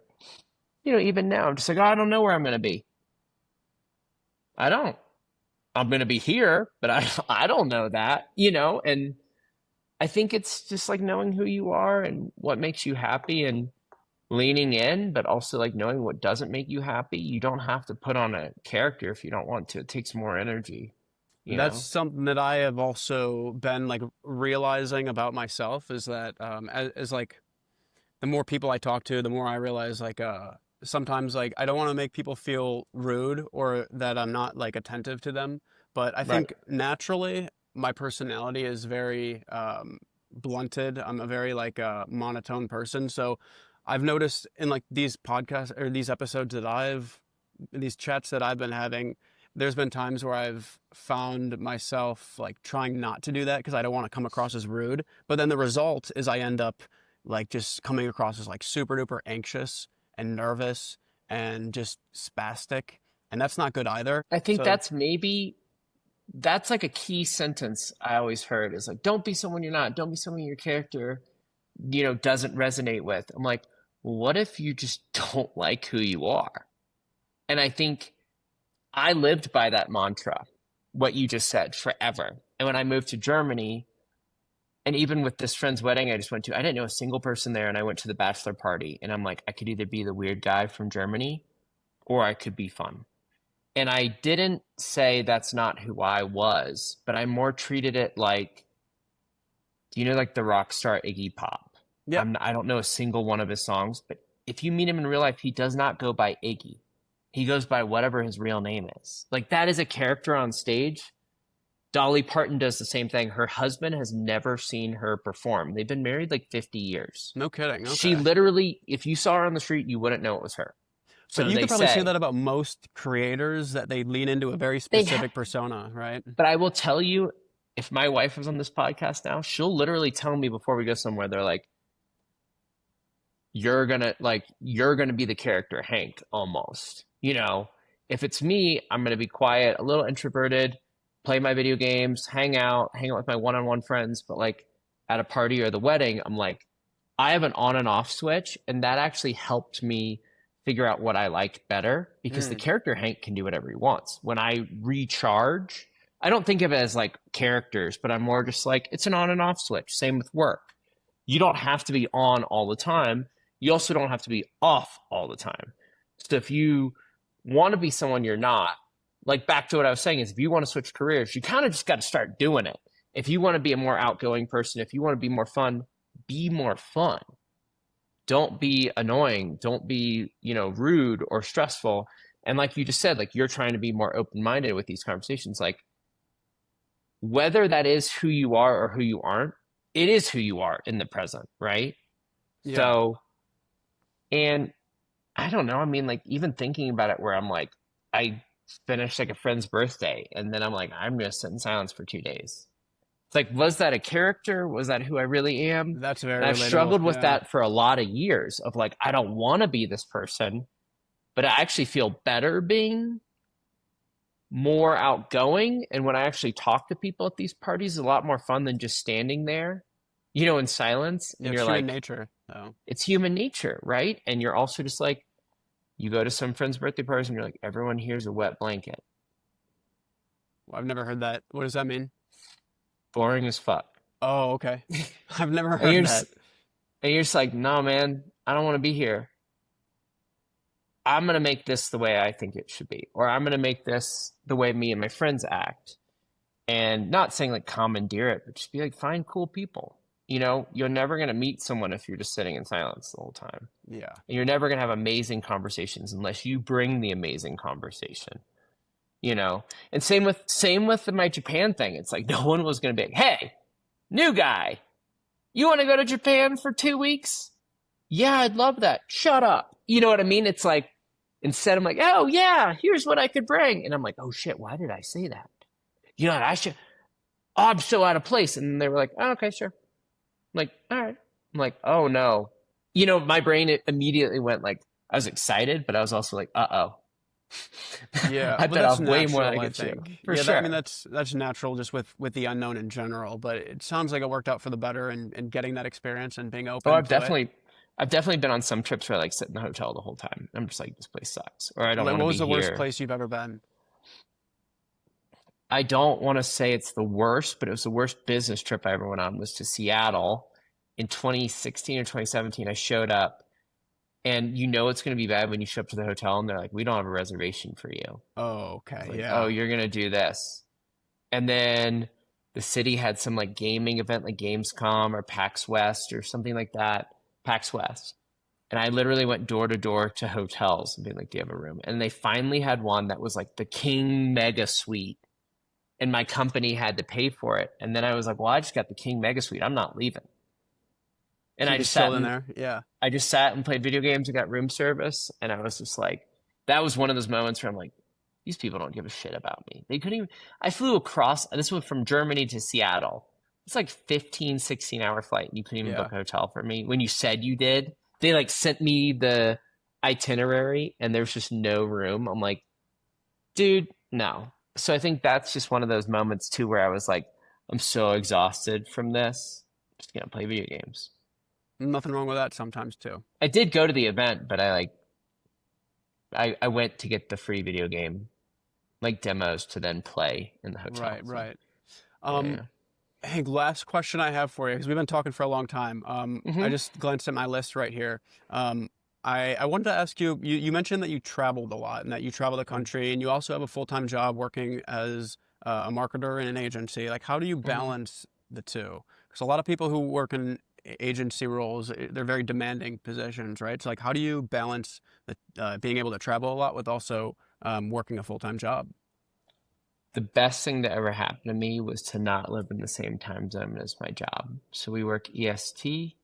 S2: you know, even now, I'm just like, oh, I don't know where I'm going to be. I don't. I'm going to be here, but I don't know that, you know, and I think it's just like knowing who you are and what makes you happy and leaning in, but also like knowing what doesn't make you happy. You don't have to put on a character if you don't want to. It takes more energy, you
S1: That's
S2: know?
S1: something that I have also been like realizing about myself is that as like the more people I talk to, the more I realize like sometimes like I don't want to make people feel rude or that I'm not like attentive to them, but I
S2: Right.
S1: think naturally my personality is very blunted. I'm a very like monotone person, so I've noticed in like these podcasts or these episodes that I've these chats that I've been having, there's been times where I've found myself like trying not to do that because I don't want to come across as rude. But then the result is I end up like just coming across as like super duper anxious and nervous and just spastic. And that's not good either.
S2: I think
S1: So,
S2: that's like a key sentence I always heard is like, don't be someone you're not. Don't be someone your character, you know, doesn't resonate with. I'm like, what if you just don't like who you are? And I think I lived by that mantra. what you just said, forever. And when I moved to Germany, and even with this friend's wedding I just went to, I didn't know a single person there. And I went to the bachelor party and I'm like, I could either be the weird guy from Germany or I could be fun. And I didn't say that's not who I was, but I more treated it like, do you know, like the rock star Iggy Pop?
S1: Yep.
S2: I don't know a single one of his songs, but if you meet him in real life, he does not go by Iggy. He goes by whatever his real name is. Like, that is a character on stage. Dolly Parton does the same thing. Her husband has never seen her perform. They've been married like 50 years.
S1: No kidding. Okay.
S2: She literally, if you saw her on the street, you wouldn't know it was her. So
S1: But you
S2: they
S1: could probably say
S2: say
S1: that about most creators, that they lean into a very specific persona, right?
S2: but I will tell you, if my wife was on this podcast now, she'll literally tell me before we go somewhere, they're like, you're gonna be the character Hank almost. You know, if it's me, I'm gonna be quiet, a little introverted, play my video games, hang out with my one-on-one friends. But like at a party or the wedding, I'm like, I have an on and off switch, and that actually helped me figure out what I liked better, because the character Hank can do whatever he wants. When I recharge, I don't think of it as like characters, but I'm more just like, it's an on and off switch. Same with work. You don't have to be on all the time. You also don't have to be off all the time. So if you want to be someone you're not, like back to what I was saying, is if you want to switch careers, you kind of just got to start doing it. If you want to be a more outgoing person, if you want to be more fun, be more fun. Don't be annoying. Don't be, rude or stressful. And like you just said, like, you're trying to be more open-minded with these conversations. Like, whether that is who you are or who you aren't, it is who you are in the present, right?
S1: Yeah.
S2: So, and I don't know. I mean, like, even thinking about it, where I'm like, I finished like a friend's birthday, and then I'm like, I'm going to sit in silence for 2 days. It's like, was that a character? Was that who I really am?
S1: That's very
S2: And I've
S1: relatable.
S2: struggled with
S1: Yeah.
S2: that for a lot of years of like, I don't want to be this person, but I actually feel better being more outgoing. And when I actually talk to people at these parties, it's a lot more fun than just standing there, in silence. And
S1: Yeah,
S2: you're
S1: it's
S2: like,
S1: human nature. So.
S2: it's human nature, right? And you're also just like, you go to some friend's birthday parties and you're like, everyone here's a wet blanket.
S1: Well, I've never heard that. What does that mean?
S2: Boring as fuck.
S1: Oh, okay. I've never
S2: And
S1: heard
S2: you're
S1: that.
S2: and you're just like, no, man, I don't want to be here. I'm going to make this the way I think it should be. Or I'm going to make this the way me and my friends act. And not saying like commandeer it, but just be like, find cool people. You're never going to meet someone if you're just sitting in silence the whole time.
S1: Yeah.
S2: And you're never going to have amazing conversations unless you bring the amazing conversation. And same with my Japan thing. It's like, no one was going to be like, hey, new guy, you want to go to Japan for 2 weeks? Yeah, I'd love that. Shut up. You know what I mean? It's like, instead I'm like, oh yeah, here's what I could bring. And I'm like, oh shit, why did I say that? I'm so out of place. And they were like, oh, okay, sure. I'm like, all right. I'm like, oh no. My brain immediately went like, I was excited, but I was also like, uh-oh.
S1: Yeah,
S2: I
S1: but
S2: bet
S1: that's
S2: off way more than
S1: natural,
S2: I
S1: I
S2: could chew.
S1: think.
S2: For
S1: Yeah,
S2: sure.
S1: I mean that's natural just with the unknown in general. But it sounds like it worked out for the better, and getting that experience and being open.
S2: Oh, I've
S1: to
S2: definitely been on some trips where I like sit in the hotel the whole time. I'm just like, this place sucks, or I don't
S1: Like,
S2: want to be here.
S1: what was the worst place you've ever been?
S2: I don't want to say it's the worst, but it was the worst business trip I ever went on. Was to Seattle in 2016 or 2017. I showed up, and it's going to be bad when you show up to the hotel and they're like, we don't have a reservation for you.
S1: Oh, okay.
S2: Like,
S1: Yeah.
S2: oh, you're going to do this. And then the city had some like gaming event, like Gamescom or PAX West or something like that. PAX West. And I literally went door to door to hotels and being like, do you have a room? And they finally had one that was like the King Mega Suite. And my company had to pay for it. And then I was like, well, I just got the King Mega Suite. I'm not leaving. And
S1: So
S2: I
S1: you
S2: just
S1: chilled
S2: sat
S1: in there. Yeah.
S2: I just sat and played video games and got room service. And I was just like, that was one of those moments where I'm like, these people don't give a shit about me. They couldn't even, I flew across, this was from Germany to Seattle. It's like 15, 16-hour flight. You couldn't even book a hotel for me. When you said you did, they like sent me the itinerary and there's just no room. I'm like, dude, no. So I think that's just one of those moments too, where I was like, I'm so exhausted from this. I'm just going to play video games.
S1: Nothing wrong with that sometimes too.
S2: I did go to the event, but I went to get the free video game like demos to then play in the hotel.
S1: Right,
S2: So
S1: right.
S2: yeah.
S1: Um, Hey, last question I have for you, because we've been talking for a long time. I
S2: Hmm.
S1: just glanced at my list right here. Um, I wanted to ask you, you mentioned that you traveled a lot and that you travel the country, and you also have a full-time job working as a marketer in an agency. Like, how do you
S2: Hmm.
S1: balance the two? Because a lot of people who work in agency roles, they're very demanding positions, right? So, like, how do you balance being able to travel a lot with also working a full-time job?
S2: The best thing that ever happened to me was to not live in the same time zone as my job. So we work EST.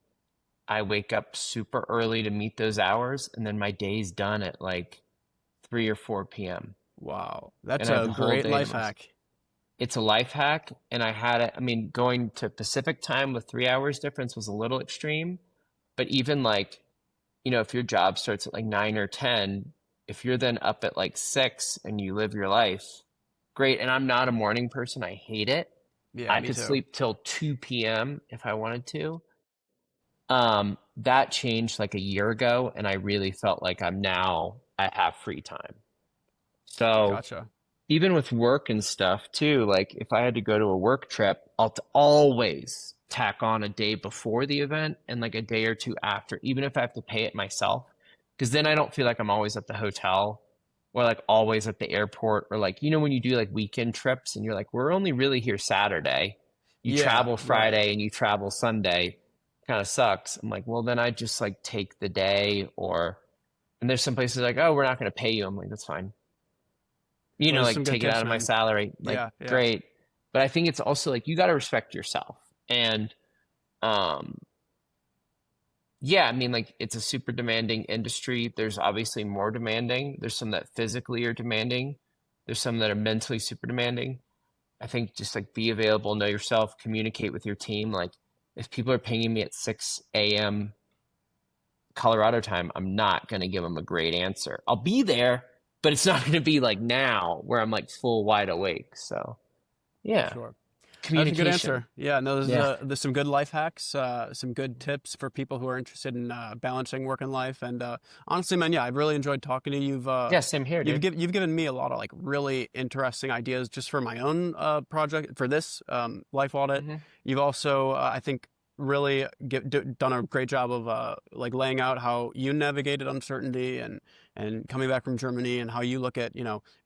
S2: I wake up super early to meet those hours, and then my day's done at like 3 or 4 p.m.
S1: Wow,
S2: And
S1: that's
S2: I have
S1: a
S2: the whole
S1: great
S2: day to
S1: life
S2: myself.
S1: hack.
S2: It's a life hack, and I had it. I mean, going to Pacific time with 3 hours difference was a little extreme, but even like, if your job starts at like 9 or 10, if you're then up at like 6 and you live your life, great. And I'm not a morning person. I hate it.
S1: Yeah,
S2: I
S1: me
S2: could
S1: too.
S2: sleep till 2 p.m. if I wanted to. That changed like a year ago, and I really felt like I have free time. So
S1: Gotcha.
S2: even with work and stuff too, like if I had to go to a work trip, always tack on a day before the event and like a day or two after, even if I have to pay it myself. Because then I don't feel like I'm always at the hotel or like always at the airport, or like, when you do like weekend trips and you're like, we're only really here Saturday. You
S1: Yeah,
S2: travel
S1: right.
S2: Friday and you travel Sunday. Kind of sucks. I'm like, well, then I just like take the day, and there's some places like, oh, we're not going to pay you. I'm like, that's fine.
S1: Those are
S2: Like
S1: some good
S2: take it out
S1: tips,
S2: of my
S1: man.
S2: salary. Like,
S1: Yeah, yeah.
S2: great. But I think it's also like you got to respect yourself. And um yeah, I mean, like it's a super demanding industry. There's obviously more demanding. There's some that physically are demanding. There's some that are mentally super demanding. I think just like be available, know yourself, communicate with your team. Like if people are pinging me at 6 a.m. Colorado time, I'm not going to give them a great answer. I'll be there, but it's not going to be like now where I'm like full wide awake. So
S1: For
S2: yeah,
S1: sure. That's a good
S2: communication.
S1: answer. Yeah, no,
S2: Yeah.
S1: there's some good life hacks, some good tips for people who are interested in balancing work and life. And honestly, man, yeah, I've really enjoyed talking to you.
S2: Yeah, same here, dude.
S1: You've given me a lot of like really interesting ideas just for my own project for this life audit.
S2: Hmm.
S1: You've also, I think, really done a great job of like laying out how you navigated uncertainty and coming back from Germany and how you look at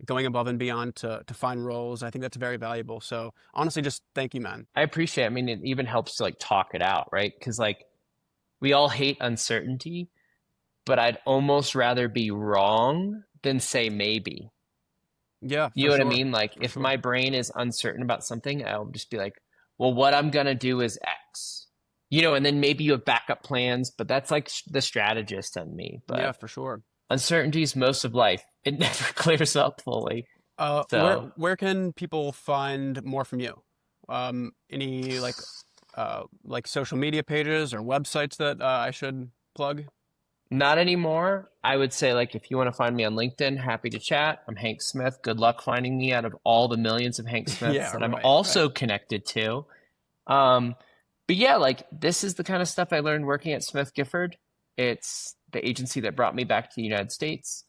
S1: going above and beyond to find roles. I think that's very valuable. So honestly, just thank you, man.
S2: I appreciate it. I mean, it even helps to like talk it out, right? Because like we all hate uncertainty, but I'd almost rather be wrong than say maybe.
S1: Yeah,
S2: You
S1: for
S2: know what I
S1: sure.
S2: mean? Like
S1: For
S2: if
S1: sure.
S2: my brain is uncertain about something, I'll just be like, well, what I'm gonna do is X. And then maybe you have backup plans, but that's like the strategist in me.
S1: Yeah,
S2: But
S1: for sure.
S2: uncertainty is most of life. It never clears up fully.
S1: Where
S2: So
S1: can people find more from you? Any like social media pages or websites that I should plug?
S2: not anymore. I would say, like, if you want to find me on LinkedIn, happy to chat. I'm Hank Smith. Good luck finding me out of all the millions of Hank Smiths
S1: Yeah,
S2: that I'm
S1: right, right.
S2: also connected to. Um, but yeah, like, this is the kind of stuff I learned working at SmithGifford. It's the agency that brought me back to the United States.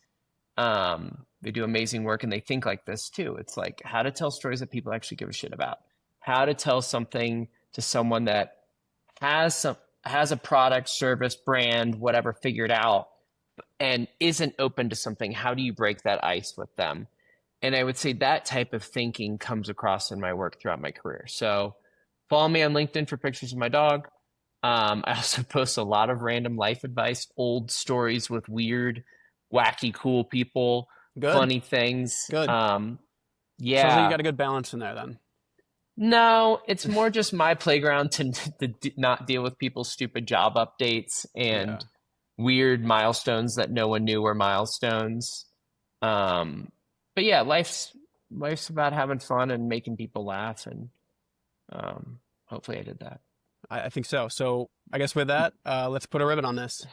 S2: They do amazing work and they think like this too. It's like how to tell stories that people actually give a shit about, how to tell something to someone that has some has a product, service, brand, whatever figured out and isn't open to something. How do you break that ice with them? And I would say that type of thinking comes across in my work throughout my career. So follow me on LinkedIn for pictures of my dog. I also post a lot of random life advice, old stories with weird, wacky, cool people,
S1: Good,
S2: funny things.
S1: good. Sounds like you
S2: Yeah.
S1: got a good balance in there then.
S2: No, it's more just my playground to not deal with people's stupid job updates
S1: Yeah.
S2: and weird milestones that no one knew were milestones. Um, but yeah, life's about having fun and making people laugh, and hopefully I did that.
S1: I think so. So I guess with that, let's put a ribbon on this.